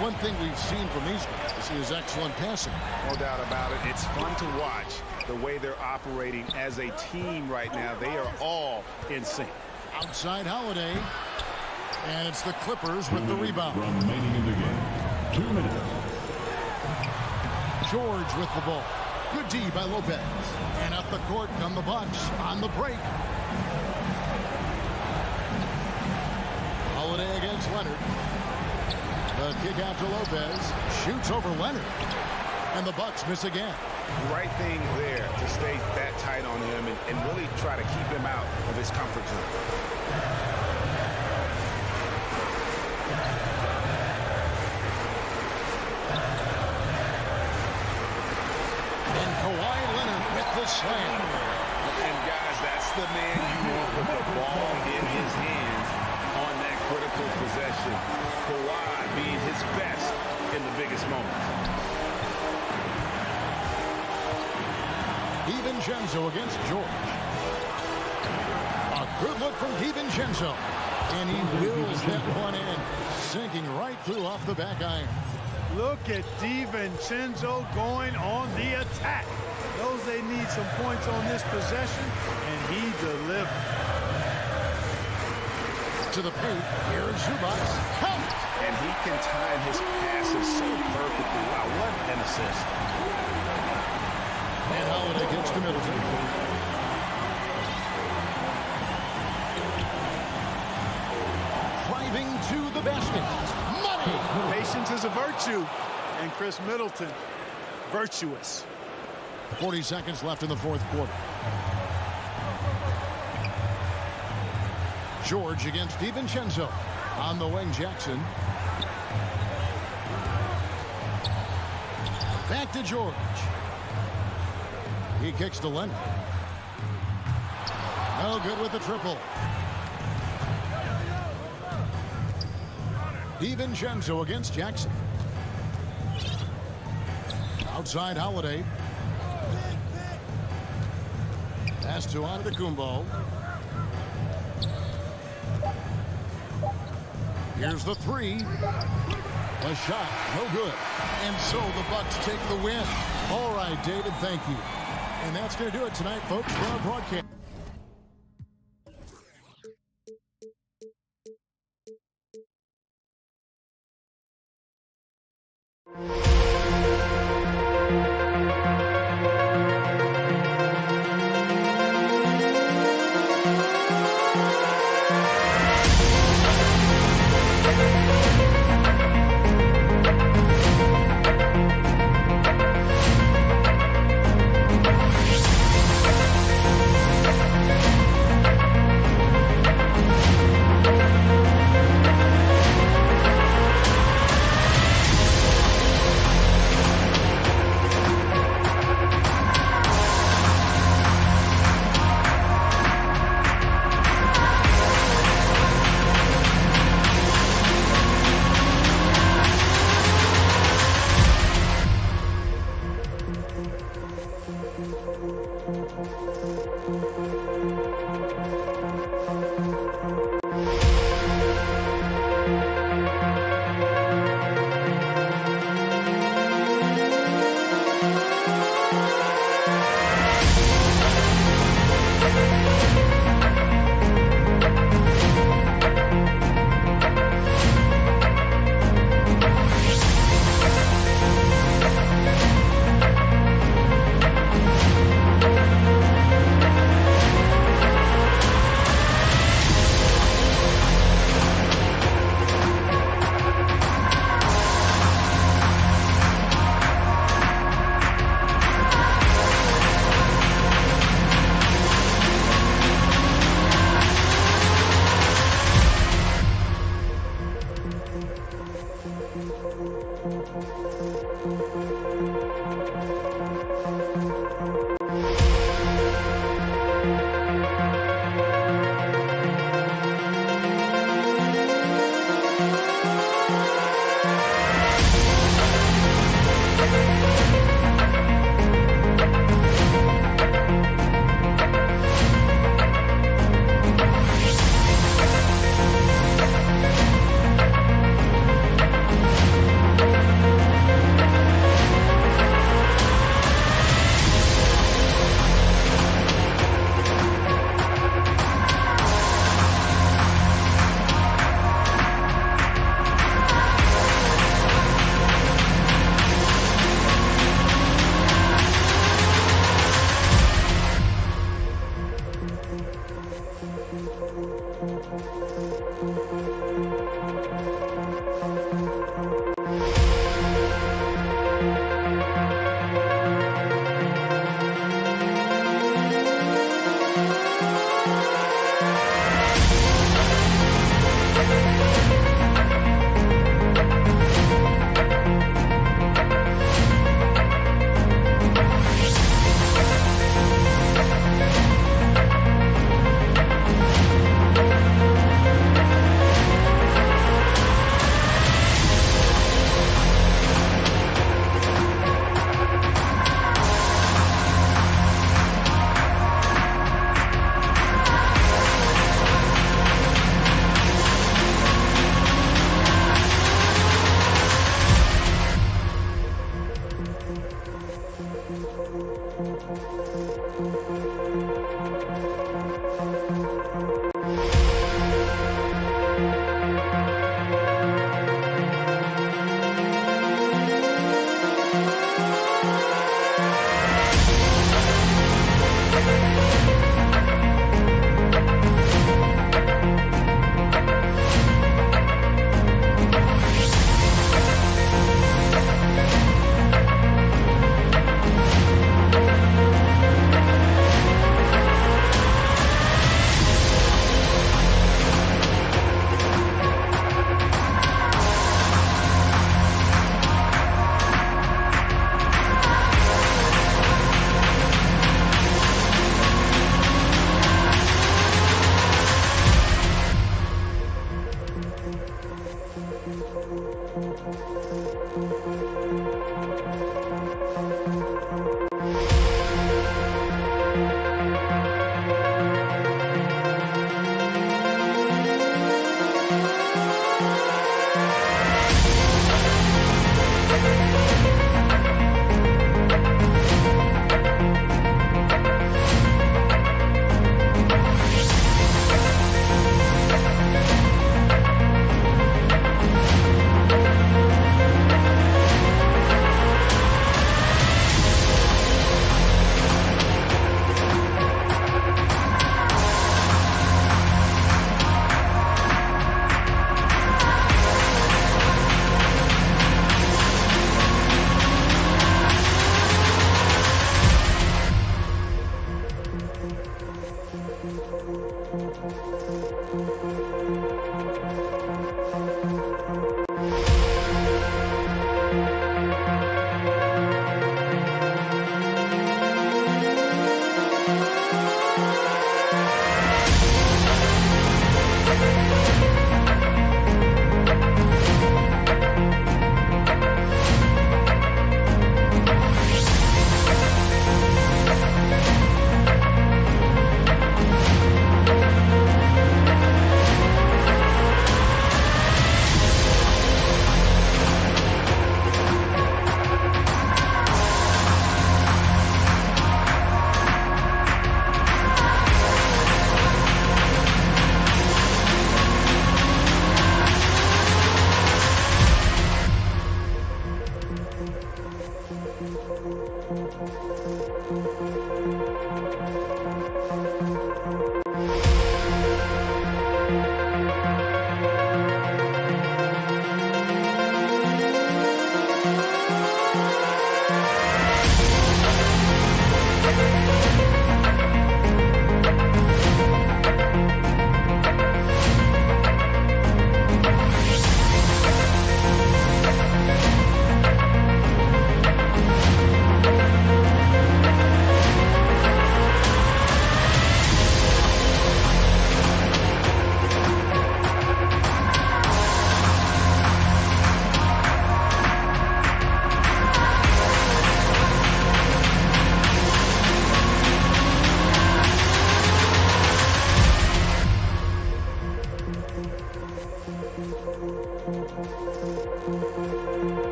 Speaker 2: One thing we've seen from these guys is excellent passing.
Speaker 17: No doubt about it. It's fun to watch the way they're operating as a team right now. They are all in sync.
Speaker 2: Outside Holiday. And it's the Clippers with the rebound.
Speaker 8: Remaining in the game. 2 minutes.
Speaker 2: George with the ball. Good D by Lopez. And up the court come the Bucks on the break. Holiday against Leonard. The kick out to Lopez. Shoots over Leonard. And the Bucks miss again.
Speaker 17: Right thing there to stay that tight on him and really try to keep him out of his comfort zone.
Speaker 2: Slam.
Speaker 17: And guys, that's the man you want with the ball in his hands on that critical possession. Kawhi being his best in the biggest moments.
Speaker 2: DiVincenzo against George. A good look from DiVincenzo. And he wheels that one in, sinking right through off the back iron.
Speaker 18: Look at DiVincenzo going on the attack. Knows they need some points on this possession, and he delivered.
Speaker 2: To the paint, here's Zubats. Count!
Speaker 17: And he can time his passes so perfectly. Wow, what an assist.
Speaker 2: And Holiday gets to Middleton. Driving to the basket. Money!
Speaker 18: Patience is a virtue, and Chris Middleton, virtuous.
Speaker 2: 40 seconds left in the fourth quarter. George against DiVincenzo. On the wing, Jackson. Back to George. He kicks to Leonard. No good with the triple. DiVincenzo against Jackson. Outside Holiday. Pass to Antetokounmpo. Here's the three. A shot, no good. And so the Bucks take the win. All right, David, thank you. And that's going to do it tonight, folks, for our broadcast.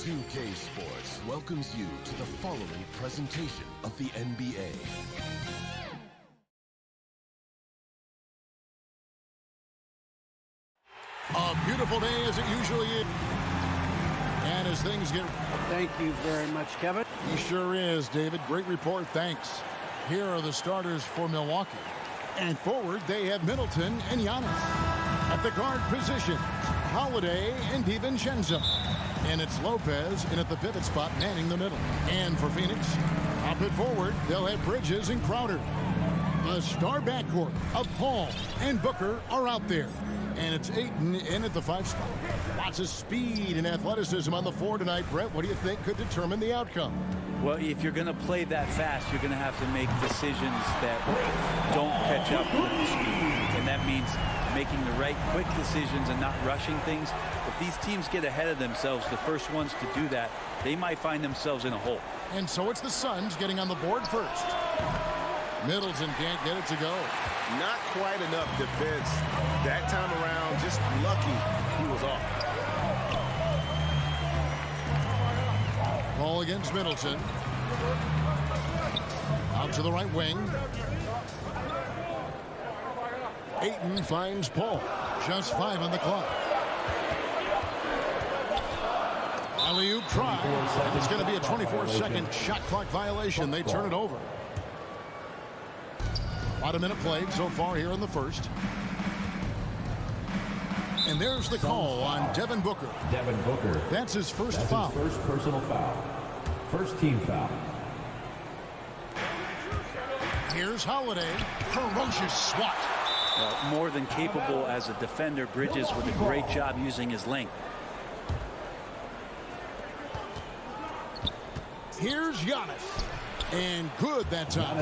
Speaker 13: 2K Sports welcomes you to the following presentation of the NBA.
Speaker 2: A beautiful day as it usually is. And as things get...
Speaker 15: Thank you very much, Kevin.
Speaker 2: He sure is, David. Great report. Thanks. Here are the starters for Milwaukee. And forward, they have Middleton and Giannis. At the guard positions, Holiday and DiVincenzo. And it's Lopez in at the pivot spot, manning the middle. And for Phoenix, up at forward, they'll have Bridges and Crowder. The star backcourt of Paul and Booker are out there. And it's Ayton in at the 5 spot. Lots of speed and athleticism on the floor tonight. Brett, what do you think could determine the outcome?
Speaker 19: Well, if you're going to play that fast, you're going to have to make decisions that don't catch up with the speed. And that means making the right quick decisions and not rushing things. If these teams get ahead of themselves, the first ones to do that, they might find themselves in a hole.
Speaker 2: And so it's the Suns getting on the board first. Middleton can't get it to go.
Speaker 17: Not quite enough defense that time around. Just lucky he was off.
Speaker 2: Ball against Middleton. Out to the right wing. Ayton finds Paul. Just 5 on the clock. Alley-oop try. It's going to be a 24-second shot clock violation. They turn it over. About a minute played so far here in the first. And there's the call on Devin Booker.
Speaker 8: Devin Booker.
Speaker 2: That's his first
Speaker 8: That's
Speaker 2: foul.
Speaker 8: His first personal foul. First team foul.
Speaker 2: Here's Holiday. Ferocious swat.
Speaker 19: More than capable as a defender. Bridges with a great job using his length.
Speaker 2: Here's Giannis. And good that time.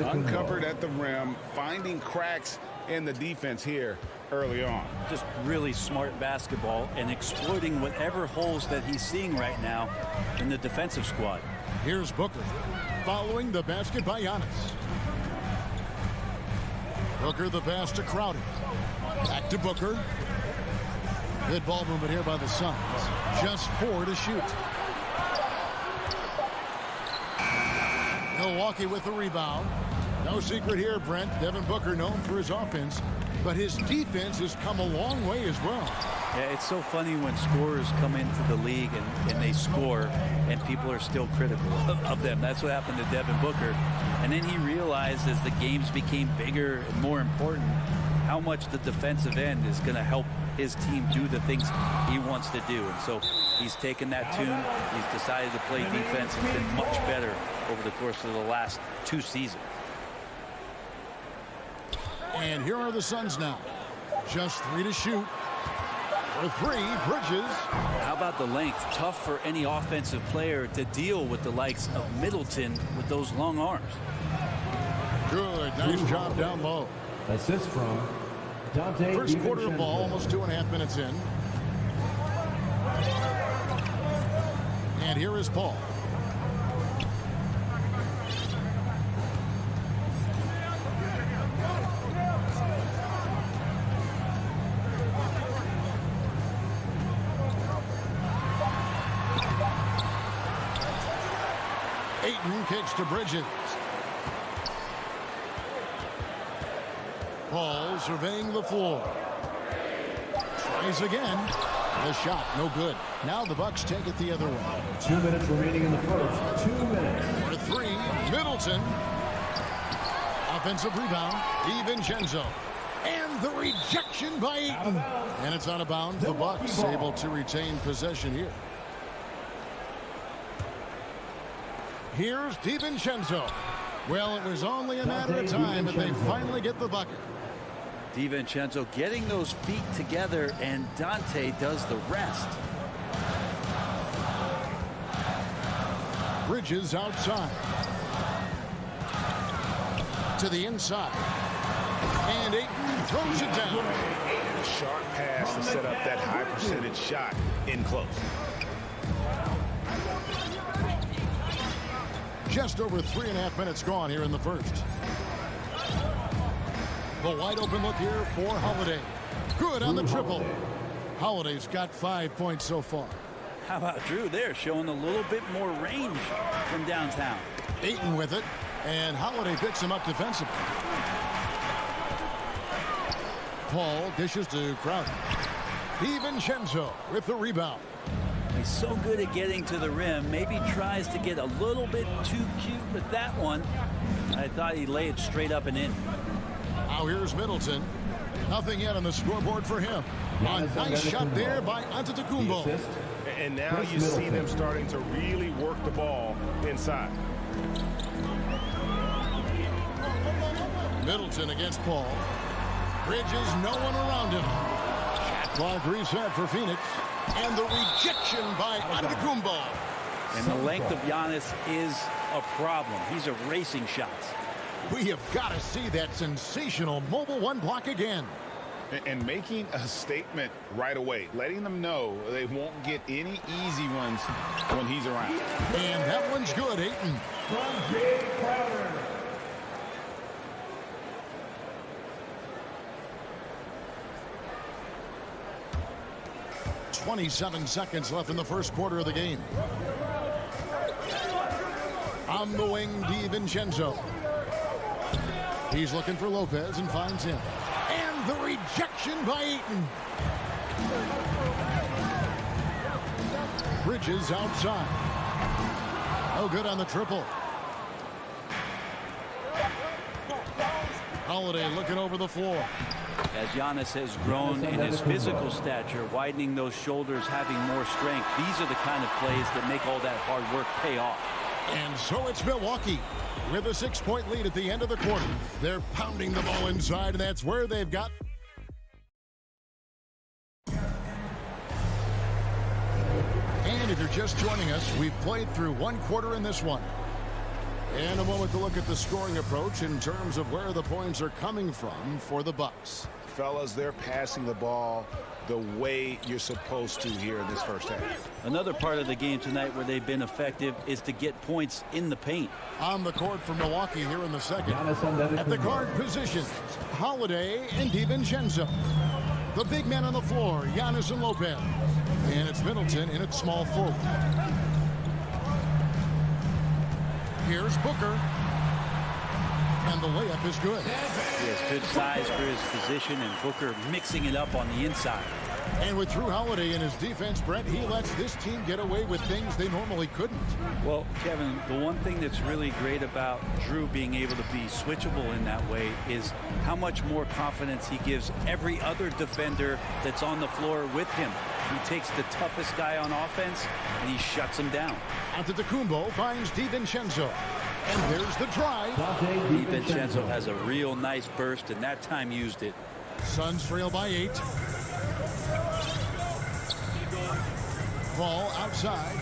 Speaker 17: Uncovered at the rim, finding cracks in the defense here early on.
Speaker 19: Just really smart basketball and exploiting whatever holes that he's seeing right now in the defensive squad.
Speaker 2: Here's Booker following the basket by Giannis. Booker the pass to Crowder. Back to Booker. Good ball movement here by the Suns. Just 4 to shoot. Milwaukee with the rebound. No secret here, Brent. Devin Booker known for his offense, but his defense has come a long way as well.
Speaker 19: Yeah, it's so funny when scorers come into the league and they score and people are still critical of them. That's what happened to Devin Booker. And then he realized as the games became bigger and more important how much the defensive end is going to help his team do the things he wants to do. And so he's taken that tune. He's decided to play defense and been much better over the course of the last 2 seasons.
Speaker 2: And here are the Suns now. Just 3 to shoot. For 3, Bridges.
Speaker 19: How about the length? Tough for any offensive player to deal with the likes of Middleton with those long arms.
Speaker 2: Good. Nice job down low.
Speaker 8: Assist from Dante.
Speaker 2: First quarter of ball, almost 2.5 minutes in. And here is Paul. Ayton kicks to Bridges. Paul surveying the floor. Tries again. The shot, no good. Now the Bucks take it the other way.
Speaker 8: 2 minutes remaining in the first. 2 minutes.
Speaker 2: For 3, Middleton. Offensive rebound, DiVincenzo. And the rejection by Ayton. And it's out of bounds. The Bucks able to retain possession here. Here's DiVincenzo. Well, it was only a matter of time that they finally get the bucket.
Speaker 19: DiVincenzo getting those feet together, and Dante does the rest.
Speaker 2: Bridges outside. To the inside. And Ayton throws it down.
Speaker 17: A sharp pass to set up that high percentage shot in close.
Speaker 2: Just over 3.5 minutes gone here in the first. The wide open look here for Holiday. Good on the triple. Holiday's got 5 points so far.
Speaker 19: How about Drew there, showing a little bit more range from downtown.
Speaker 2: Ayton with it, and Holiday picks him up defensively. Paul dishes to Crowder. DiVincenzo with the rebound.
Speaker 19: He's so good at getting to the rim. Maybe tries to get a little bit too cute with that one. I thought he'd lay it straight up and in.
Speaker 2: Now here's Middleton. Nothing yet on the scoreboard for him. A nice shot there by Antetokounmpo.
Speaker 1: And now you see them starting to really work the ball inside.
Speaker 2: Middleton against Paul. Bridges, no one around him. Shot clock reset for Phoenix. And the rejection by Antetokounmpo.
Speaker 19: And the length of Giannis is a problem. He's erasing shots.
Speaker 2: We have got to see that sensational mobile one block again.
Speaker 14: And making a statement right away, letting them know they won't get any easy ones when he's around.
Speaker 2: And that one's good, Ayton.
Speaker 8: From Jay Crowder.
Speaker 2: 27 seconds left in the first quarter of the game. On the wing, DiVincenzo. He's looking for Lopez and finds him. And the rejection by Ayton. Bridges outside. No good on the triple. Holiday looking over the floor.
Speaker 19: As Giannis has grown in his physical stature, widening those shoulders, having more strength, these are the kind of plays that make all that hard work pay off.
Speaker 2: And so it's Milwaukee with a 6-point lead at the end of the quarter. They're pounding the ball inside, and that's where they've got. And if you're just joining us, we've played through one quarter in this one. And a moment to look at the scoring approach in terms of where the points are coming from for the Bucks.
Speaker 14: Fellas, they're passing the ball the way you're supposed to here in this first half.
Speaker 19: Another part of the game tonight where they've been effective is to get points in the paint.
Speaker 2: On the court for Milwaukee here in the second. At the guard positions, Holiday and DiVincenzo. The big men on the floor, Giannis and Lopez. And it's Middleton in its small forward. Here's Booker. And the layup is good.
Speaker 19: He has good size for his position, and Booker mixing it up on the inside.
Speaker 2: And with Drew Holiday in his defense, Brett, he lets this team get away with things they normally couldn't.
Speaker 19: Well, Kevin, the one thing that's really great about Drew being able to be switchable in that way is how much more confidence he gives every other defender that's on the floor with him. He takes the toughest guy on offense, and he shuts him down.
Speaker 2: Antetokounmpo finds DiVincenzo. And there's the drive.
Speaker 19: DiVincenzo has a real nice burst, and that time used it.
Speaker 2: Suns trail by 8. Ball outside.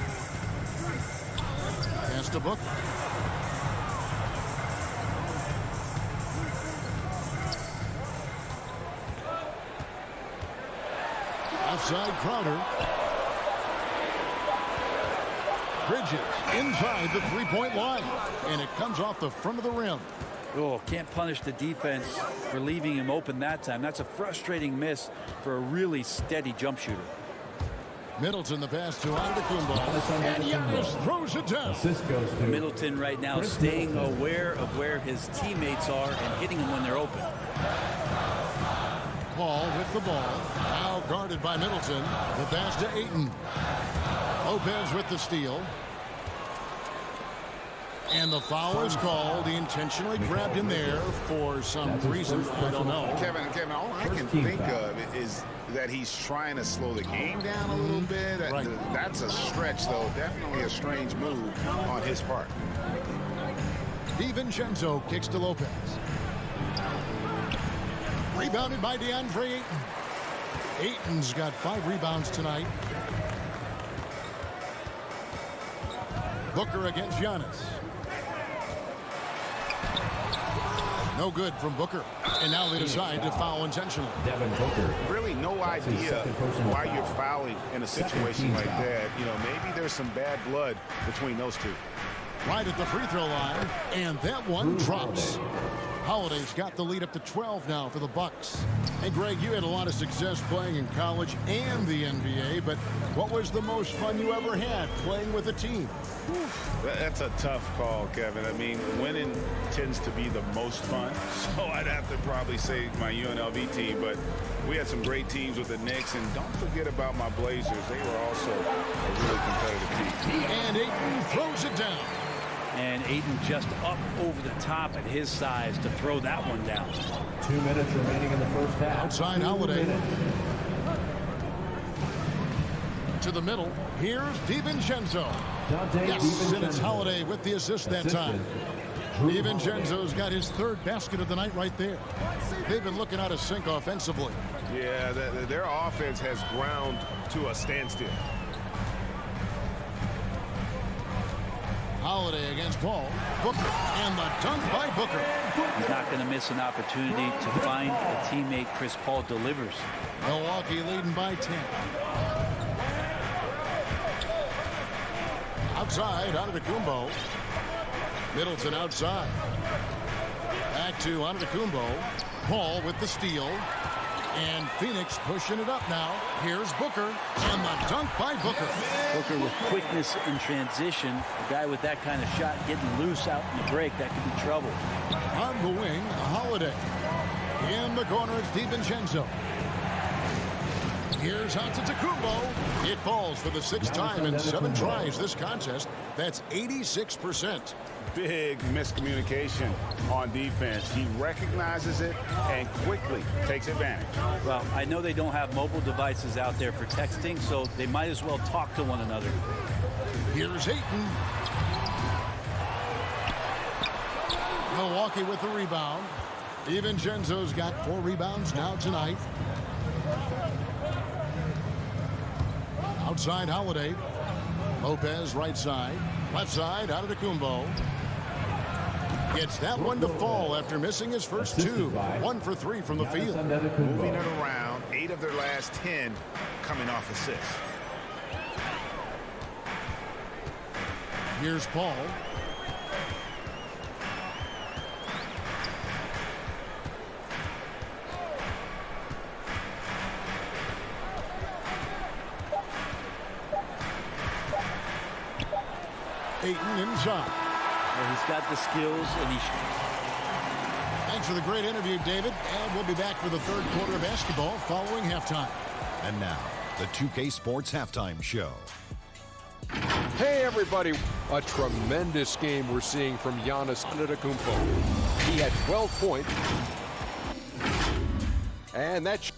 Speaker 2: Pass to Booker. Outside Crowder. Bridges inside the three-point line. And it comes off the front of the rim.
Speaker 19: Oh, can't punish the defense for leaving him open that time. That's a frustrating miss for a really steady jump shooter.
Speaker 2: Middleton the pass to Antetokounmpo. And Giannis throws it down.
Speaker 19: Middleton right now staying aware of where his teammates are and hitting them when they're open.
Speaker 2: Paul with the ball. Now guarded by Middleton. The pass to Ayton. Lopez with the steal. And the foul is called. He intentionally grabbed him there for some reason. I don't know.
Speaker 14: Kevin, all I can think of is that he's trying to slow the game down a little bit.
Speaker 2: Right.
Speaker 14: That's a stretch, though. Definitely a strange move on his part.
Speaker 2: DiVincenzo kicks to Lopez. Rebounded by DeAndre Ayton. Ayton's got 5 rebounds tonight. Booker against Giannis. No good from Booker. And now they decide to foul intentionally.
Speaker 8: Devin Booker.
Speaker 14: Really no idea why you're fouling in a situation like that. You know, maybe there's some bad blood between those two.
Speaker 2: Right at the free throw line. And that one drops. Holiday's got the lead up to 12 now for the Bucks. And Greg, you had a lot of success playing in college and the NBA, but what was the most fun you ever had playing with a team?
Speaker 14: That's a tough call, Kevin. I mean, winning tends to be the most fun. So I'd have to probably say my UNLV team, but we had some great teams with the Knicks, and don't forget about my Blazers. They were also a really competitive team.
Speaker 2: And Ayton throws it down.
Speaker 19: And Ayton just up over the top at his size to throw that one down.
Speaker 8: 2 minutes remaining in the first half.
Speaker 2: Outside Holiday. To the middle. Here's DiVincenzo. Yes, and it's Holiday with the assist that time. DiVincenzo's got his third basket of the night right there. They've been looking out of sync offensively.
Speaker 17: Yeah, their offense has ground to a standstill.
Speaker 2: Holiday against Paul. Booker, and the dunk by Booker.
Speaker 19: He's not going to miss an opportunity to find a teammate. Chris Paul delivers.
Speaker 2: Milwaukee leading by 10. Outside, Antetokounmpo. Middleton outside. Back to Antetokounmpo. Paul with the steal. And Phoenix pushing it up now. Here's Booker. And the dunk by Booker.
Speaker 19: Booker with quickness in transition. A guy with that kind of shot getting loose out in the break, that could be trouble.
Speaker 2: On the wing, Holiday. In the corner, it's DiVincenzo. Here's Antetokounmpo. It falls for the 6th time in 7 tries this contest. That's 86%.
Speaker 14: Big miscommunication on defense. He recognizes it and quickly takes advantage.
Speaker 19: Well, I know they don't have mobile devices out there for texting, so they might as well talk to one another.
Speaker 2: Here's Ayton. Milwaukee with the rebound. DiVincenzo's got 4 rebounds now tonight. Outside Holiday. Lopez right side. Left side Antetokounmpo. Gets that one to fall after missing his first 2. 1 for 3 from the field.
Speaker 14: Moving it around. 8 of their last 10 coming off assists.
Speaker 2: Here's Paul. Ayton inside.
Speaker 19: Well, he's got the skills, and he.
Speaker 2: Thanks for the great interview, David. And we'll be back for the 3rd quarter of basketball following halftime.
Speaker 16: And now, the 2K Sports Halftime Show.
Speaker 6: Hey, everybody. A tremendous game we're seeing from Giannis Antetokounmpo. He had 12 points. And that's...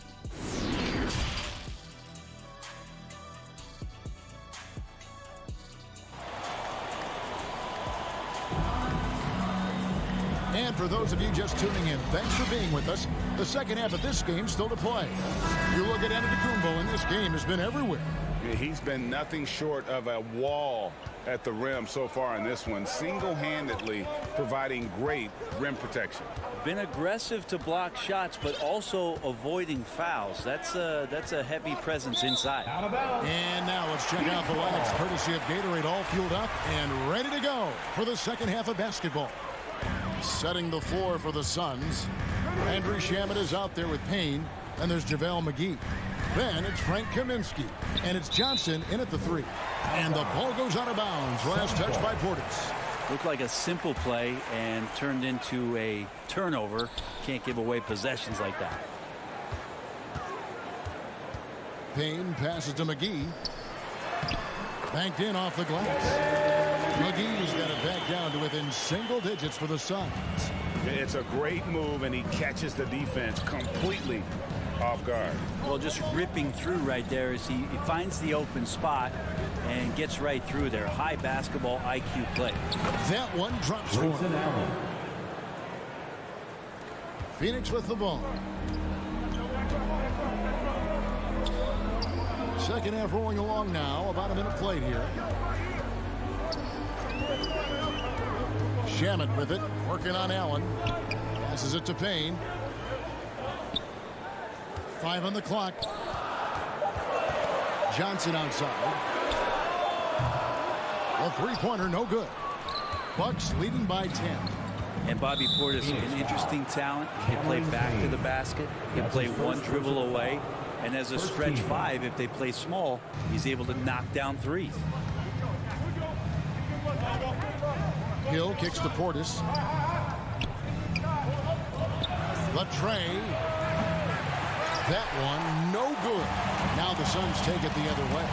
Speaker 2: And for those of you just tuning in, thanks for being with us. The second half of this game still to play. You look at Antetokounmpo, and this game has been everywhere.
Speaker 14: He's been nothing short of a wall at the rim so far in this one, single-handedly providing great rim protection.
Speaker 19: Been aggressive to block shots, but also avoiding fouls. That's a heavy presence inside.
Speaker 2: And now let's check out the lineups, courtesy of Gatorade, all fueled up and ready to go for the second half of basketball. Setting the floor for the Suns. Andrew Shamet is out there with Payne, and there's JaVale McGee. Then it's Frank Kaminsky, and it's Johnson in at the 3. And the ball goes out of bounds. Last touch by Portis.
Speaker 19: Looked like a simple play and turned into a turnover. Can't give away possessions like that.
Speaker 2: Payne passes to McGee. Banked in off the glass. McGee's got it back down to within single digits for the Suns.
Speaker 14: It's a great move, and he catches the defense completely off guard.
Speaker 19: Well, just ripping through right there as he finds the open spot and gets right through there. High basketball IQ play.
Speaker 2: That one drops for him. Phoenix with the ball. Second half rolling along now. About a minute played here. Shamet with it. Working on Allen. Passes it to Payne. 5 on the clock. Johnson outside. A three-pointer, no good. Bucks leading by 10.
Speaker 19: And Bobby Portis, an interesting talent. He can play back to the basket. He can play one dribble away. And as a stretch 5, if they play small, he's able to knock down threes.
Speaker 2: Hill kicks to Portis. Latre. That one, no good. Now the Suns take it the other way.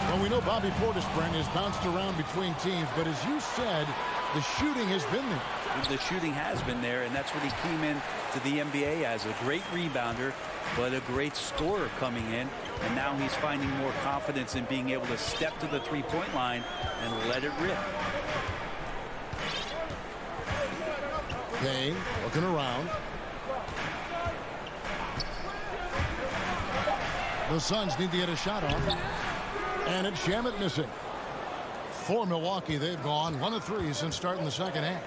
Speaker 2: Well, we know Bobby Portis, Brent, has bounced around between teams, but as you said, the shooting has been there.
Speaker 19: The shooting has been there, and that's what he came in to the NBA as, a great rebounder, but a great scorer coming in. And now he's finding more confidence in being able to step to the three-point line and let it rip.
Speaker 2: Payne looking around. The Suns need to get a shot off. And it's Shamet missing. For Milwaukee, they've gone 1 of 3 since starting the second half.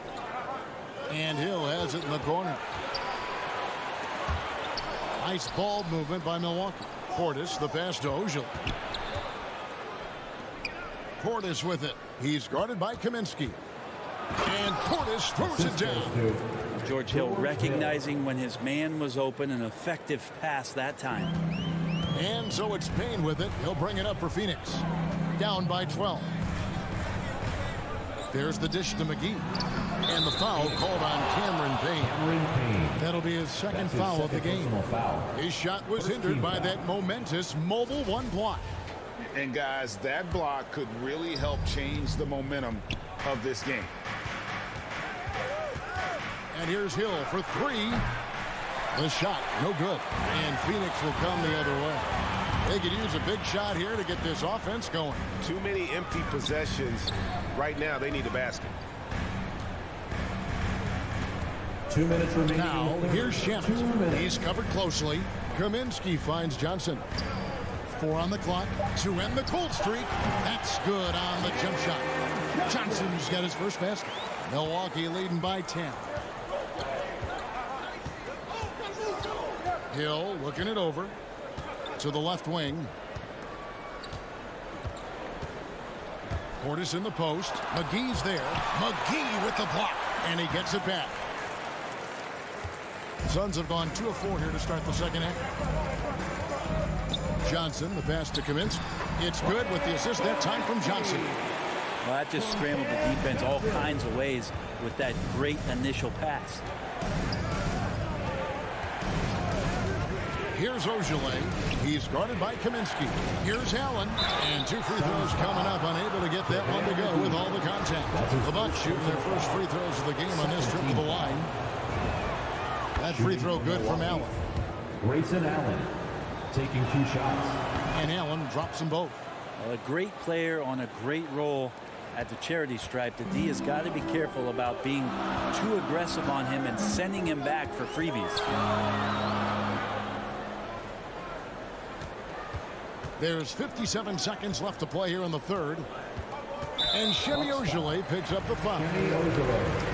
Speaker 2: And Hill has it in the corner. Nice ball movement by Milwaukee. Portis, the pass to Ojala. Portis with it. He's guarded by Kaminsky. And Portis throws it down.
Speaker 19: George Hill recognizing when his man was open, an effective pass that time.
Speaker 2: And so it's Payne with it. He'll bring it up for Phoenix. Down by 12. There's the dish to McGee. And the foul called on Cameron Payne. That'll be his second foul of the game. His shot was hindered by that momentous mobile one block.
Speaker 14: And guys, that block could really help change the momentum of this game.
Speaker 2: And here's Hill for 3. The shot, no good. And Phoenix will come the other way. They could use a big shot here to get this offense going.
Speaker 17: Too many empty possessions. Right now, they need a basket.
Speaker 8: 2 minutes remaining.
Speaker 2: Now, here's Shamet. He's covered closely. Kaminsky finds Johnson. 4 on the clock to end the cold streak. That's good on the jump shot. Johnson's got his first basket. Milwaukee leading by 10. Hill looking it over to the left wing. Portis in the post. McGee's there. McGee with the block. And he gets it back. Suns have gone 2 of 4 here to start the second half. Johnson, the pass to Kaminsky. It's good with the assist that time from Johnson.
Speaker 19: Well, that just scrambled the defense all kinds of ways with that great initial pass.
Speaker 2: Here's Ojala. He's guarded by Kaminsky. Here's Allen. And 2 free throws coming up. Unable to get that one to go with all the contact. The Bucks shooting their first free throws of the game on this trip to the line. That free throw good from Allen.
Speaker 8: Grayson Allen taking 2 shots.
Speaker 2: And Allen drops them both.
Speaker 19: Well, a great player on a great role at the charity stripe. The D has got to be careful about being too aggressive on him and sending him back for freebies.
Speaker 2: There's 57 seconds left to play here in the third. And Semi Ojala picks up the foul.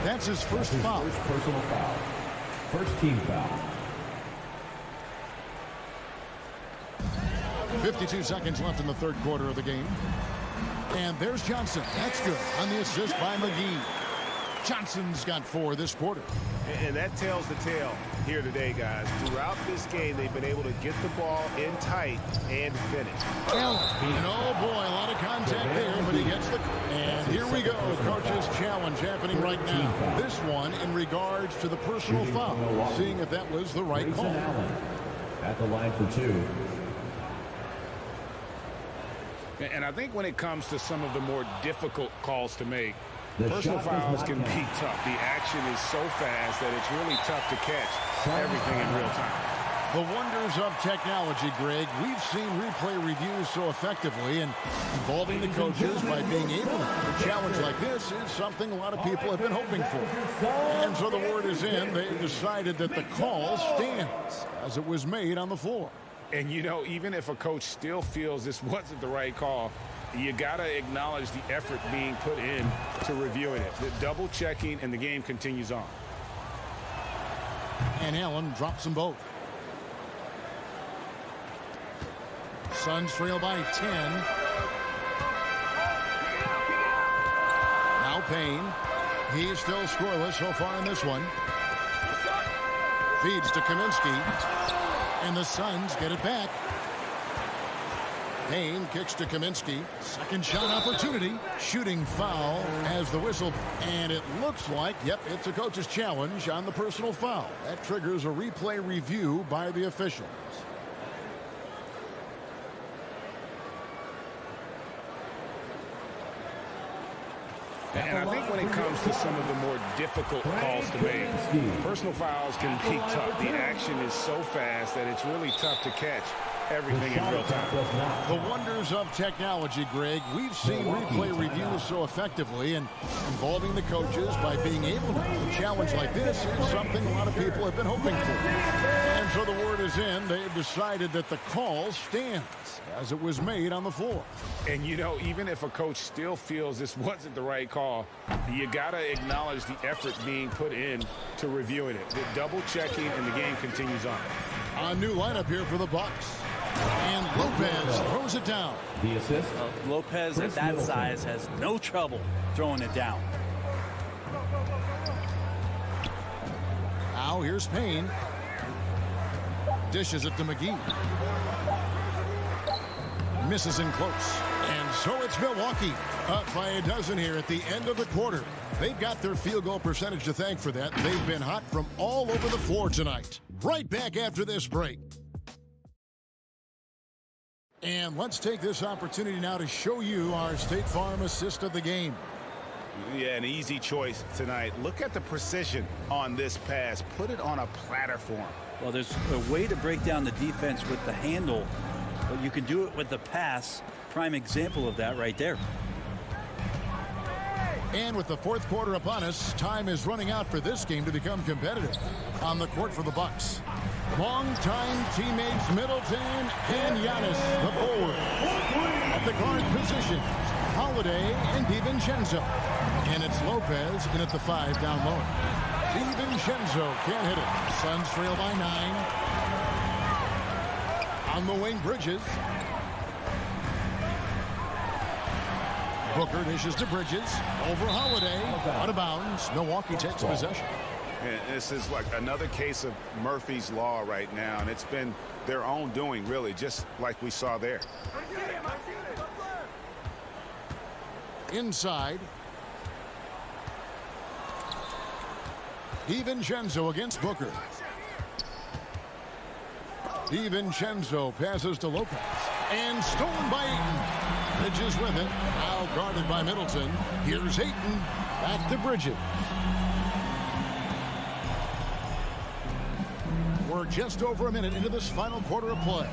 Speaker 2: That's his first foul.
Speaker 8: First personal foul. First team foul.
Speaker 2: 52 seconds left in the third quarter of the game. And there's Johnson. That's good on the assist by McGee. Johnson's got 4 this quarter.
Speaker 17: And that tells the tale here today, guys. Throughout this game, they've been able to get the ball in tight and finish.
Speaker 2: Allen. And oh boy, a lot of contact there, but he gets the... And here we go. Coach's challenge happening right now. This one in regards to the personal foul. Seeing if that was the right call.
Speaker 8: Allen at the line for 2.
Speaker 14: And I think when it comes to some of the more difficult calls to make,
Speaker 8: The
Speaker 14: personal
Speaker 8: shot does
Speaker 14: fouls
Speaker 8: not
Speaker 14: can
Speaker 8: count.
Speaker 14: be tough. The action is so fast that it's really tough to catch everything in real time.
Speaker 2: The wonders of technology, Greg. We've seen replay reviews so effectively, and involving the coaches by being able to a challenge like this is something a lot of people have been hoping for. And so the word is in. They decided that the call stands as it was made on the floor.
Speaker 14: And, you know, even if a coach still feels this wasn't the right call, you got to acknowledge the effort being put in to reviewing it. The double checking, and the game continues on.
Speaker 2: And Allen drops them both. Suns trail by 10. Now Payne. He's still scoreless so far in this one. Feeds to Kaminsky. And the Suns get it back. Payne kicks to Kaminsky. Second shot opportunity. Shooting foul as the whistle. And it looks like, yep, it's a coach's challenge on the personal foul. That triggers a replay review by the officials.
Speaker 17: And I think when it comes to some of the more difficult calls to make, personal fouls can be tough. The action is so fast that it's really tough to catch everything in real time.
Speaker 2: The wonders of technology, Greg. We've seen replay reviews so effectively, and involving the coaches by being able to do a challenge like this is something a lot of people have been hoping for. And so the word is in. They've decided that the call stands as it was made on the floor.
Speaker 17: And, you know, even if a coach still feels this wasn't the right call, you got to acknowledge the effort being put in to reviewing it. The double checking, and the game continues on.
Speaker 2: A new lineup here for the Bucks. And Lopez throws it down.
Speaker 19: The assist. Lopez at that size has no trouble throwing it down.
Speaker 2: Now here's Payne. Dishes it to McGee. Misses in close. And so it's Milwaukee up by a dozen here at the end of the quarter. They've got their field goal percentage to thank for that. They've been hot from all over the floor tonight. Right back after this break. And let's take this opportunity now to show you our State Farm assist of the game.
Speaker 14: Yeah, an easy choice tonight. Look at the precision on this pass. Put it on a platter for him.
Speaker 19: Well, there's a way to break down the defense with the handle, but you can do it with the pass. Prime example of that right there.
Speaker 2: And with the fourth quarter upon us, time is running out for this game to become competitive. On the court for the Bucks, longtime teammates Middleton and Giannis, the forward. At the guard positions, Holiday and DiVincenzo. And it's Lopez in at the 5 down low. DiVincenzo can't hit it. Suns trail by 9. On the wing, Bridges. Booker dishes to Bridges. Over Holiday. Out of bounds. Milwaukee takes possession.
Speaker 14: And this is like another case of Murphy's Law right now, and it's been their own doing, really, just like we saw there.
Speaker 2: Inside. DiVincenzo against Booker. DiVincenzo passes to Lopez. And stolen by Ayton. Bridges with it. Now guarded by Middleton. Here's Ayton. Back to Bridges. We're just over a minute into this final quarter of play.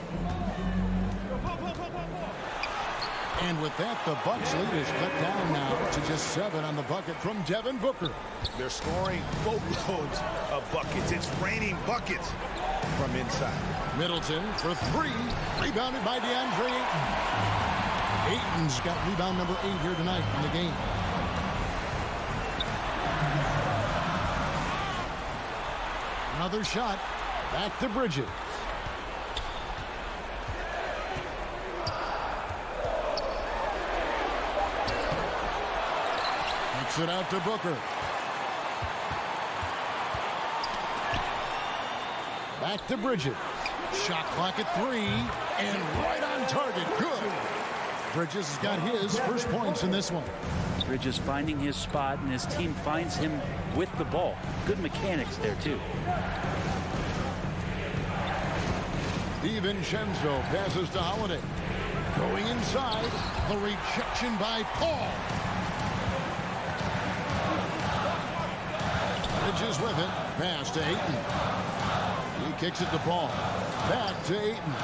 Speaker 2: And with that, the Bucks lead is cut down now to just 7 on the bucket from Devin Booker.
Speaker 14: They're scoring boatloads of buckets. It's raining buckets from inside.
Speaker 2: Middleton for 3. Rebounded by DeAndre Ayton. Ayton's got rebound number 8 here tonight in the game. Another shot. Back to Bridges. Kicks it out to Booker. Back to Bridges. Shot clock at 3. And right on target. Good. Bridges has got his first points in this one.
Speaker 19: Bridges finding his spot, and his team finds him with the ball. Good mechanics there, too.
Speaker 2: DiVincenzo passes to Holiday. Going inside. The rejection by Paul. Bridges with it. Pass to Ayton. He kicks it to Paul. Back to Ayton.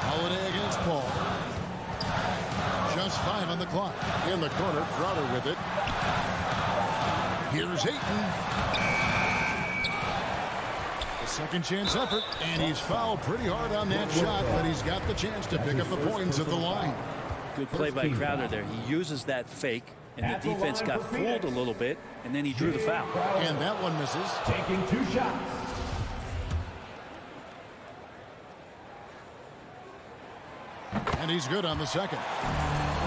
Speaker 2: Holiday against Paul. Just 5 on the clock. In the corner, Crowder with it. Here's Ayton. A second chance effort, and he's fouled pretty hard on that shot, but he's got the chance to pick up the points at the line.
Speaker 19: Good play by Crowder there. He uses that fake, and the defense got fooled a little bit, and then he drew the foul.
Speaker 2: And that one misses.
Speaker 8: Taking 2 shots.
Speaker 2: And he's good on the second.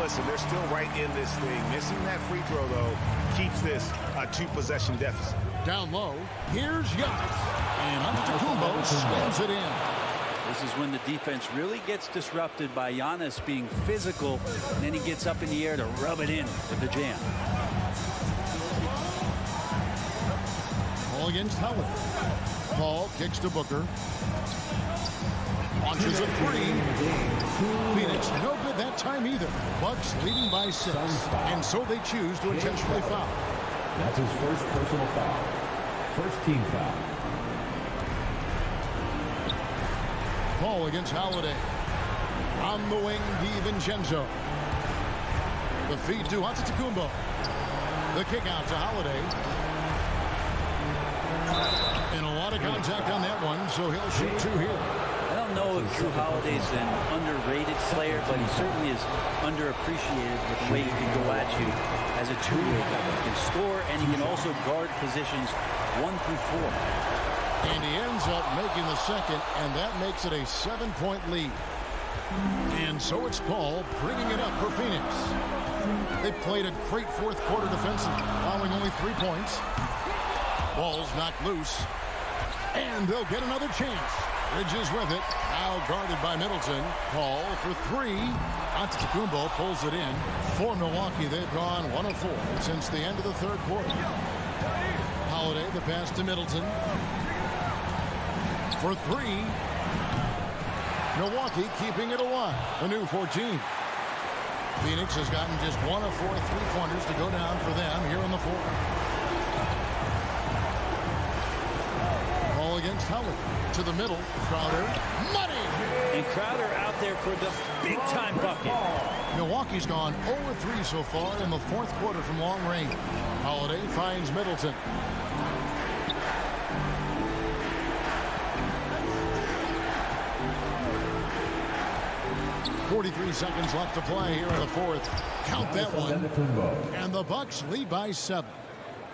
Speaker 14: Listen, they're still right in this thing. Missing that free throw, though, keeps this a 2-possession deficit.
Speaker 2: Down low, here's Giannis. And Antetokounmpo slams it in.
Speaker 19: This is when the defense really gets disrupted by Giannis being physical, and then he gets up in the air to rub it in with the jam.
Speaker 2: Ball against Howard. Paul kicks to Booker. Launches a three. Phoenix no good that time either. Bucks leading by 6. And so they choose to intentionally foul.
Speaker 8: That's his first personal foul. First team foul.
Speaker 2: Paul against Holiday. On the wing, DiVincenzo. The feed to Antetokounmpo. The kick out to Holiday. And a lot of contact on that one, so he'll shoot 2 here.
Speaker 19: I don't know if Drew Holiday's an underrated player, but he certainly is underappreciated with the way he can go at you as a two-way guy. He can score, and he can also guard positions 1 through 4.
Speaker 2: And he ends up making the second, and that makes it a 7-point lead. And so it's Paul bringing it up for Phoenix. They played a great fourth quarter defensively, allowing only 3 points. Ball's knocked loose, and they'll get another chance. Bridges with it, now guarded by Middleton. Paul for 3. Antetokounmpo pulls it in. For Milwaukee, they've gone 1 of 4 since the end of the third quarter. Holiday, the pass to Middleton. For 3. Milwaukee keeping it alive. A new 14. Phoenix has gotten just 1 of 4 3-pointers to go down for them here in the fourth. Ball against Howard. To the middle. Crowder. Money!
Speaker 19: And Crowder out there for the big-time bucket.
Speaker 2: Milwaukee's gone 0-3 so far in the fourth quarter from long range. Holiday finds Middleton. 43 seconds left to play here in the fourth. Count that one. And the Bucks lead by 7.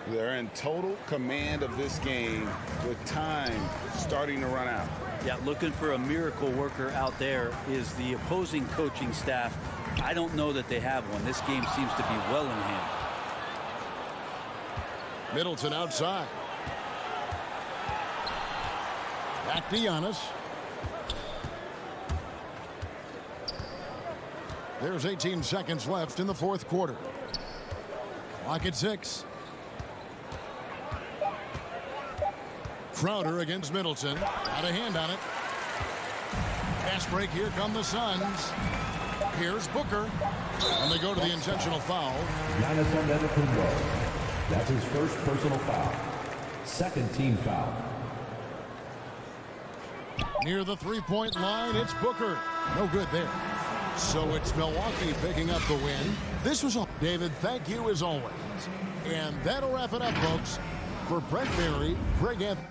Speaker 14: They're in total command of this game with time starting to run out.
Speaker 19: Yeah, looking for a miracle worker out there is the opposing coaching staff. I don't know that they have one. This game seems to be well in hand.
Speaker 2: Middleton outside. Back to Giannis. There's 18 seconds left in the fourth quarter. Clock at 6. Crowder against Middleton. Got a hand on it. Pass break. Here come the Suns. Here's Booker. And they go to the intentional foul.
Speaker 8: Giannis Antetokounmpo. That's his first personal foul. Second team foul.
Speaker 2: Near the three-point line, it's Booker. No good there. So it's Milwaukee picking up the win. This was all. David, thank you as always. And that'll wrap it up, folks. For Brent Berry, Greg Anthony.